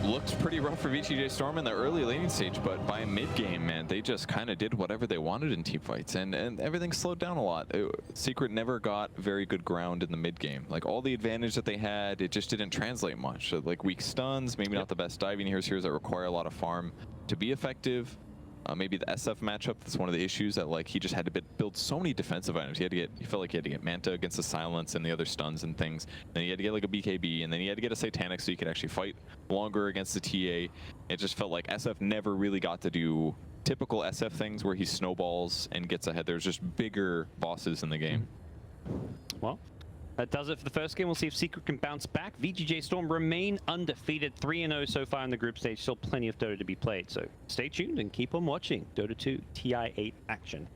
Looked pretty rough for VGJ Storm in the early laning stage, but by mid-game, man, they just kind of did whatever they wanted in teamfights, and everything slowed down a lot. Secret never got very good ground in the mid-game. Like, all the advantage that they had, it just didn't translate much. So, like, weak stuns, maybe not the best diving heroes that require a lot of farm to be effective. Maybe the SF matchup, that's one of the issues, that like he just had to build so many defensive items. He felt like he had to get Manta against the Silence and the other stuns and things. Then he had to get like a BKB, and then he had to get a Satanic so he could actually fight longer against the TA. It just felt like SF never really got to do typical SF things where he snowballs and gets ahead. There's just bigger bosses in the game. Well, that does it for the first game. We'll see if Secret can bounce back. VGJ Storm remain undefeated, 3-0 so far in the group stage. Still plenty of Dota to be played, so stay tuned and keep on watching Dota 2 TI8 action.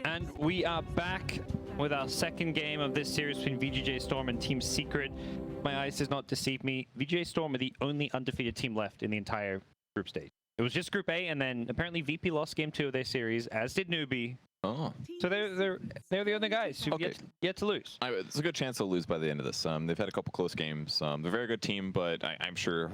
And we are back with our second game of this series between VGJ Storm and Team Secret. My eyes does not deceive me. VGJ Storm are the only undefeated team left in the entire group stage. It was just Group A, and then apparently VP lost Game 2 of their series, as did Newbie. Oh. So they're the only guys who yet to lose. It's a good chance they'll lose by the end of this. They've had a couple close games. They're a very good team, but I'm sure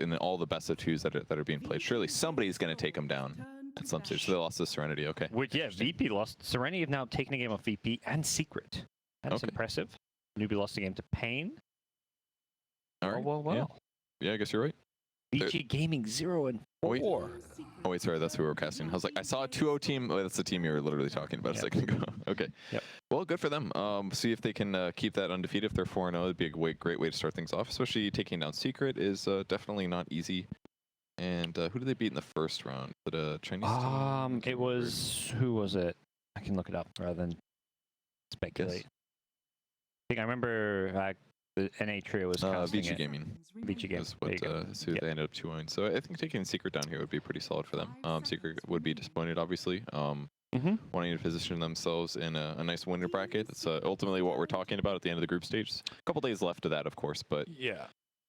in all the best of twos that are being played, surely somebody's going to take them down at some stage. So they lost to Serenity. Okay. Which, yeah, VP lost. Serenity have now taken a game off VP and Secret. That's impressive. Newbie lost a game to Pain. All right. Oh, well. Yeah, I guess you're right. VG Gaming 0-4. Oh, wait, sorry, that's who we were casting. I was like, I saw a 2-0 team. Oh, that's the team you were literally talking about a second ago. Okay. Yep. Well, good for them. See if they can keep that undefeated. If they're 4-0, it'd be a great way to start things off. Especially taking down Secret is definitely not easy. And who did they beat in the first round? Was it a Chinese team? It was, who was it? I can look it up rather than speculate. I think I remember the NA trio was casting VG Gaming. VG Gaming. Is what who they ended up 2-0. So I think taking Secret down here would be pretty solid for them. Secret would be disappointed, obviously. Wanting to position themselves in a nice winner bracket. That's ultimately what we're talking about at the end of the group stage. A couple days left of that, of course, but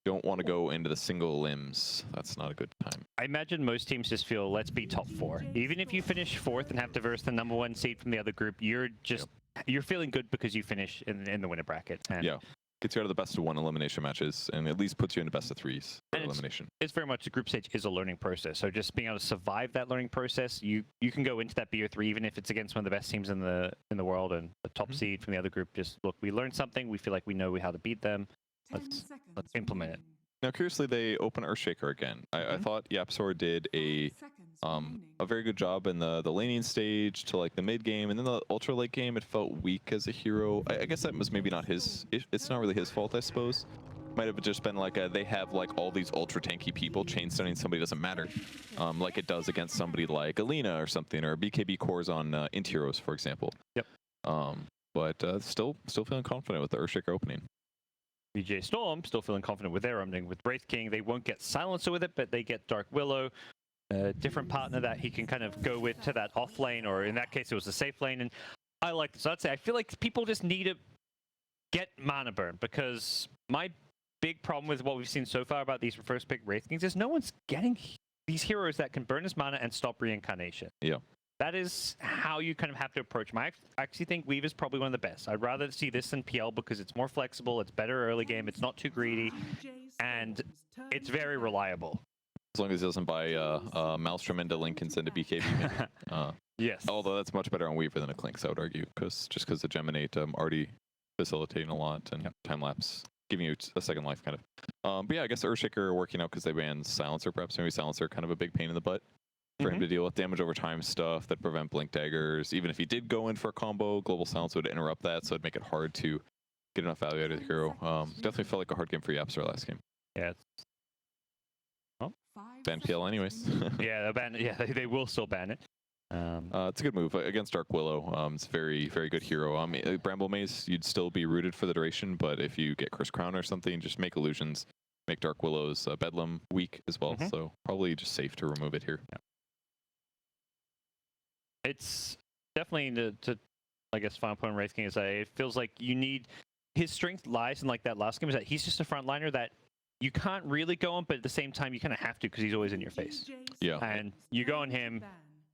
don't want to go into the single limbs. That's not a good time. I imagine most teams just feel, let's be top 4. Even if you finish 4th and have to verse the #1 seed from the other group, you're just you're feeling good because you finish in the winner bracket. And gets you out of the best of 1 elimination matches and at least puts you in the best of 3s for elimination. It's very much the group stage is a learning process. So just being able to survive that learning process, you can go into that BO3 even if it's against one of the best teams in the world and the top seed from the other group. Just look, we learned something. We feel like we know how to beat them. Let's implement it. Now, curiously, they open Earthshaker again. I thought Yapsor did a very good job in the laning stage to like the mid game, and then the ultra late game, it felt weak as a hero. I guess that was maybe not his. It's not really his fault, I suppose. Might have just been like they have like all these ultra tanky people. Chain stunning somebody doesn't matter, like it does against somebody like Alina or something, or BKB cores on Int heroes, for example. Yep. But still feeling confident with the Earthshaker opening. VGJ Storm still feeling confident with their opening. With Wraith King, they won't get Silencer with it, but they get Dark Willow, a different partner that he can kind of go with to that off lane, or in that case, it was a safe lane. And I like this. I'd say I feel like people just need to get mana burn, because my big problem with what we've seen so far about these first pick Wraith Kings is no one's getting these heroes that can burn his mana and stop reincarnation. Yeah. That is how you kind of have to approach him. I actually think Weave is probably one of the best. I'd rather see this than PL because it's more flexible, it's better early game, it's not too greedy, and it's very reliable. As long as he doesn't buy Maelstrom into Lincolns into BKB. Yes. Although that's much better on Weaver than a Clinks, I would argue, just because the Geminate already facilitating a lot and time lapse, giving you a second life kind of. But yeah, I guess Earthshaker working out because they banned Silencer, perhaps. Maybe Silencer kind of a big pain in the butt for him to deal with damage over time stuff that prevent blink daggers. Even if he did go in for a combo, Global Silence would interrupt that, so it'd make it hard to get enough value out of the hero. Definitely felt like a hard game for Yapsor last game. Yeah. Ban PL anyways. Yeah, they'll ban it. Yeah, they will still ban it. It's a good move against Dark Willow. It's a very good hero. Bramble Maze, you'd still be rooted for the duration, but if you get Curse Crown or something, just make illusions. Make Dark Willow's Bedlam weak as well, so probably just safe to remove it here. Yeah. It's definitely to I guess final point on Wraith King is that it feels like you need his strength lies in like that last game is that he's just a frontliner that you can't really go on, but at the same time you kind of have to because he's always in your face. Yeah. And you go on him,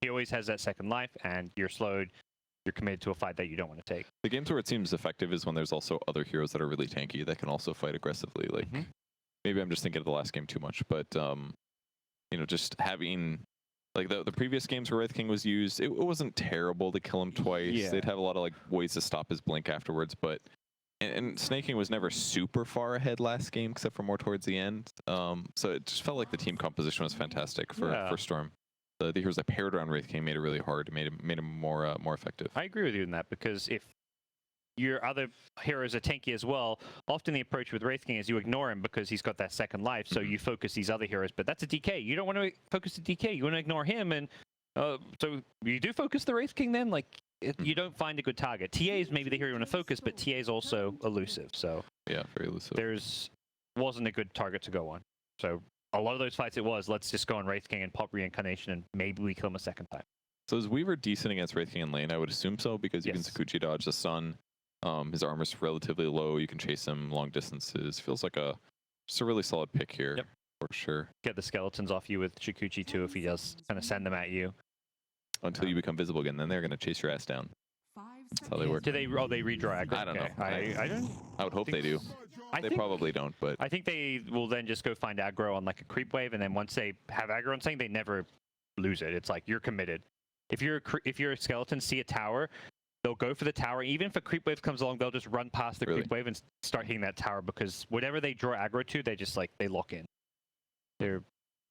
he always has that second life, and you're slowed. You're committed to a fight that you don't want to take. The games where it seems effective is when there's also other heroes that are really tanky that can also fight aggressively. Like maybe I'm just thinking of the last game too much, but just having. Like the previous games where Wraith King was used, it wasn't terrible to kill him twice. Yeah. They'd have a lot of like ways to stop his blink afterwards, but and Snaking was never super far ahead last game, except for more towards the end. So it just felt like the team composition was fantastic for Storm. The heroes that paired around Wraith King made it really hard. It made him more effective. I agree with you in that, because if your other heroes are tanky as well, often the approach with Wraith King is you ignore him because he's got that second life, so you focus these other heroes, but that's a DK. You don't want to focus the DK, you want to ignore him, and so you do focus the Wraith King then? Like, you don't find a good target. TA is maybe the hero you want to focus, but TA is also elusive, so... Yeah, very elusive. Wasn't a good target to go on. So a lot of those fights it was, let's just go on Wraith King and pop reincarnation, and maybe we kill him a second time. So is Weaver decent against Wraith King in lane? I would assume so, because you can Sakuchi dodge the stun. His armor's relatively low. You can chase him long distances. Feels like just a really solid pick here, for sure. Get the skeletons off you with Shikuchi too if he does kind of send them at you. Until you become visible again, then they're going to chase your ass down. That's how they work. Do they? Oh, they redraw aggro. I don't know. I don't. I would hope they do. They probably don't, but I think they will then just go find aggro on like a creep wave, and then once they have aggro on something, they never lose it. It's like you're committed. If you're a skeleton, see a tower, they'll go for the tower. Even if a creep wave comes along, they'll just run past the creep wave and start hitting that tower, because whatever they draw aggro to, they just they lock in. They're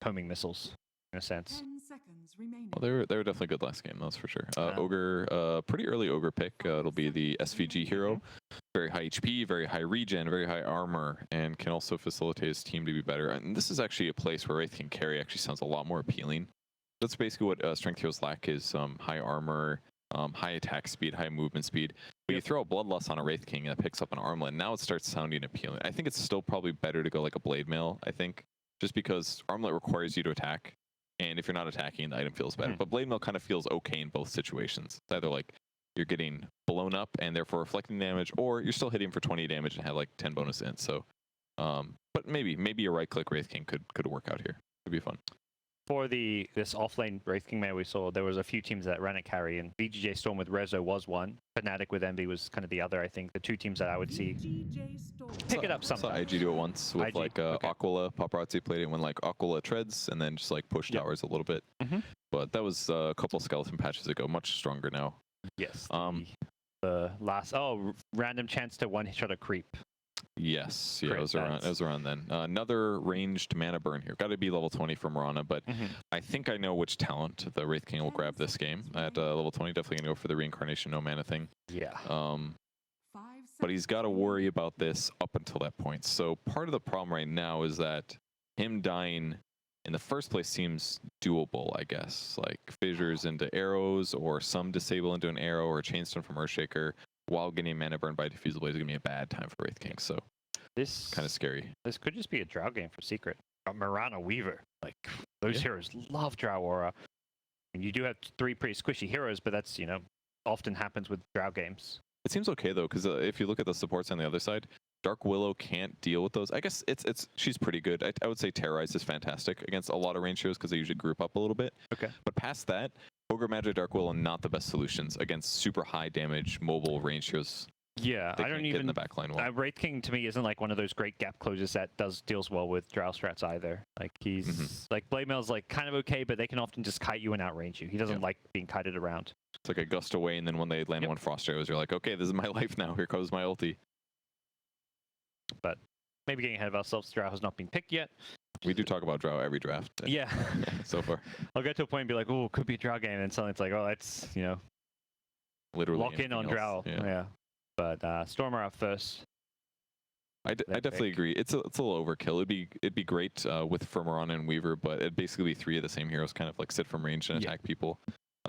homing missiles in a sense. 10 seconds remaining. well, they were definitely good last game, that's for sure. Ogre, pretty early Ogre pick. It'll be the SVG hero. Very high HP, very high regen, very high armor, and can also facilitate his team to be better. And this is actually a place where Wraith King carry actually sounds a lot more appealing. That's basically what strength heroes lack, is high armor, high attack speed, high movement speed. But you throw a Bloodlust on a Wraith King that picks up an armlet, and now it starts sounding appealing. I think it's still probably better to go like a Blade Mail, I think, just because armlet requires you to attack, and if you're not attacking, the item feels better. But Blade Mail kind of feels okay in both situations. It's either like you're getting blown up and therefore reflecting damage, or you're still hitting for 20 damage and have like 10 bonus in. So, but maybe a right-click Wraith King could work out here. It'd be fun. For this offlane Wraith King man we saw, there was a few teams that ran it carry, and VGJ Storm with Rezo was one. Fnatic with Envy was kind of the other, I think. The two teams that I would see pick it up sometime. I saw IG do it once with Aquila. Paparazzi played it when like Aquila treads and then just like push towers a little bit. But that was a couple skeleton patches ago, much stronger now. Yes. The last random chance to one-shot a creep. Yes, yeah, it was around then. Another ranged mana burn here. Got to be level 20 for Mirana, but I think I know which talent the Wraith King will grab this game at level 20. Definitely gonna go for the reincarnation no mana thing. Yeah. But he's got to worry about this up until that point. So part of the problem right now is that him dying in the first place seems doable, I guess. Like fissures into arrows, or some disable into an arrow, or a chainstone from Earthshaker, while getting mana burned by Diffusal Blade is going to be a bad time for Wraith King. So this kind of scary. This could just be a Drow game for Secret. Mirana Weaver. Like, those heroes love Drow Aura. And you do have 3 pretty squishy heroes, but that's, often happens with Drow games. It seems okay, though, because if you look at the supports on the other side, Dark Willow can't deal with those. I guess she's pretty good. I would say Terrorize is fantastic against a lot of range heroes because they usually group up a little bit. Okay. But past that, Ogre Magi, Dark Willow, not the best solutions against super high damage mobile range heroes. Yeah, I don't even get in the backline well. Wraith King to me isn't like one of those great gap closers that deals well with Drow strats either. Like he's like Blade Mail's like kind of okay, but they can often just kite you and outrange you. He doesn't like being kited around. It's like a gust away, and then when they land one frost arrows, you're like, okay, this is my life now. Here goes my ulti. But maybe getting ahead of ourselves. Drow has not been picked yet. We do talk about Drow every draft. Yeah. So far. I'll get to a point and be like, oh, could be a Drow game, and suddenly it's like, oh, that's literally lock in on Drow. Yeah. But Stormer up first. I definitely agree. It's a little overkill. It'd be great for Mirana and Weaver, but it'd basically be 3 of the same heroes kind of like sit from range and attack people.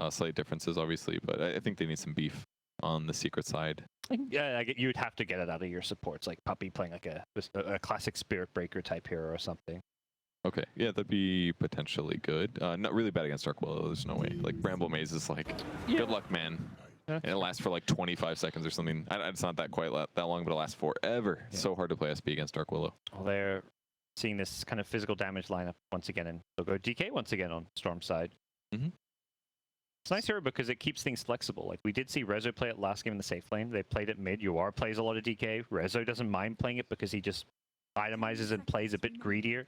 Slight differences, obviously, but I think they need some beef on the Secret side. Yeah, you would have to get it out of your supports, like Puppy playing like a classic Spirit Breaker type hero or something. Okay, yeah, that'd be potentially good. Not really bad against Dark Willow. There's no way. Like Bramble Maze is like, good luck, man. And it lasts for like 25 seconds or something. It's not that long, but it lasts forever. Yeah. So hard to play SP against Dark Willow. Well, they're seeing this kind of physical damage lineup once again, and they'll go DK once again on Storm's side. It's nice here because it keeps things flexible. Like we did see Rezo play it last game in the safe lane. They played it mid. UR plays a lot of DK. Rezo doesn't mind playing it because he just itemizes and plays a bit greedier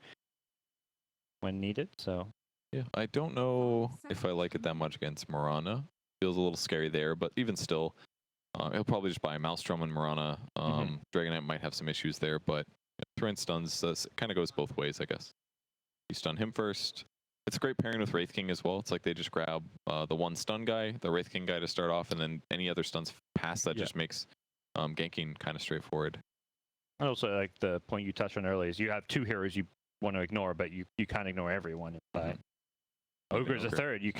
when needed. So yeah, I don't know if I like it that much against Mirana. Feels a little scary there, but even still, he'll probably just buy a Maelstrom and Mirana. Dragon Knight might have some issues there, but throwing stuns kind of goes both ways, I guess. You stun him first. It's a great pairing with Wraith King as well. It's like they just grab the one stun guy, the Wraith King guy to start off, and then any other stuns past that just makes ganking kind of straightforward. And also, like the point you touched on earlier is you have 2 heroes you want to ignore, but you can't ignore everyone. Ogre is a third. You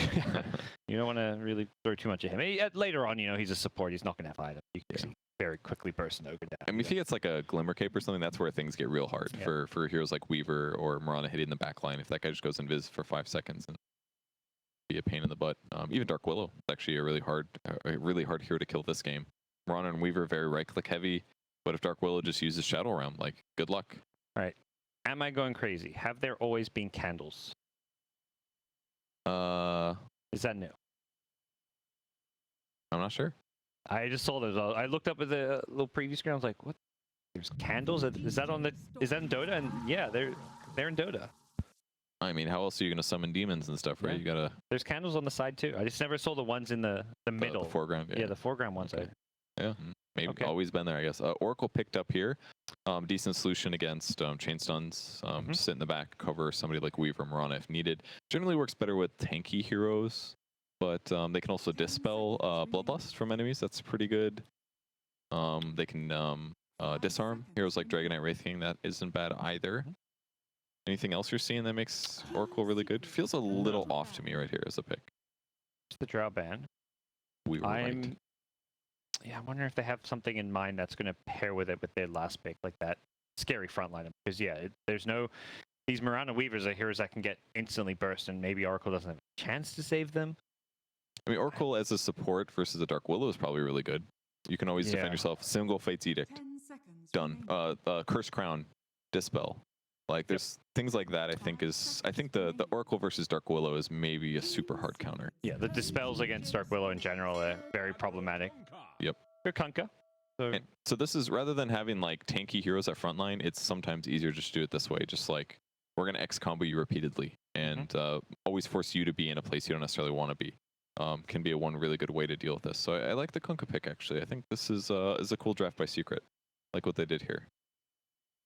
don't want to really throw too much at him. Later on, he's a support. He's not going to have items. You can very quickly burst an Ogre down. I mean, if he gets like a Glimmer Cape or something, that's where things get real hard for heroes like Weaver or Mirana hitting the back line. If that guy just goes invis for 5 seconds. be a pain in the butt. Even Dark Willow is actually a really hard hero to kill this game. Mirana and Weaver very right-click heavy, but if Dark Willow just uses Shadow Realm, like, good luck. All right. Am I going crazy? Have there always been candles? Is that new? I'm not sure. I just saw those. I looked up at the little preview screen. I was like, what? There's candles? Is that on the? Is that in Dota? And yeah, they're in Dota. I mean, how else are you gonna summon demons and stuff, right? Yeah. You gotta. There's candles on the side too. I just never saw the ones in the middle. The foreground. Yeah, the foreground ones. Okay. Yeah, maybe Okay. always been there, I guess. Oracle picked up here. Decent solution against chain stuns. Just sit in the back, cover somebody like Weaver, Mirana if needed. Generally works better with tanky heroes, but they can also dispel bloodlust from enemies. That's pretty good. They can disarm heroes like Dragon Knight, Wraith King. That isn't bad either. Anything else you're seeing that makes Oracle really good? Feels a little off to me right here as a pick. The Drow ban. We were right. Yeah, I wonder if they have something in mind that's going to pair with it with their last pick, like that scary frontline. Because yeah, there's no these Mirana Weavers are heroes that can get instantly burst, and maybe Oracle doesn't have a chance to save them. I mean, Oracle as a support versus a Dark Willow is probably really good. You can always defend yourself. Single Fate's Edict, done. Curse Crown, Dispel. Like there's things like that. I think the Oracle versus Dark Willow is maybe a super hard counter. Yeah, the dispels against Dark Willow in general are very problematic. Yep. Or Kunkka. So this is, rather than having like tanky heroes at frontline, it's sometimes easier just to do it this way. Just like we're gonna X combo you repeatedly and always force you to be in a place you don't necessarily want to be. Can be one really good way to deal with this. So I like the Kunkka pick actually. I think this is a cool draft by Secret, like what they did here.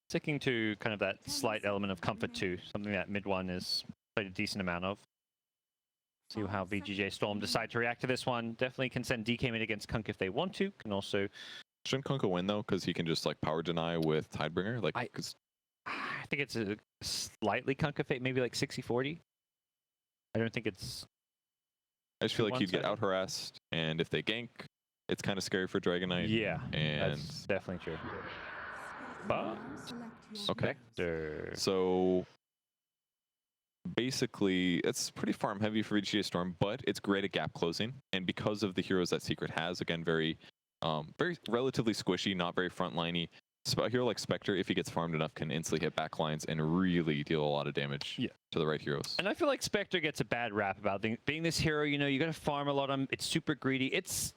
Sticking to kind of that slight element of comfort too, something that mid one is played a decent amount of. See how VGJ Storm decide to react to this one. Definitely can send DK mid against Kunkka if they want to. Can also. Shouldn't Kunkka win though? Because he can just like power deny with Tidebringer. Like, I think it's a slightly Kunkka fate, maybe like 60-40. I don't think it's. I just feel like he'd get out harassed, and if they gank, it's kind of scary for Dragon Knight. Yeah, and that's definitely true. But okay, Spectre. So basically, it's pretty farm heavy for VGJ Storm, but it's great at gap closing, and because of the heroes that Secret has, again, very relatively squishy, not very frontliney. A hero like Spectre, if he gets farmed enough, can instantly hit backlines and really deal a lot of damage to the right heroes. And I feel like Spectre gets a bad rap about being this hero. You know, you got to farm a lot on him. It's super greedy. It's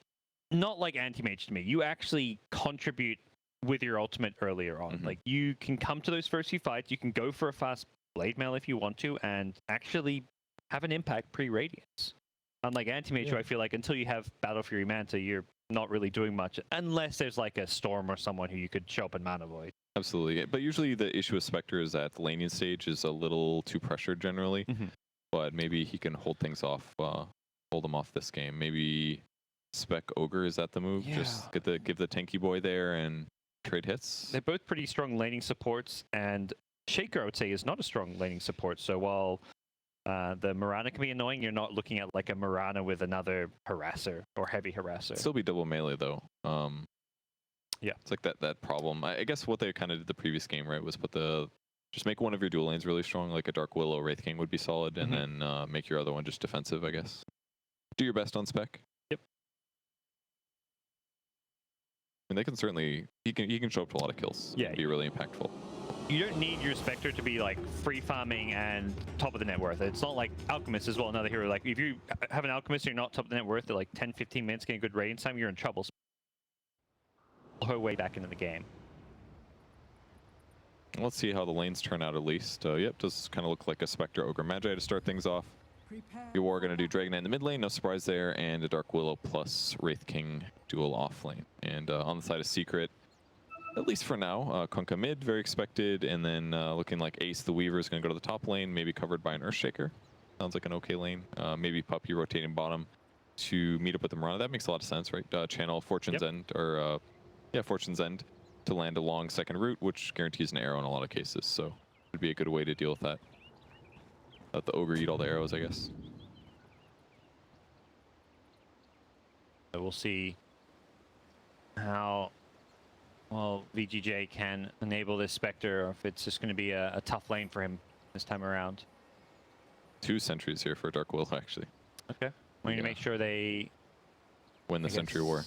not like anti-mage to me. You actually contribute with your ultimate earlier on. Like you can come to those first few fights. You can go for a fast blade mail if you want to, and actually have an impact pre-radiance. Unlike anti-mage, who I feel like until you have Battle Fury Manta, you're not really doing much, unless there's like a Storm or someone who you could show up in Mana Void. Absolutely, but usually the issue with Spectre is that the laning stage is a little too pressured generally, but maybe he can hold things off, hold them off this game. Maybe Spec Ogre, is that the move? Yeah. Just give the tanky boy there and trade hits? They're both pretty strong laning supports, and Shaker, I would say, is not a strong laning support, so while the Mirana can be annoying, you're not looking at like a Mirana with another harasser or heavy harasser. It'd still be double melee though. Yeah, it's like that problem. I guess what they kind of did the previous game, right, was just make one of your dual lanes really strong, like a Dark Willow, Wraith King would be solid, and then make your other one just defensive, I guess. Do your best on spec. Yep. And they can certainly he can show up to a lot of kills. Yeah, be really impactful. You don't need your Spectre to be like free farming and top of the net worth. It's not like Alchemist as well, another hero. Like if you have an Alchemist and you're not top of the net worth at like 10-15 minutes getting good radiance time, you're in trouble. Her way back into the game. Let's see how the lanes turn out at least. Yep, does kind of look like a Spectre Ogre Magi to start things off. You are going to do Dragon Knight in the mid lane, no surprise there, and a Dark Willow plus Wraith King dual off lane. And on the side of Secret, at least for now, Kunkka mid, very expected, and then looking like Ace the Weaver is going to go to the top lane, maybe covered by an Earthshaker. Sounds like an okay lane. Maybe Puppy rotating bottom to meet up with the Mirana. That makes a lot of sense, right? Channel Fortune's End, or Fortune's End to land a long second route, which guarantees an arrow in a lot of cases, so it would be a good way to deal with that. Let the Ogre eat all the arrows, I guess. So we'll see how well VGJ can enable this Spectre, or if it's just going to be a tough lane for him this time around. 2 sentries here for Dark Willow, actually. Okay. We need to make sure they win the Sentry War.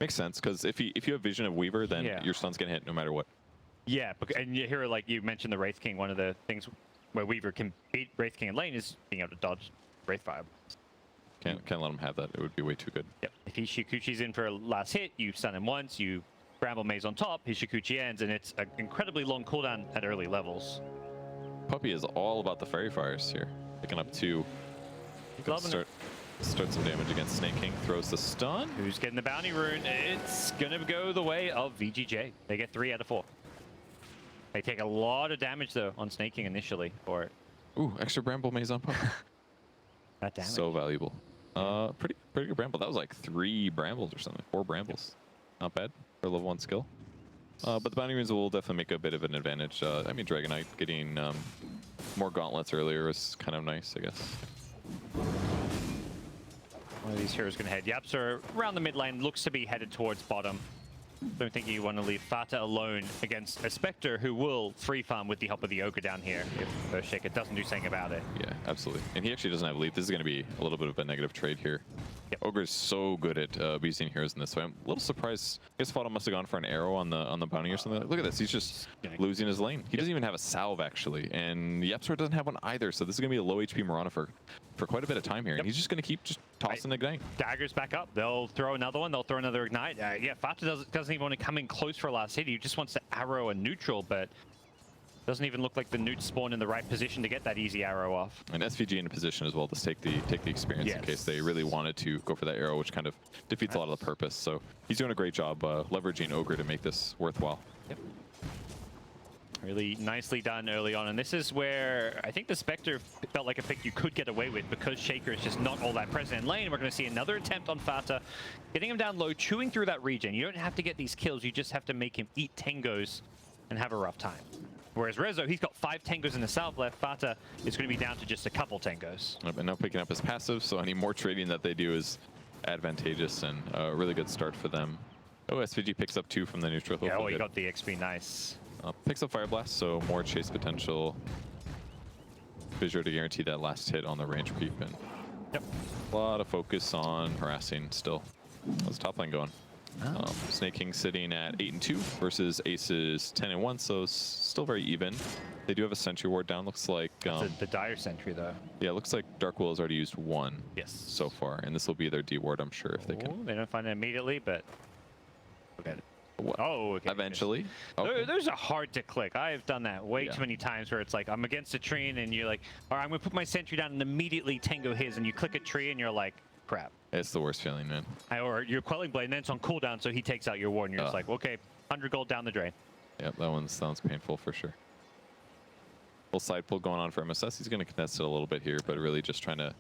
Makes sense, because if you have Vision of Weaver, then your stun's gonna hit no matter what. Yeah, and you hear, like you mentioned, the Wraith King. One of the things where Weaver can beat Wraith King in lane is being able to dodge Wraith Fire. Can't let him have that. It would be way too good. Yep. If he Shikuchi's in for a last hit, you stun him once, you Bramble Maze on top, his Shikuchi ends, and it's an incredibly long cooldown at early levels. Puppy is all about the Fairy Fires here. Picking up 2. Start some damage against Snake King. Throws the stun. Who's getting the bounty rune? It's gonna go the way of VGJ. They get 3 out of 4. They take a lot of damage though on Snake King initially for it. Ooh, extra Bramble Maze on Puppy. That damage. So valuable. Pretty good Bramble. That was like 3 Brambles or something. 4 Brambles. Not bad for level 1 skill. But the bounty runes will definitely make a bit of an advantage. I mean, Dragonite getting more gauntlets earlier is kind of nice, I guess. One of these heroes going to head. Yapsa around the mid lane, looks to be headed towards bottom. Don't think you want to leave Fata alone against a Spectre who will free farm with the help of the Ogre down here if Earthshaker doesn't do something about it. Yeah, absolutely. And he actually doesn't have lead. This is going to be a little bit of a negative trade here. Yep. Ogre is so good at abusing heroes in this way. I'm a little surprised. I guess Fata must have gone for an arrow on the bounty or something. Look at this. He's just losing his lane. He doesn't even have a salve, actually. And Yapsor doesn't have one either. So this is going to be a low HP Mirana for quite a bit of time here. And he's just going to keep just tossing Ignite. Daggers back up. They'll throw another one. They'll throw another Ignite. Yeah, Fata doesn't even want to come in close for a last hit. He just wants to arrow a neutral, but doesn't even look like the newt spawn in the right position to get that easy arrow off. And SVG in a position as well to take the experience in case they really wanted to go for that arrow, which kind of defeats a lot of the purpose. So he's doing a great job leveraging Ogre to make this worthwhile. Yep. Really nicely done early on, and this is where I think the Spectre felt like a pick you could get away with because Shaker is just not all that present in lane. We're going to see another attempt on Fata, getting him down low, chewing through that regen. You don't have to get these kills, you just have to make him eat tangos and have a rough time. Whereas Rezo, he's got 5 tangos in the south left. Fata is going to be down to just a couple tangos. And now picking up his passive, so any more trading that they do is advantageous and a really good start for them. Oh, SVG picks up 2 from the neutral. Yeah, oh, he got the XP, nice. Picks up Fire Blast, so more chase potential. Fissure to guarantee that last hit on the range creep. And yep. A lot of focus on harassing still. How's top lane going? Snake King sitting at 8-2 versus Ace's 10-1, so still very even. They do have a Sentry Ward down. Looks like the Dire Sentry though. Yeah, looks like Dark Will has already used 1. Yes. So far, and this will be their D ward, I'm sure, if they can. They don't find it immediately, but look at it. What? Oh, okay. Eventually. Okay. Those are hard to click. I've done that way too many times where it's like I'm against a tree and you're like, all right, I'm gonna put my sentry down and immediately tango his, and you click a tree and you're like, crap. It's the worst feeling, man. Or your Quelling Blade and then it's on cooldown, so he takes out your ward and you're just like, okay, 100 gold down the drain. Yep, that one sounds painful for sure. Full side pull going on for MSS. He's gonna contest it a little bit here, but really just trying to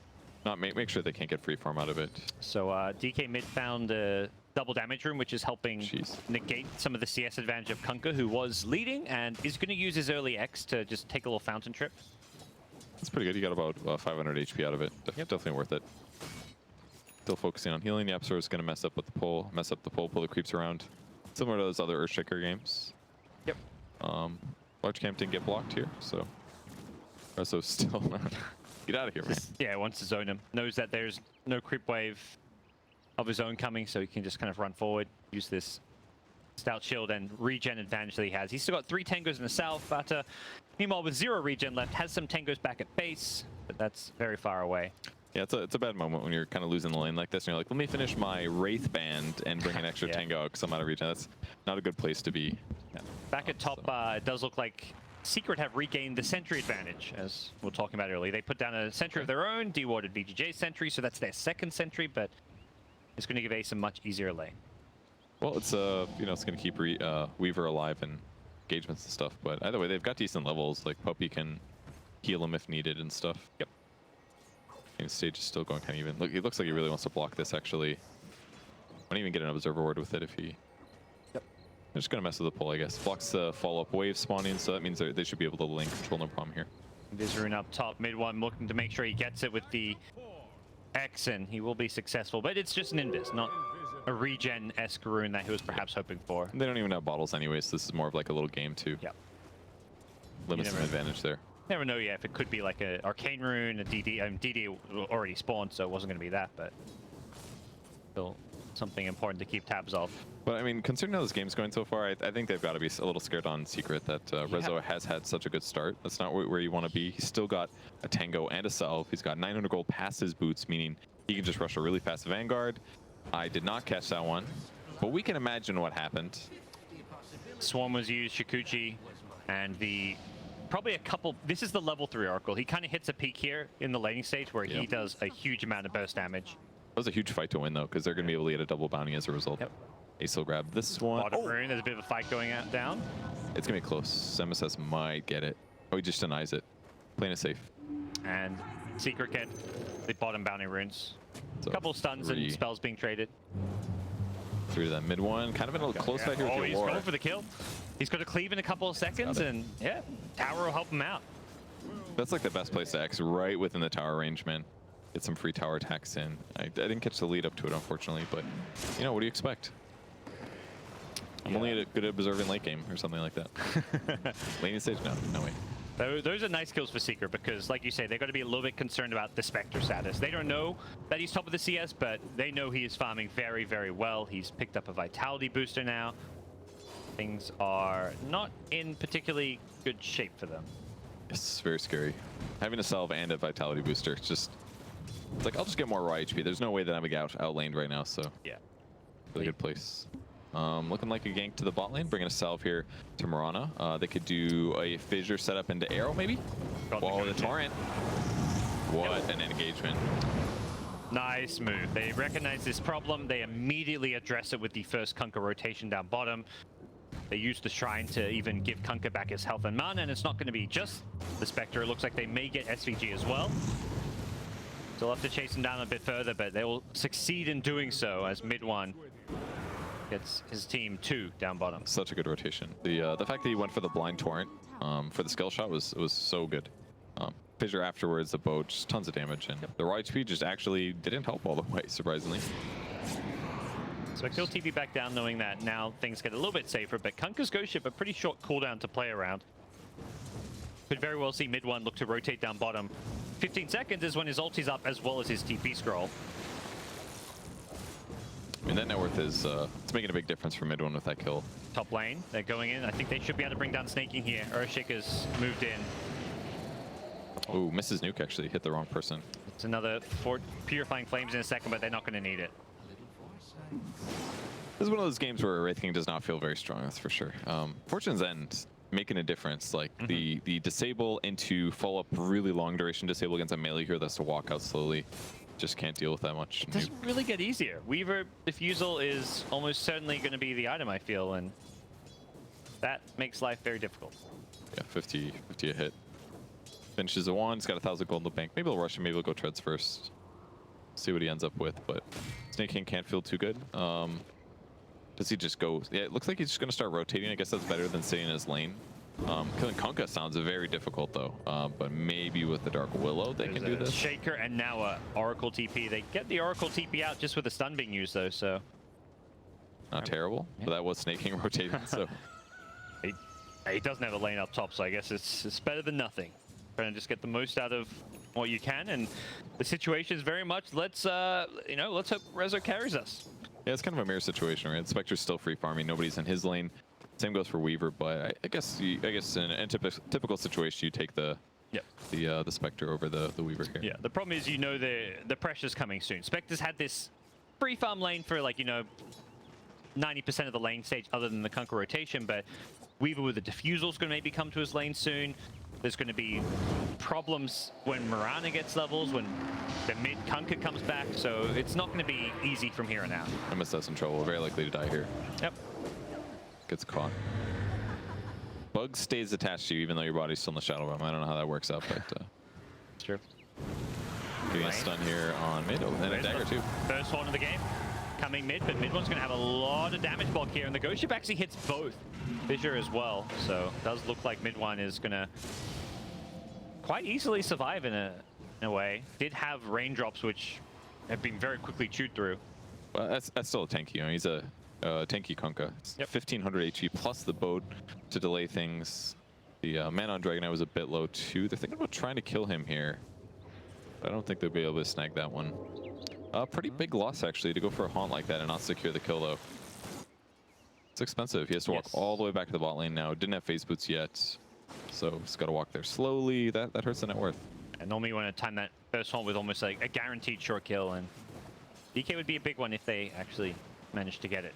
not make sure they can't get free farm out of it. So DK mid found a double damage room, which is helping negate some of the CS advantage of Kunkka, who was leading and is going to use his early X to just take a little fountain trip. That's pretty good. You got about 500 HP out of it. Definitely worth it. Still focusing on healing. Yapsor is going to mess up the pull, pull the creeps around. Similar to those other Earthshaker games. Yep. Large camp didn't get blocked here, so still get out of here, man. Yeah, wants to zone him. Knows that there's no creep wave of his own coming, so he can just kind of run forward, use this stout shield and regen advantage that he has. He's still got 3 tangos in the south. Fata, meanwhile, with 0 regen left, has some tangos back at base, but that's very far away. Yeah, it's a bad moment when you're kind of losing the lane like this, and you're like, let me finish my Wraith Band and bring an extra tango because I'm out of regen. That's not a good place to be. Yeah. Back at top, it does look like Secret have regained the sentry advantage, as we were talking about earlier. They put down a sentry of their own, dewarded VGJ sentry, so that's their second sentry, but it's going to give Ace a much easier lane. Well, it's it's going to keep Weaver alive in engagements and stuff, but either way, they've got decent levels. Like Puppy can heal him if needed and stuff. Yep. And the stage is still going kind of even. Look, it looks like he really wants to block this. Actually, might even get an observer ward with it if he. Yep. They're just going to mess with the pull, I guess. Blocks the follow-up wave spawning, so that means they should be able to lane control no problem here. Vizrune up top, mid one, looking to make sure he gets it with the X, and he will be successful. But it's just an invis, not a regen-esque rune that he was perhaps hoping for. They don't even have bottles anyway, so this is more of like a little game to limit some advantage there. Never know yet if it could be like a Arcane Rune, a DD. I mean, DD already spawned, so it wasn't going to be that, but still something important to keep tabs of. But I mean, considering how this game's going so far, I think they've got to be a little scared on Secret that Rezo has had such a good start. That's not where you want to be. He's still got a Tango and a Salve. He's got 900 gold past his boots, meaning he can just rush a really fast Vanguard. I did not catch that one, but we can imagine what happened. Swarm was used, Shikuchi, and probably a couple. This is the level 3 Oracle. He kind of hits a peak here in the laning stage where he does a huge amount of burst damage. That was a huge fight to win, though, because they're going to be able to get a double bounty as a result. Yep. Ace will grab this one. Bottom rune, there's a bit of a fight going down. It's going to be close. MSS might get it. Oh, he just denies it. Playing it safe. And Secret get the bottom bounty runes. So a couple stuns and spells being traded. Through to that mid one. Kind of in a close fight here with your he's war. going for the kill. He's got to cleave in a couple of seconds, and yeah, tower will help him out. That's like the best place to X, right within the tower range, man. Get some free tower attacks in. I didn't catch the lead up to it, unfortunately, but you know, what do you expect? I'm only good at observing late game or something like that. Laning stage? No way. Those are nice kills for Secret because, like you say, they've got to be a little bit concerned about the Spectre status. They don't know that he's top of the CS, but they know he is farming very, very well. He's picked up a Vitality booster now. Things are not in particularly good shape for them. It's very scary. Having a Salve and a Vitality booster, it's like, I'll just get more raw HP. There's no way that I'm going to get outlaned right now, so yeah. Really good place. Looking like a gank to the bot lane, bringing a Salve here to Mirana. They could do a Fissure setup into Arrow, maybe? Whoa, the Torrent. What an engagement. Nice move. They recognize this problem. They immediately address it with the first Kunkka rotation down bottom. They use the Shrine to even give Kunkka back his health and mana, and it's not going to be just the Spectre. It looks like they may get SVG as well. They'll have to chase him down a bit further, but they will succeed in doing so as mid one gets his team 2 down bottom. Such a good rotation. The fact that he went for the blind torrent for the skill shot was so good. Fissure afterwards, the bow, just tons of damage, and the raw HP just actually didn't help all the way, surprisingly. So he'll TP back down, knowing that now things get a little bit safer, but Kunkka's Ghost Ship, a pretty short cooldown to play around. Could very well see mid one look to rotate down bottom. 15 seconds is when his ulti's up, as well as his TP scroll. I mean, that net worth is it's making a big difference for mid one with that kill. Top lane, they're going in. I think they should be able to bring down Snaking here. Urshika's moved in. Ooh, misses nuke actually, hit the wrong person. It's another Purifying Flames in a second, but they're not going to need it. This is one of those games where Wraith King does not feel very strong, that's for sure. Fortune's End making a difference, like the disable into follow up really long duration disable against a melee hero that's to walk out slowly. Just can't deal with that much. It doesn't really get easier. Weaver Diffusal is almost certainly going to be the item, I feel, and that makes life very difficult. Yeah, 50 a hit. Finishes a wand, he's got 1,000 gold in the bank. Maybe he'll rush him, maybe he'll go treads first. See what he ends up with, but Snake King can't feel too good. Does he just go? Yeah, it looks like he's just going to start rotating. I guess that's better than staying in his lane. Killing Kunkka sounds very difficult though, but maybe with the Dark Willow they can do this. Shaker and now a Oracle TP. They get the Oracle TP out just with the stun being used though, so. Not terrible, but that was Snake King rotating, so. He doesn't have a lane up top, so I guess it's better than nothing. Trying to just get the most out of what you can, and the situation is very much let's hope Rezo carries us. Yeah, it's kind of a mirror situation, right? Spectre's still free farming, nobody's in his lane. Same goes for Weaver, but I guess in a typical situation you take the Spectre over the Weaver here. Yeah, the problem is the pressure's coming soon. Spectre's had this free farm lane for 90% of the lane stage other than the Kunkka rotation, but Weaver with the Diffusal's going to maybe come to his lane soon. There's going to be problems when Mirana gets levels, when the mid Kunkka comes back, so it's not going to be easy from here on out. MSS in trouble, very likely to die here. Yep. Gets caught. Bug stays attached to you even though your body's still in the Shadow Realm. I don't know how that works out, but... Sure. Getting a stun here on mid, and a dagger too. First one of the game. Coming mid, but mid one's going to have a lot of damage block here, and the Ghost Ship actually hits both Fissure as well, so it does look like mid one is going to quite easily survive in a way. Did have raindrops, which have been very quickly chewed through. Well, that's still a tanky. He's a tanky Kunkka. It's 1,500 HP plus the boat to delay things. The man on Dragon Eye was a bit low too. They're thinking about trying to kill him here. But I don't think they'll be able to snag that one. Pretty big loss actually to go for a haunt like that and not secure the kill though. It's expensive. He has to walk all the way back to the bot lane now. Didn't have phase boots yet. So he's got to walk there slowly. That hurts the net worth. And normally you want to time that first haunt with almost like a guaranteed short kill, and DK would be a big one if they actually managed to get it.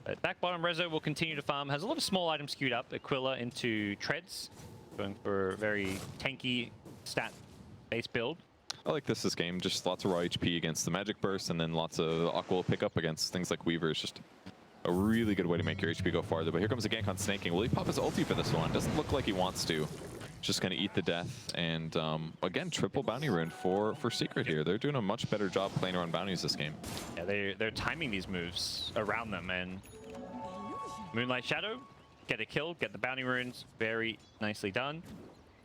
But back bottom, Rezo will continue to farm. Has a lot of small items queued up. Aquila into treads, going for a very tanky stat-based build. I like this game. Just lots of raw HP against the magic burst, and then lots of Aquila pickup against things like Weaver. It's just a really good way to make your HP go farther. But here comes a gank on snaking. Will he pop his ulti for this one? Doesn't look like he wants to. Just going to eat the death. And again, triple bounty rune for Secret here. They're doing a much better job playing around bounties this game. Yeah, they're timing these moves around them. And Moonlight Shadow, get a kill, get the bounty runes. Very nicely done.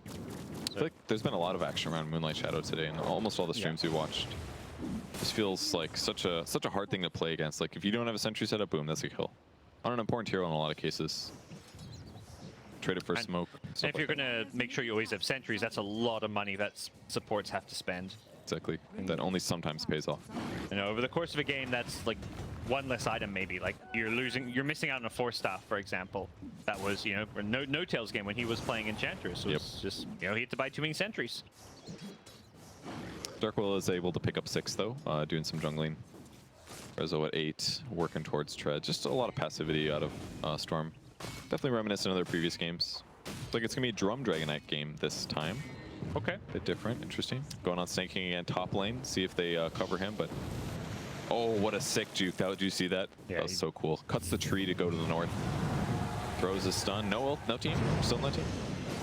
I feel like there's been a lot of action around Moonlight Shadow today in almost all the streams we watched. This feels like such a hard thing to play against. Like if you don't have a sentry set up, boom, that's a kill. On an important hero in a lot of cases. Trade it for smoke. And if you're going to make sure you always have sentries, that's a lot of money that supports have to spend. Exactly. That only sometimes pays off. You know, over the course of a game, that's like one less item maybe. Like you're missing out on a 4-staff, for example. That was, you know, for No Tails game when he was playing Enchantress. Was just, you know, he had to buy too many sentries. Darkwill is able to pick up 6 though, doing some jungling. Rezo at 8, working towards tread. Just a lot of passivity out of Storm. Definitely reminiscent of their previous games. Looks like it's going to be a Drum Dragonite game this time. Okay. Bit different, interesting. Going on snaking again top lane, see if they cover him, but... Oh, what a sick juke. Did you see that? Yeah, that was so cool. Cuts the tree to go to the north. Throws a stun. No ult, no team. Still no team.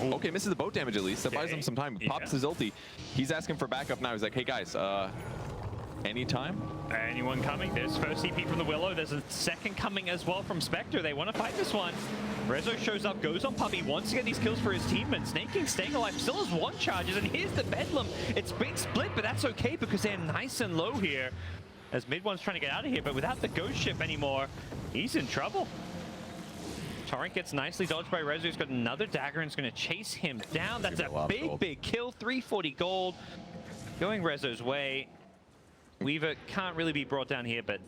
Ooh. Okay, misses the boat damage at least. That buys him some time. Pops his ulti. He's asking for backup now. He's like, hey guys, anytime? Anyone coming? There's first CP from the Willow. There's a second coming as well from Spectre. They want to fight this one. Rezo shows up, goes on Puppy, wants to get these kills for his team, and Snaking staying alive, still has 1 charges, and here's the Bedlam. It's been split, but that's okay because they're nice and low here. As Mid One's trying to get out of here, but without the ghost ship anymore, he's in trouble. Torrent gets nicely dodged by Rezo. He's got another dagger and is going to chase him down. That's a big kill. 340 gold going Rezo's way. Weaver can't really be brought down here, but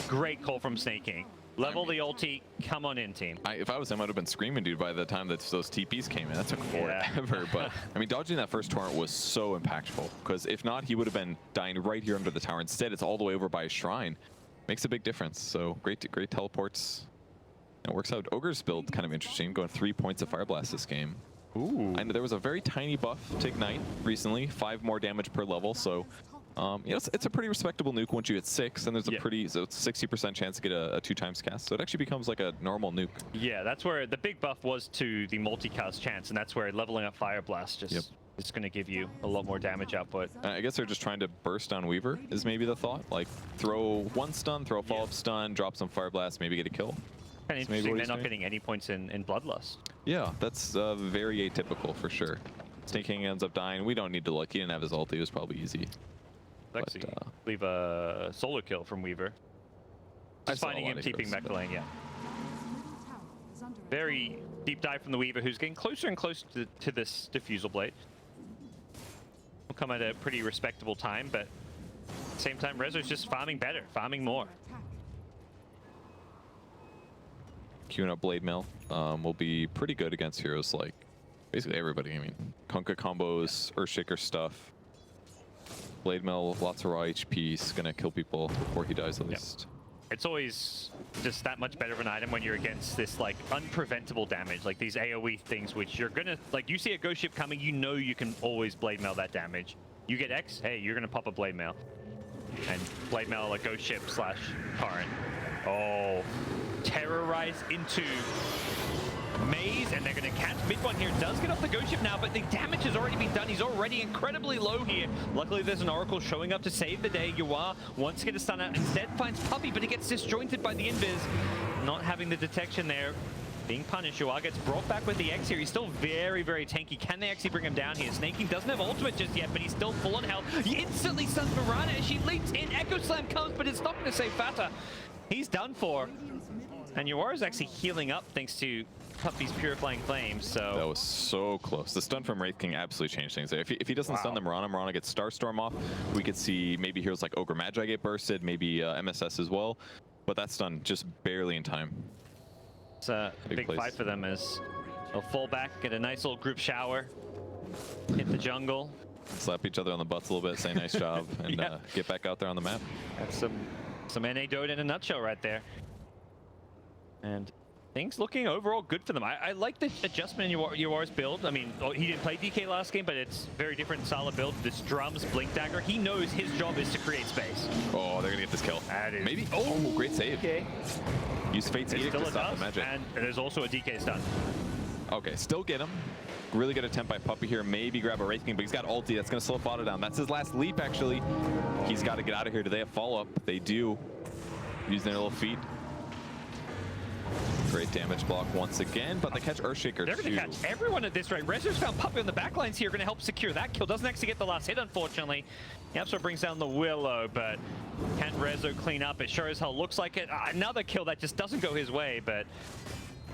great call from Snaking. Level the ulti. Come on in, team. If I was him, I would have been screaming, dude, by the time that those TPs came in. That took forever. But, I mean, dodging that first torrent was so impactful. Because if not, he would have been dying right here under the tower. Instead, it's all the way over by a shrine. Makes a big difference. So, great teleports. It works out. Ogre's build kind of interesting, going 3 points of Fire Blast this game. Ooh. And there was a very tiny buff to Ignite recently, 5 more damage per level. So, you know, it's a pretty respectable nuke once you hit 6, and there's a pretty 60% chance to get a 2x cast. So it actually becomes like a normal nuke. Yeah, that's where the big buff was to the multicast chance, and that's where leveling up Fire Blast just is going to give you a lot more damage output. I guess they're just trying to burst on Weaver is maybe the thought. Like throw 1 stun, throw a follow-up stun, drop some Fire Blast, maybe get a kill. And interesting, they're not getting any points in Bloodlust. Yeah, that's very atypical for sure. Snake King ends up dying. We don't need to look. He didn't have his ulti. It was probably easy. Actually, leave a solo kill from Weaver. Just finding him, keeping back the lane, Very deep dive from the Weaver, who's getting closer and closer to this Diffusal Blade. Will come at a pretty respectable time, but at the same time, Rezo's just farming better, farming more. Queuing up Blade Mail will be pretty good against heroes like basically everybody. I mean, Kunkka combos, Earthshaker stuff. Blade Mail, lots of raw HP, is gonna kill people before he dies at least. It's always just that much better of an item when you're against this like unpreventable damage, like these AoE things, which you're gonna, like you see a ghost ship coming, you know you can always Blade Mail that damage. You get X, hey, you're gonna pop a Blade Mail. And Blade Mail a ghost ship / torrent. Oh, terrorize into Maze, and they're going to catch Mid One here. Does get off the ghost ship now, but the damage has already been done. He's already incredibly low here. Luckily, there's an Oracle showing up to save the day. Yuwa wants to get a stun out. Instead, finds Puppy, but he gets disjointed by the invis. Not having the detection there. Being punished. Yuwa gets brought back with the X here. He's still very, very tanky. Can they actually bring him down here? Snaking doesn't have ultimate just yet, but he's still full on health. He instantly stuns Mirana as she leaps in. Echo Slam comes, but it's not going to save Fata. He's done for. And Yuara's actually healing up thanks to Puppy's Purifying Flames, so... That was so close. The stun from Wraith King absolutely changed things there. If he doesn't stun the Mirana gets Starstorm off. We could see maybe heroes like Ogre Magi get bursted, maybe MSS as well. But that stun just barely in time. It's a big fight for them as they'll fall back, get a nice little group shower, hit the jungle. Slap each other on the butts a little bit, say nice job, and get back out there on the map. That's some NA Dota in a nutshell right there. And things looking overall good for them. I like the adjustment in Yuara's build. I mean, he didn't play DK last game, but it's very different style of build. This Drums, Blink Dagger. He knows his job is to create space. Oh, they're gonna get this kill. That is... Maybe. Oh, great save. Okay. Use Fate's Edict to stop the magic. And there's also a DK stun. Okay, still get him. Really good attempt by Puppy here. Maybe grab a Wraith King, but he's got ulti. That's going to slow Fodder down. That's his last leap, actually. He's got to get out of here. Do they have follow-up? They do. Using their little feet. Great damage block once again, but they catch Earthshaker They're going to catch everyone at this rate. Rezo's found Puppy on the backlines here, going to help secure that kill. Doesn't actually get the last hit, unfortunately. Yapso brings down the Willow, but can Rezo clean up? It sure as hell looks like it. Another kill that just doesn't go his way, but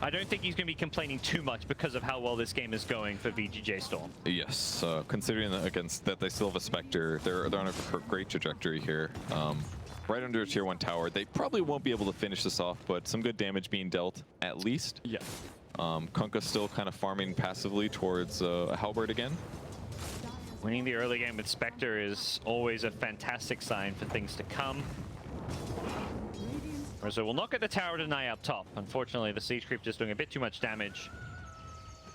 I don't think he's going to be complaining too much because of how well this game is going for VGJ Storm. Yes, considering that they still have a Spectre, they're on a great trajectory here. Right under a tier 1 tower. They probably won't be able to finish this off, but some good damage being dealt at least. Yeah. Kunkka's still kind of farming passively towards a Halberd again. Winning the early game with Spectre is always a fantastic sign for things to come. Rezo will not get the tower deny up top. Unfortunately, the Siege Creep just doing a bit too much damage.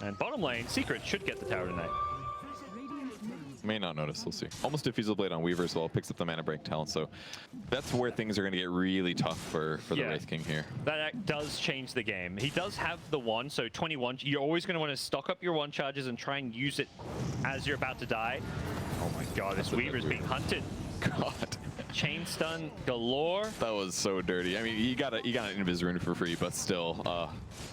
And bottom lane, Secret should get the tower deny. May not notice, we'll see. Almost Diffusal Blade on Weaver as well, picks up the Mana Break talent, so that's where things are going to get really tough for the Wraith King here. That does change the game. He does have the one, so 21. You're always going to want to stock up your one charges and try and use it as you're about to die. Oh my god, this Weaver's being hunted. God. Chain stun galore. That was so dirty. I mean, he got an Invis rune for free, but still,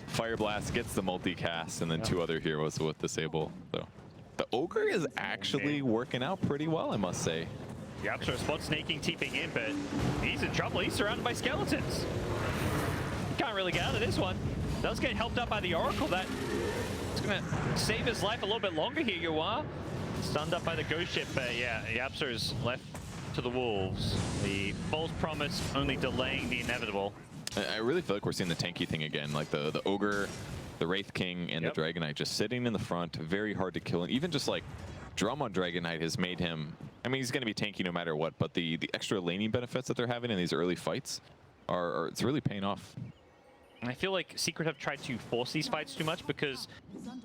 Fire Blast gets the multi-cast, and then two other heroes with Disable, so. The Ogre is actually working out pretty well, I must say. Yep, so spot snaking, TPing in, but he's in trouble. He's surrounded by skeletons. He can't really get out of this one. Does get helped up by the Oracle. That's going to save his life a little bit longer here, you are. Stunned up by the Ghost Ship, but yeah, Yapso's left to the Wolves. The false promise only delaying the inevitable. I really feel like we're seeing the tanky thing again, like the Ogre, the Wraith King, and the Dragon Knight just sitting in the front, very hard to kill. And even just like Drum on Dragon Knight has made him, I mean, he's going to be tanky no matter what, but the extra laning benefits that they're having in these early fights it's really paying off. I feel like Secret have tried to force these fights too much because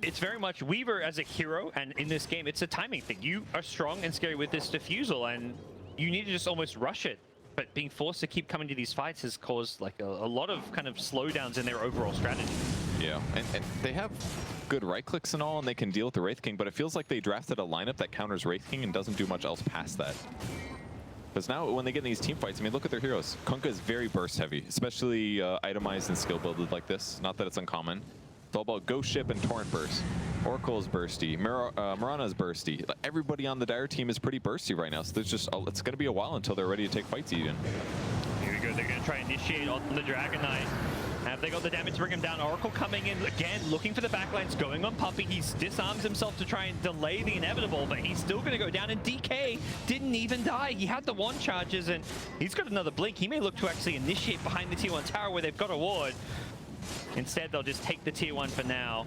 it's very much Weaver as a hero, and in this game, it's a timing thing. You are strong and scary with this Diffusal, and you need to just almost rush it. But being forced to keep coming to these fights has caused like a lot of kind of slowdowns in their overall strategy. Yeah, and they have good right clicks and all, and they can deal with the Wraith King, but it feels like they drafted a lineup that counters Wraith King and doesn't do much else past that. Because now when they get in these team fights, I mean, look at their heroes. Kunkka is very burst heavy, especially itemized and skill builded like this. Not that it's uncommon. It's all about Ghost Ship and Torrent burst. Oracle is bursty. Mirana is bursty. Everybody on the Dire team is pretty bursty right now, so there's just it's going to be a while until they're ready to take fights even. Here we go. They're going to try and initiate on the Dragon Knight. Have they got the damage to bring him down? Oracle coming in again, looking for the backlines, going on Puppy. He disarms himself to try and delay the inevitable, but he's still going to go down. And DK didn't even die. He had the one charges, and he's got another blink. He may look to actually initiate behind the tier 1 tower where they've got a ward. Instead, they'll just take the tier 1 for now.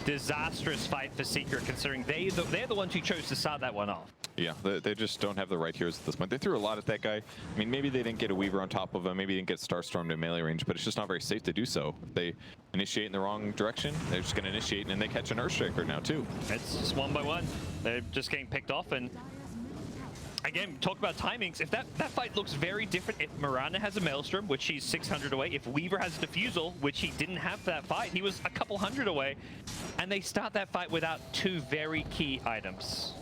Disastrous fight for Secret, considering they're the ones who chose to start that one off. Yeah, they just don't have the right heroes at this point. They threw a lot at that guy. I mean, maybe they didn't get a Weaver on top of him. Maybe they didn't get Starstorm to melee range, but it's just not very safe to do so. If they initiate in the wrong direction, they're just going to initiate, and they catch an Earthshaker now, too. It's just one by one. They're just getting picked off, and again, talk about timings. If that fight looks very different, if Mirana has a Maelstrom, which she's 600 away, if Weaver has a Diffusal, which he didn't have for that fight, he was a couple hundred away, and they start that fight without two very key items.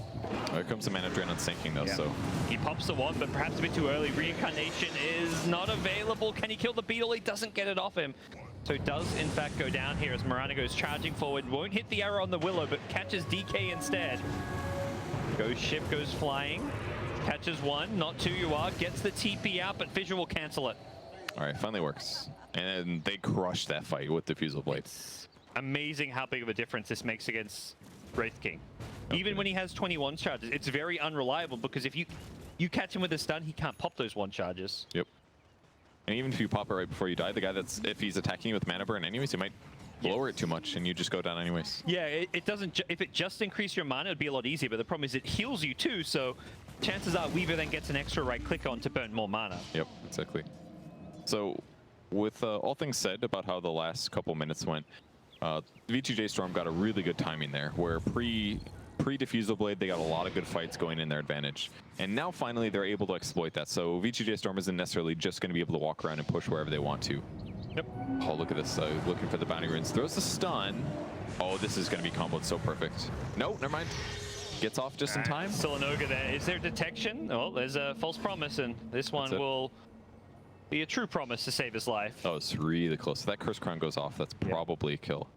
Here comes the Mana Drain on sinking, though, so. He pops the one, but perhaps a bit too early. Reincarnation is not available. Can he kill the Beetle? He doesn't get it off him. So it does, in fact, go down here as Mirana goes charging forward. Won't hit the arrow on the Willow, but catches DK instead. Ghost Ship goes flying. Catches one, not two, you are. Gets the TP out, but Fissure will cancel it. All right, finally works. And they crushed that fight with Diffusal Blade. It's amazing how big of a difference this makes against Wraith King. Even when he has 21 charges, it's very unreliable because if you catch him with a stun, he can't pop those 1 charges. Yep. And even if you pop it right before you die, the guy that's, if he's attacking you with mana burn anyways, he might lower it too much and you just go down anyways. Yeah, it doesn't, if it just increased your mana, it'd be a lot easier, but the problem is it heals you too, so chances are Weaver then gets an extra right click on to burn more mana. Yep, exactly. So with all things said about how the last couple minutes went, VGJ Storm got a really good timing there, where pre-Diffusal Blade, they got a lot of good fights going in their advantage. And now finally they're able to exploit that. So VGJ Storm isn't necessarily just going to be able to walk around and push wherever they want to. Yep. Oh, look at this. Looking for the bounty runes. Throws the stun. Oh, this is going to be comboed so perfect. No, never mind. Gets off just in time. Still an Ogre there. Is there detection? Oh, there's a false promise, and this one will be a true promise to save his life. Oh, it's really close. If that Curse Crown goes off, that's probably a kill.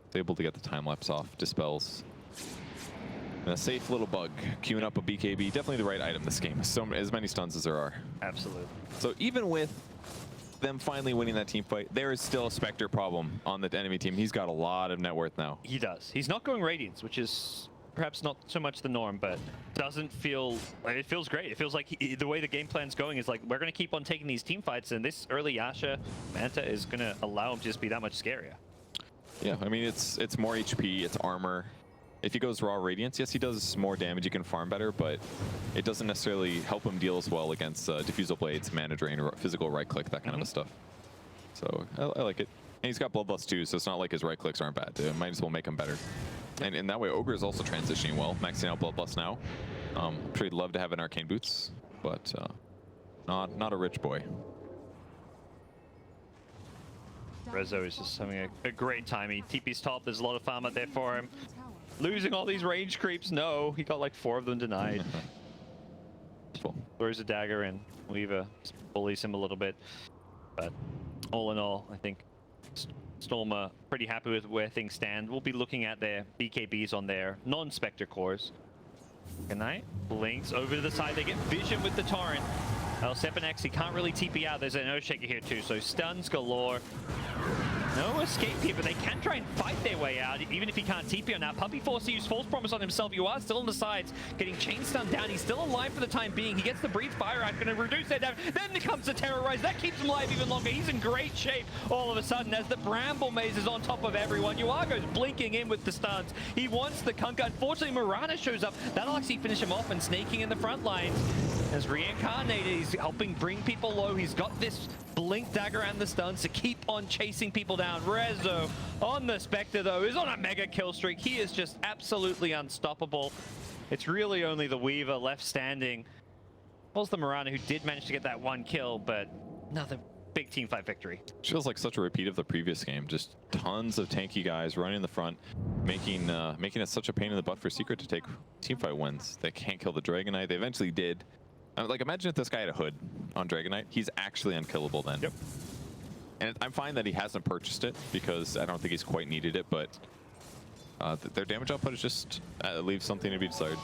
It's able to get the time lapse off. Dispels. And a safe little bug. Queuing up a BKB. Definitely the right item this game. So as many stuns as there are. Absolutely. So even with them finally winning that team fight, there is still a Spectre problem on the enemy team. He's got a lot of net worth now. He does. He's not going Radiance, which is perhaps not so much the norm, but doesn't feel, like, it feels great. It feels like the way the game plan's going is like, we're going to keep on taking these team fights, and this early Yasha Manta is going to allow him to just be that much scarier. Yeah, I mean, it's more HP, it's armor. If he goes raw Radiance, yes, he does more damage, he can farm better, but it doesn't necessarily help him deal as well against Diffusal Blades, Mana Drain, physical right-click, that kind of stuff. So, I like it. And he's got Bloodlust too, so it's not like his right-clicks aren't bad. It might as well make him better. And in that way, Ogre is also transitioning well, maxing out Bloodlust now. I'm sure he'd love to have an Arcane Boots, but not a rich boy. Rezo is just having a great time. He TP's top, there's a lot of farm out there for him. Losing all these range creeps, no. He got like 4 of them denied. Throws a dagger in. Weaver bullies him a little bit. But all in all, I think Storm are pretty happy with where things stand. We'll be looking at their BKBs on their non-Spectre cores. Good night. Blinks over to the side. They get vision with the Torrent. Sepanex, he can't really TP out. There's an Earthshaker here too, so stuns galore. No escape here, but they can try and fight their way out, even if he can't TP on that. Puppy forced to use False Promise on himself. You are still on the sides, getting chain stunned down. He's still alive for the time being. He gets the Breathe Fire out, going to reduce that down. Then comes the Terrorize. That keeps him alive even longer. He's in great shape all of a sudden as the Bramble Maze is on top of everyone. Yuago's blinking in with the stuns. He wants the Kunkka. Unfortunately, Mirana shows up. That'll actually finish him off and snaking in the front lines. As Reincarnated, he's helping bring people low. He's got this Blink Dagger and the stuns to keep on chasing people down. Rezo on the Spectre, though, is on a mega kill streak. He is just absolutely unstoppable. It's really only the Weaver left standing. Was the Mirana who did manage to get that 1 kill, but another big team fight victory. Feels like such a repeat of the previous game. Just tons of tanky guys running in the front, making it such a pain in the butt for Secret to take team fight wins. They can't kill the Dragon Knight. They eventually did. Like, imagine if this guy had a hood on Dragon Knight. He's actually unkillable then. Yep. And I'm fine that he hasn't purchased it because I don't think he's quite needed it, but their damage output is just leaves something to be desired.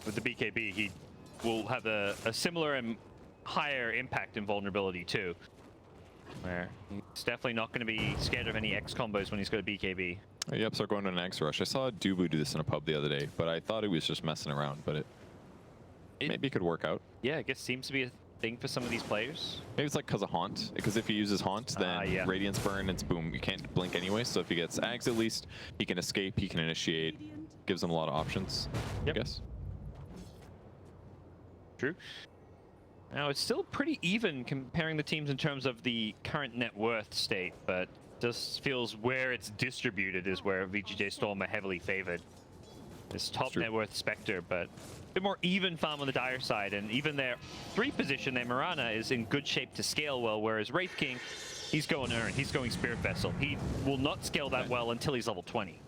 With the BKB, he will have a similar and higher impact and vulnerability too, where he's definitely not going to be scared of any X combos when he's got a BKB. Yep, start going to an X rush. I saw Dubu do this in a pub the other day, but I thought he was just messing around, but it maybe could work out. Yeah, I guess seems to be a thing for some of these players. Maybe it's like because of Haunt, because if he uses Haunt, then Radiance Burn, it's boom. You can't blink anyway, so if he gets Ags at least, he can escape, he can initiate. Gives him a lot of options, I guess. True. Now, it's still pretty even comparing the teams in terms of the current net worth state, but just feels where it's distributed is where VGJ Storm are heavily favored. This top net worth Spectre, but a bit more even farm on the Dire side, and even their 3 position, their Mirana, is in good shape to scale well, whereas Wraith King, he's going Urn, he's going Spirit Vessel. He will not scale that well until he's level 20.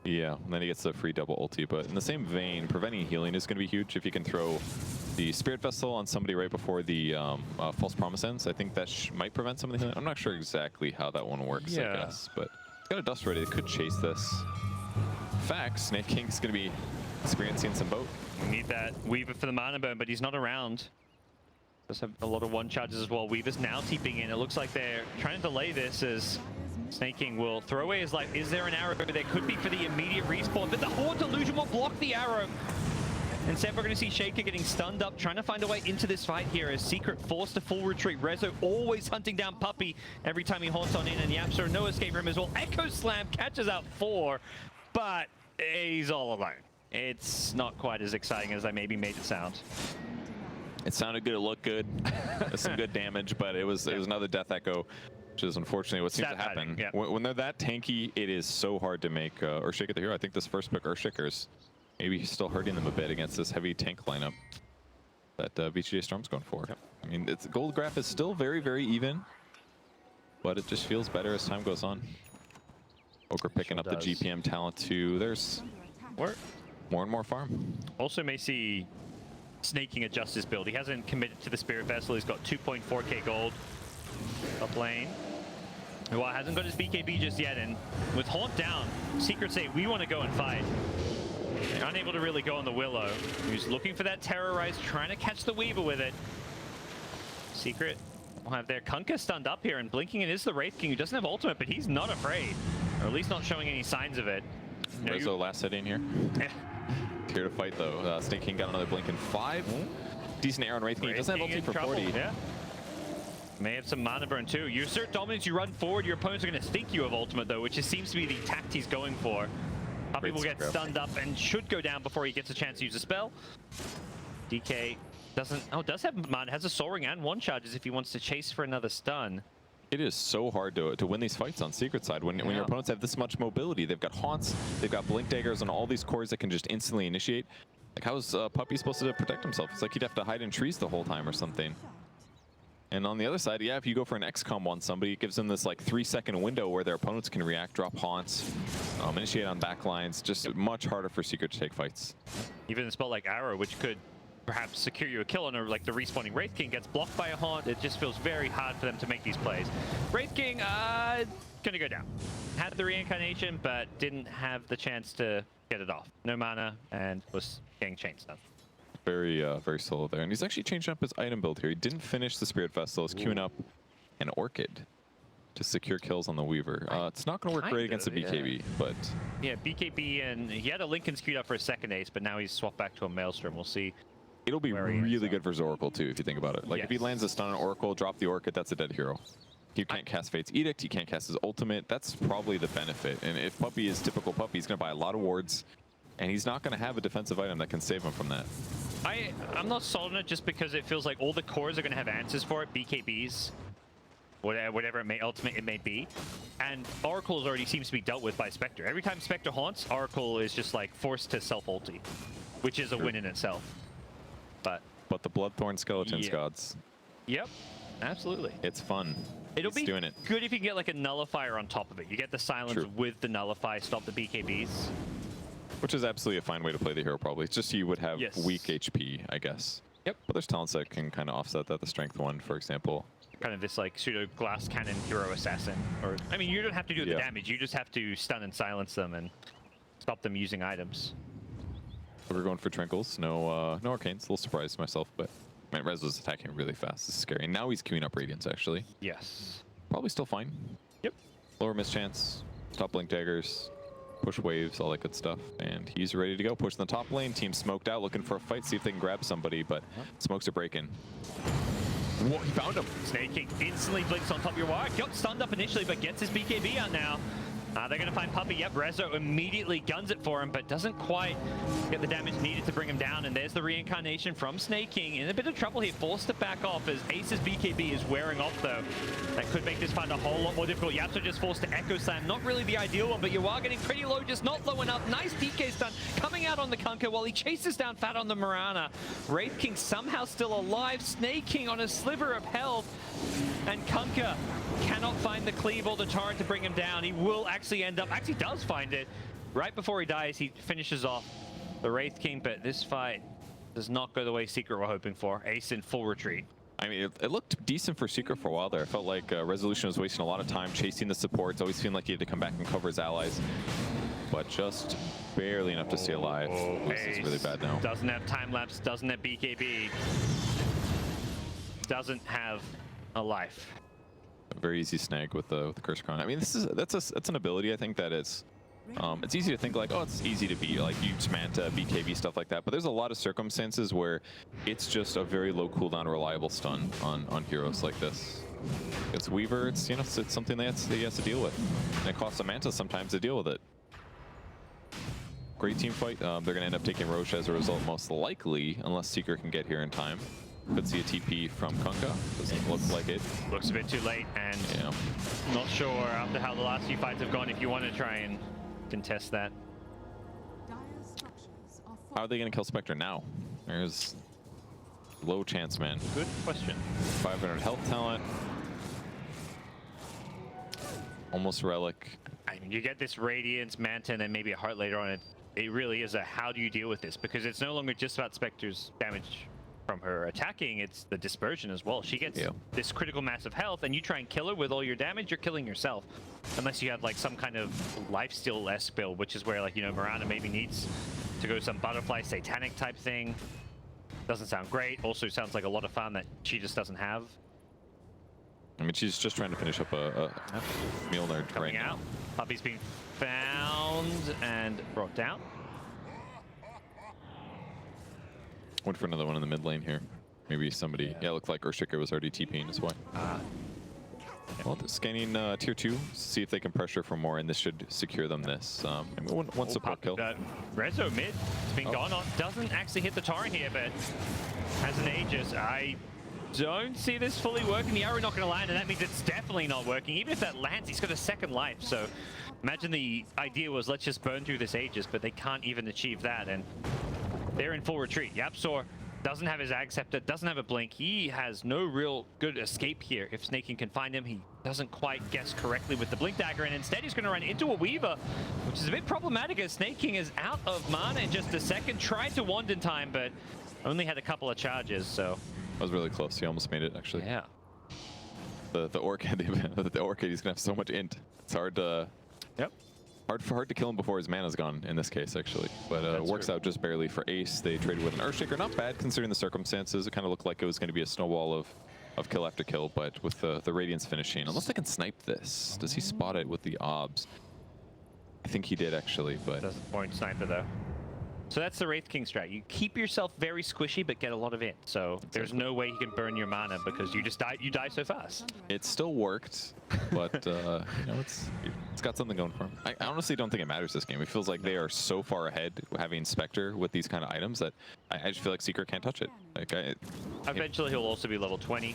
Yeah, and then he gets the free double ulti, but in the same vein, preventing healing is going to be huge if you can throw the Spirit Vessel on somebody right before the False Promise ends. I think that might prevent some of the healing. I'm not sure exactly how that one works, I guess, but it's got a Dust ready. They could chase this. In fact, Snake King's going to be experiencing some boat. We need that Weaver for the mana burn, but he's not around. Does have a lot of one charges as well. Weaver's now TPing in. It looks like they're trying to delay this as Snake King will throw away his life. Is there an arrow? There could be for the immediate respawn, but the Horde Delusion will block the arrow. Instead, we're going to see Shaker getting stunned up, trying to find a way into this fight here as Secret forced to full retreat. Rezo always hunting down Puppey every time he haunts on in, and Yapster, no escape from him as well. Echo Slam catches out 4, but he's all alone. It's not quite as exciting as I maybe made it sound. It sounded good, it looked good. There's some good damage, but it was another Death Echo, which is unfortunately what seems to happen. When they're that tanky, it is so hard to make Earthshaker the hero. I think this first pick Earthshaker's maybe still hurting them a bit against this heavy tank lineup that VGJ Storm's going for. Yep. I mean, its gold graph is still very, very even, but it just feels better as time goes on. Ogre picking up the GPM talent too. There's more and more farm. Also may see Snake King adjust his build. He hasn't committed to the Spirit Vessel. He's got 2.4k gold up lane. Well, hasn't got his BKB just yet, and with Haunt down, Secret say, we want to go and fight. They're unable to really go on the Willow. He's looking for that Terrorize, trying to catch the Weaver with it. Secret will have their Kunkka stunned up here, and blinking it is the Wraith King, who doesn't have ultimate, but he's not afraid, or at least not showing any signs of it. Rezo last hit in here. Yeah. Here to fight though. Snake King got another blink in 5. Decent arrow on Wraith King. He doesn't have ulti for 40. Yeah. May have some mana burn too. You assert dominance, you run forward, your opponents are going to think you have ultimate though, which just seems to be the tact he's going for. Puppey will get stunned up and should go down before he gets a chance to use a spell. DK doesn't, does have mana, has a soaring and one charges if he wants to chase for another stun. It is so hard to win these fights on Secret side when your opponents have this much mobility. They've got Haunts, they've got Blink Daggers on all these cores that can just instantly initiate. Like, how is Puppey supposed to protect himself? It's like he'd have to hide in trees the whole time or something. And on the other side, yeah, if you go for an XCOM on somebody, it gives them this like 3-second window where their opponents can react, drop Haunts, initiate on backlines. Just much harder for Secret to take fights. Even a spell like Arrow, which could perhaps secure you a kill on, or like the respawning Wraith King gets blocked by a Haunt. It just feels very hard for them to make these plays. Wraith King, gonna go down. Had the reincarnation, but didn't have the chance to get it off. No mana, and was getting chain stuff. Very, very solo there. And he's actually changing up his item build here. He didn't finish the Spirit Vessel. He's queuing up an Orchid to secure kills on the Weaver. It's not going to work great against the BKB, but... Yeah, BKB, and he had a Lincoln queued up for a second ace, but now he's swapped back to a Maelstrom. We'll see. It'll be really good for Zoracle too, if you think about it. Like, if he lands a stun on Oracle, drop the Orchid, that's a dead hero. You can't cast Fate's Edict, he can't cast his ultimate. That's probably the benefit. And if Puppey is typical Puppey, he's going to buy a lot of wards, and he's not going to have a defensive item that can save him from that. I'm not sold on it just because it feels like all the cores are going to have answers for it. BKBs, whatever ultimate it may be. And Oracle already seems to be dealt with by Spectre. Every time Spectre haunts, Oracle is just like forced to self-ulti, which is a win in itself. But the Bloodthorn Skeletons gods. Yep, absolutely. It's fun. It'll be good if you can get like a nullifier on top of it. You get the silence with the nullify, stop the BKBs. Which is absolutely a fine way to play the hero, probably. It's just you would have weak HP, I guess. Yep. But there's talents that can kind of offset that. The Strength one, for example. Kind of this like pseudo glass cannon hero assassin. Or I mean, you don't have to do the damage. You just have to stun and silence them and stop them using items. So we're going for Trinkles. No Arcanes. A little surprised myself, but man, Rez was attacking really fast. This is scary. And now he's queuing up Radiance, actually. Yes. Probably still fine. Yep. Lower mischance. Stop Blink Daggers. Push waves, all that good stuff. And he's ready to go. Pushing the top lane. Team smoked out, looking for a fight, see if they can grab somebody, but smokes are breaking. Whoa, he found him. Snake King instantly blinks on top of your wire. Got stunned up initially, but gets his BKB out now. They're going to find Puppey. Yep, Rezo immediately guns it for him, but doesn't quite get the damage needed to bring him down. And there's the reincarnation from Snake King. In a bit of trouble here, forced to back off as Ace's BKB is wearing off, though. That could make this fight a whole lot more difficult. Yapster just forced to Echo Slam. Not really the ideal one, but you are getting pretty low, just not low enough. Nice DK stun coming out on the Kunkka while he chases down Fat on the Mirana. Wraith King somehow still alive. Snake King on a sliver of health. And Kunkka cannot find the cleave or the torrent to bring him down. He will actually end up, actually does find it. Right before he dies, he finishes off the Wraith King, but this fight does not go the way Secret were hoping for. Ace in full retreat. I mean, it looked decent for Secret for a while there. I felt like Resolution was wasting a lot of time chasing the supports, always feeling like he had to come back and cover his allies. But just barely enough to stay alive. This is really bad now. Doesn't have time lapse, doesn't have BKB. doesn't have a life. A very easy snag with the Curse Crown. I mean, that's an ability I think that is. It's easy to think like, oh, it's easy to beat, like use Manta, BKB, stuff like that. But there's a lot of circumstances where it's just a very low cooldown, reliable stun on heroes like this. It's Weaver. It's it's something that he has to deal with, and it costs a Manta sometimes to deal with it. Great team fight. They're gonna end up taking Roche as a result, most likely, unless Secret can get here in time. Could see a TP from Kunkka. Doesn't look like it. Looks a bit too late, and not sure after how the last few fights have gone if you want to try and contest that. How are they going to kill Spectre now? There's low chance, man. Good question. 500 health talent. Almost Relic. I mean, you get this Radiance, Manta, and then maybe a Heart later on. It really is a how do you deal with this? Because it's no longer just about Spectre's damage from her attacking, it's the dispersion as well. She gets this critical mass of health, and you try and kill her with all your damage, you're killing yourself. Unless you have like some kind of lifesteal-esque build, which is where like, Mirana maybe needs to go some butterfly satanic type thing. Doesn't sound great. Also sounds like a lot of farm that she just doesn't have. I mean, she's just trying to finish up a Mjolnir Coming right out. now. Puppy's being found and brought down. Went for another one in the mid lane here. Maybe somebody. Yeah, it looked like Earthshaker was already TPing as well. Well, they're scanning tier 2, see if they can pressure for more, and this should secure them this. One support kill. Rezo mid. It's been gone on. Doesn't actually hit the Torrent here, but has an Aegis. I don't see this fully working. The arrow not going to land, and that means it's definitely not working. Even if that lands, he's got a second life. So imagine the idea was let's just burn through this Aegis, but they can't even achieve that. And they're in full retreat. YapzOr doesn't have his Ag Scepter, doesn't have a blink. He has no real good escape here. If Snaking can find him, he doesn't quite guess correctly with the Blink Dagger, and instead he's going to run into a Weaver, which is a bit problematic as Snaking is out of mana in just a second. Tried to wand in time, but only had a couple of charges, so. That was really close. He almost made it, actually. Yeah. The Orchid, the Orchid, he's going to have so much int. It's hard to... Yep. Hard to kill him before his mana's gone in this case, actually. But it works out just barely for Ace. They traded with an Earthshaker. Not bad considering the circumstances. It kind of looked like it was going to be a snowball of kill after kill, but with the Radiance finishing. Unless they can snipe this. Does he spot it with the obs? I think he did, actually, but... Doesn't point sniper, though. So that's the Wraith King strat. You keep yourself very squishy, but get a lot of it. So there's no way you can burn your mana because you just die. You die so fast. It still worked, but it's got something going for him. I honestly don't think it matters this game. It feels like they are so far ahead having Spectre with these kind of items that I just feel like Secret can't touch it. Like eventually he'll also be level 20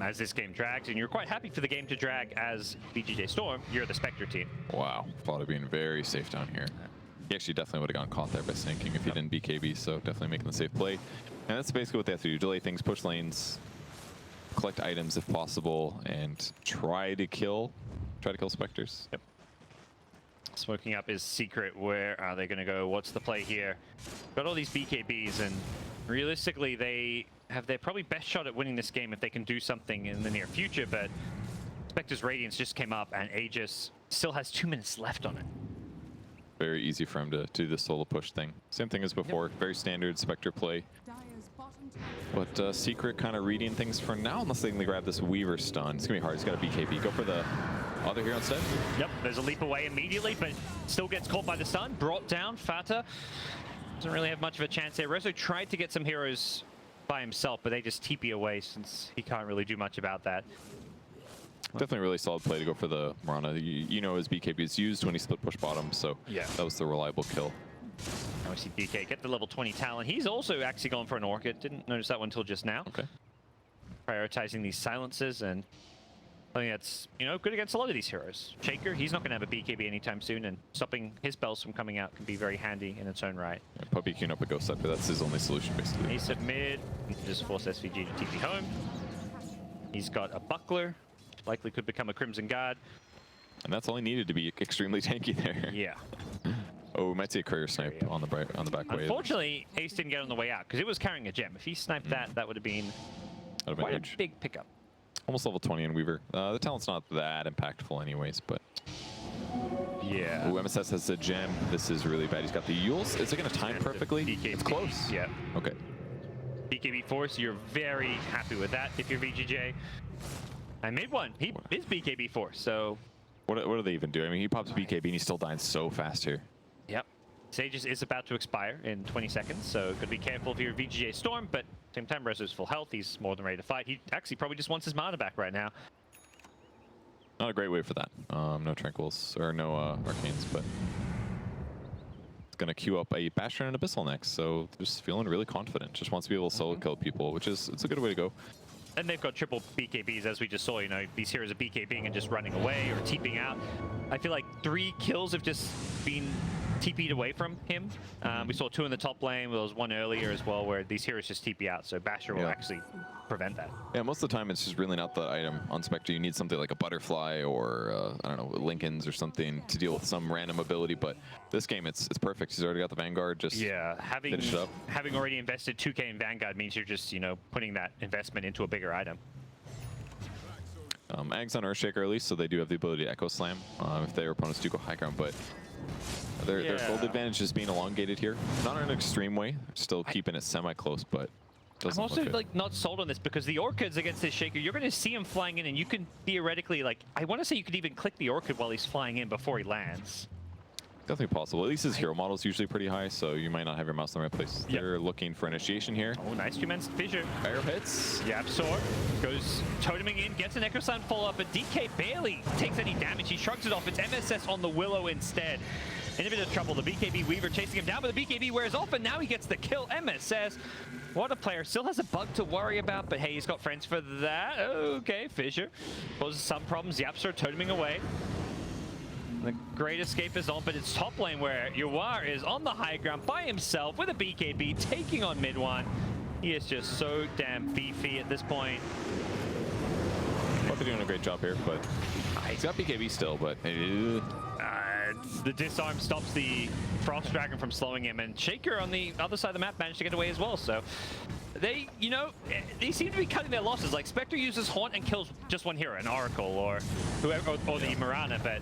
as this game drags, and you're quite happy for the game to drag as VGJ Storm. You're the Spectre team. Wow, thought of being very safe down here. He actually definitely would have gotten caught there by Snaking if he didn't BKB, so definitely making the safe play. And that's basically what they have to do. Delay things, push lanes, collect items if possible, and try to kill Spectres. Yep. Smoking up is Secret. Where are they going to go? What's the play here? Got all these BKBs, and realistically, they have their probably best shot at winning this game if they can do something in the near future, but Spectre's Radiance just came up, and Aegis still has 2 minutes left on it. Very easy for him to do the solo push thing. Same thing as before, very standard Spectre play. But Secret kind of reading things for now, unless they can grab this Weaver stun. It's going to be hard. He's got a BKB. Go for the other hero instead. Yep, there's a leap away immediately, but still gets caught by the stun. Brought down. Fata doesn't really have much of a chance there. Rezo tried to get some heroes by himself, but they just TP away since he can't really do much about that. Definitely really solid play to go for the Mirana. You know his BKB is used when he split push bottom, so yeah, that was the reliable kill. Now we see DK get the level 20 talent. He's also actually going for an Orchid. Didn't notice that one until just now. Okay. Prioritizing these silences, and I think that's, good against a lot of these heroes. Shaker, he's not going to have a BKB anytime soon, and stopping his spells from coming out can be very handy in its own right. Yeah, Puppy queuing up a Ghost Scepter, that's his only solution, basically. Ace at mid, just force SVG to TP home. He's got a Buckler. Likely could become a Crimson Guard. And that's all he needed to be extremely tanky there. Yeah. Oh, we might see a Courier Snipe on the back way. Unfortunately, Ace didn't get on the way out because it was carrying a gem. If he sniped that, that would have been quite a big pickup. Almost level 20 in Weaver. The talent's not that impactful anyways, but... Yeah. Ooh, MSS has a gem. This is really bad. He's got the Euls. Is it going to time perfectly? BKB. It's close. Yeah. Okay. BKB force, you're very happy with that if you're VGJ. And mid one, he is BKB force, so... What do they even do? I mean, he pops BKB and he's still dying so fast here. Yep. Sage is about to expire in 20 seconds, so gotta be careful if you're VGJ Storm, but same time, Rezo's full health, he's more than ready to fight. He actually probably just wants his mana back right now. Not a great way for that. No Tranquils, or no Arcanes, but... It's gonna queue up a Bastion and Abyssal next, so just feeling really confident. Just wants to be able to solo kill people, which is, it's a good way to go. And they've got triple BKBs, as we just saw. You know, these heroes are BKBing and just running away or TPing out. I feel like 3 kills have just been TP'd away from him. We saw 2 in the top lane. There was 1 earlier as well, where these heroes just TP out. So Basher will actually prevent that. Yeah, most of the time it's just really not the item on Spectre. You need something like a Butterfly or, I don't know, Lincoln's or something to deal with some random ability. But this game, it's perfect. He's already got the Vanguard. Just finish it up. Having already invested 2k in Vanguard means you're just, you know, putting that investment into a bigger item. Ag's on Earthshake early, so they do have the ability to Echo Slam if their opponents do go high ground. But their gold advantage is being elongated here. Not in an extreme way. Still keeping it semi-close, but... I'm also like not sold on this because the Orchids against this Shaker, you're going to see him flying in, and you can theoretically, like, I want to say you could even click the Orchid while he's flying in before he lands. Definitely possible. At least his hero model is usually pretty high, so you might not have your mouse in the right place. They're looking for initiation here. Oh, nice 2-man fissure. Fire hits. Sword goes toteming in, gets an Echo Slam follow-up, but DK barely takes any damage. He shrugs it off. It's MSS on the Willow instead. In a bit of trouble, the BKB Weaver chasing him down, but the BKB wears off, and now he gets the kill. MSS, what a player. Still has a bug to worry about, but hey, he's got friends for that. Okay, Fissure poses some problems. Yapster toteming away. The Great Escape is on, but it's top lane where Yuwar is on the high ground by himself with a BKB taking on mid one. He is just so damn beefy at this point. Both are doing a great job here, but he's got BKB still, but... The disarm stops the Frost Dragon from slowing him, and Shaker on the other side of the map managed to get away as well, so they, you know, they seem to be cutting their losses. Like, Spectre uses Haunt and kills just one hero, an Oracle or whoever, or the Mirana, but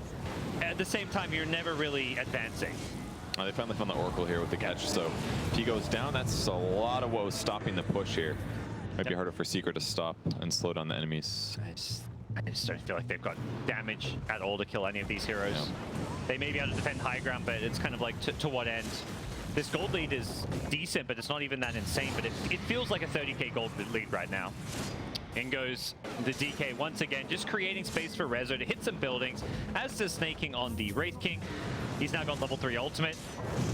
at the same time, you're never really advancing. They finally found the Oracle here with the catch, so if he goes down, that's a lot of woes stopping the push here. Might be harder for Secret to stop and slow down the enemies. I just don't feel like they've got damage at all to kill any of these heroes. They may be able to defend high ground, but it's kind of like to what end? This gold lead is decent, but it's not even that insane, but it feels like a 30k gold lead right now. In goes the DK once again, just creating space for Rezo to hit some buildings, as does snaking on the Wraith King. He's now got level 3 ultimate,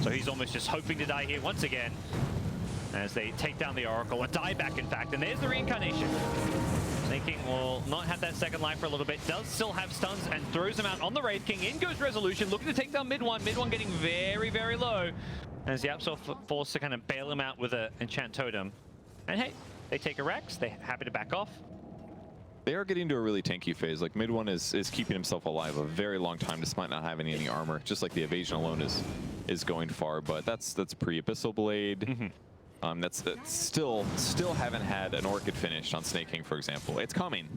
so he's almost just hoping to die here once again, as they take down the Oracle, a dieback in fact, and there's the reincarnation. Snake King will not have that second life for a little bit, does still have stuns and throws him out on the Wraith King. In goes Resolution, looking to take down mid one getting very, very low, as the Yapsor forced to kind of bail him out with an Enchant Totem. And hey, they take a Rex, they're happy to back off. They are getting to a really tanky phase. Like, mid one is keeping himself alive a very long time despite not having any armor. Just like the evasion alone is going far, but that's pre-Abyssal Blade. That's still haven't had an Orchid finished on Snake King, for example. It's coming.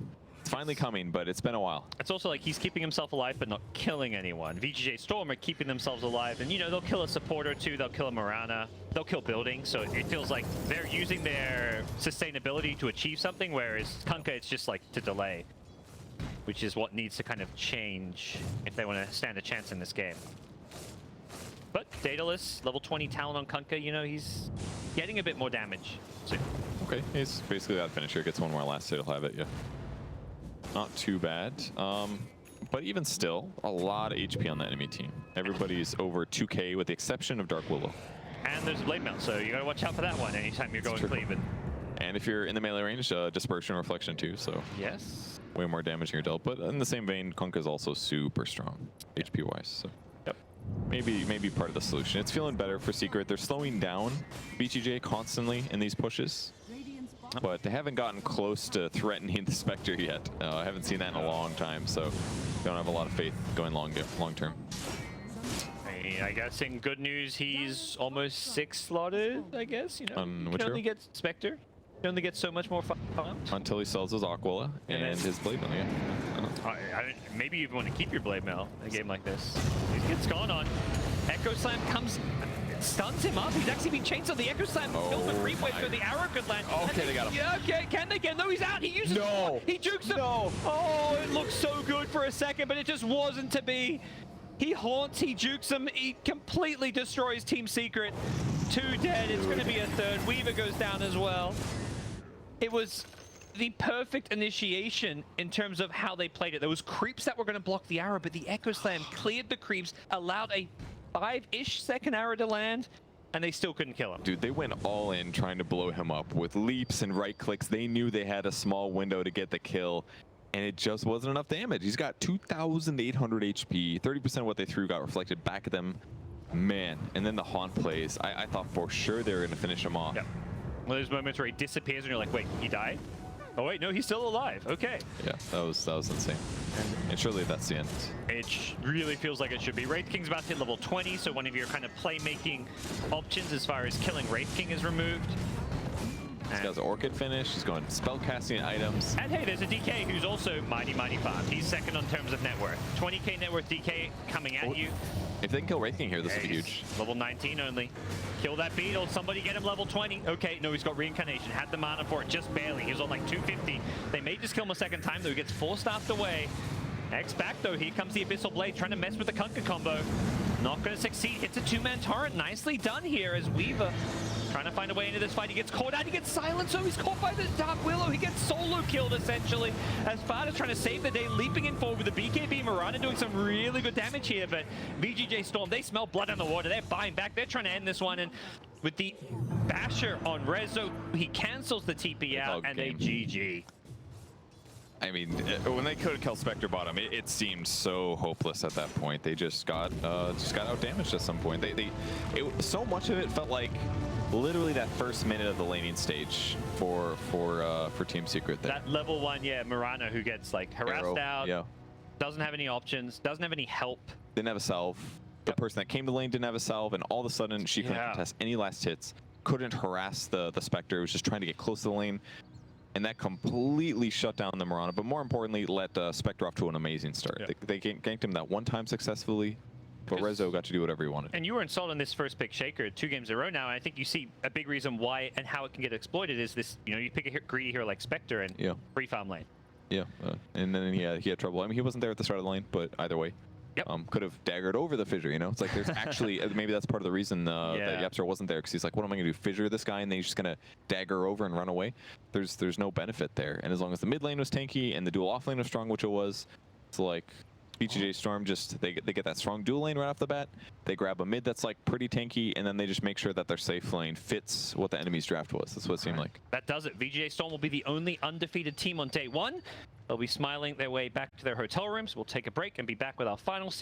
It's finally coming, but it's been a while. It's also like he's keeping himself alive, but not killing anyone. VGJ Storm are keeping themselves alive, and you know, they'll kill a support or two, they'll kill a Mirana, they'll kill buildings, so it feels like they're using their sustainability to achieve something, whereas Kunkka, it's just like to delay, which is what needs to kind of change if they want to stand a chance in this game. But Daedalus, level 20 talent on Kunkka, you know, he's getting a bit more damage soon. Okay, he's basically that finisher. Gets one more last hit, he'll have it, yeah. Not too bad. But even still, a lot of HP on the enemy team. Everybody's over 2k with the exception of Dark Willow. And there's a blade mail, so you gotta watch out for that one anytime you're going Cleveland. And if you're in the melee range, Dispersion Reflection too, so yes, way more damage in your dealt. But in the same vein, Kunkka is also super strong, HP-wise. So yep, maybe part of the solution. It's feeling better for Secret. They're slowing down VGJ constantly in these pushes, but they haven't gotten close to threatening the Spectre yet. I haven't seen that in a long time, so don't have a lot of faith going long term. I guess in good news, he's almost 6 slotted, I guess. You know, you can only get Spectre. You only get so much more farmed. Until he sells his Aquila and his Blade Mail, yeah. Maybe you even want to keep your Blade Mail in a game like this. It's gone on. Echo Slam comes... stuns him up. He's actually been chainsawed. The Echo Slam killed him. Replay so the arrow could land. Okay, they got him. Yeah, okay, can they get him? No, he's out. He uses No. He jukes him. No. Oh, it looked so good for a second, but it just wasn't to be. He haunts, he jukes him, he completely destroys Team Secret. 2 dead, it's going to be a third. Weaver goes down as well. It was the perfect initiation in terms of how they played it. There was creeps that were going to block the arrow, but the Echo Slam cleared the creeps, allowed a 5-ish second arrow to land, and they still couldn't kill him. Dude, they went all in trying to blow him up with leaps and right clicks. They knew they had a small window to get the kill, and it just wasn't enough damage. He's got 2,800 HP. 30% of what they threw got reflected back at them. Man, and then the haunt plays. I thought for sure they were going to finish him off. Yep. One of those moments where he disappears and you're like, wait, he died? Oh wait, no, he's still alive. Okay. Yeah, that was insane. And surely that's the end. It really feels like it should be. Wraith King's about to hit level 20, so one of your kind of playmaking options as far as killing Wraith King is removed. This guy's Orchid finish. He's going spellcasting items. And hey, there's a DK who's also mighty farmed. He's second on terms of net worth. 20k net worth DK coming at you. If they can kill Wraith King here, this would be huge. Level 19 only. Kill that beetle. Somebody get him level 20. Okay, no, he's got reincarnation. Had the mana for it just barely. He was on like 250. They may just kill him a second time, though. He gets force-staffed away. X back, though. Here comes the Abyssal Blade trying to mess with the Kunkka combo. Not going to succeed. Hits a 2-man torrent. Nicely done here as Weaver trying to find a way into this fight. He gets caught out. He gets silenced. So he's caught by the Dark Willow. He gets solo killed, essentially. As Sparta's trying to save the day, leaping in forward with the BKB. Mirana doing some really good damage here. But VGJ Storm, they smell blood in the water. They're buying back. They're trying to end this one. And with the Basher on Rezo, he cancels the TP out and they GG. I mean, when they could have killed Spectre bottom, it seemed so hopeless at that point. They just got out damaged at some point. So much of it felt like literally that first minute of the laning stage for Team Secret. There. That level 1, yeah, Mirana, who gets like harassed out, doesn't have any options, doesn't have any help. Didn't have a salve. The person that came to lane didn't have a salve, and all of a sudden she couldn't contest any last hits. Couldn't harass the Spectre. Was just trying to get close to the lane. And that completely shut down the Mirana, but more importantly, let Spectre off to an amazing start. Yep. They ganked him that one time successfally, but Rezo got to do whatever he wanted. And you were installed in this first pick Shaker 2 games in a row now, and I think you see a big reason why and how it can get exploited is this, you pick a greedy hero like Spectre and free farm lane. Yeah, and then he had trouble. I mean, he wasn't there at the start of the lane, but either way. Yep. Could have daggered over the fissure, It's like there's actually, maybe that's part of the reason that Yapster wasn't there, because he's like, what am I going to do, fissure this guy, and then he's just going to dagger over and run away? There's no benefit there. And as long as the mid lane was tanky and the dual off lane was strong, which it was, it's like VGJ Storm they get that strong dual lane right off the bat. They grab a mid that's like pretty tanky, and then they just make sure that their safe lane fits what the enemy's draft was. That's what it seemed like. That does it. VGJ Storm will be the only undefeated team on day 1. They'll be smiling their way back to their hotel rooms. We'll take a break and be back with our final series.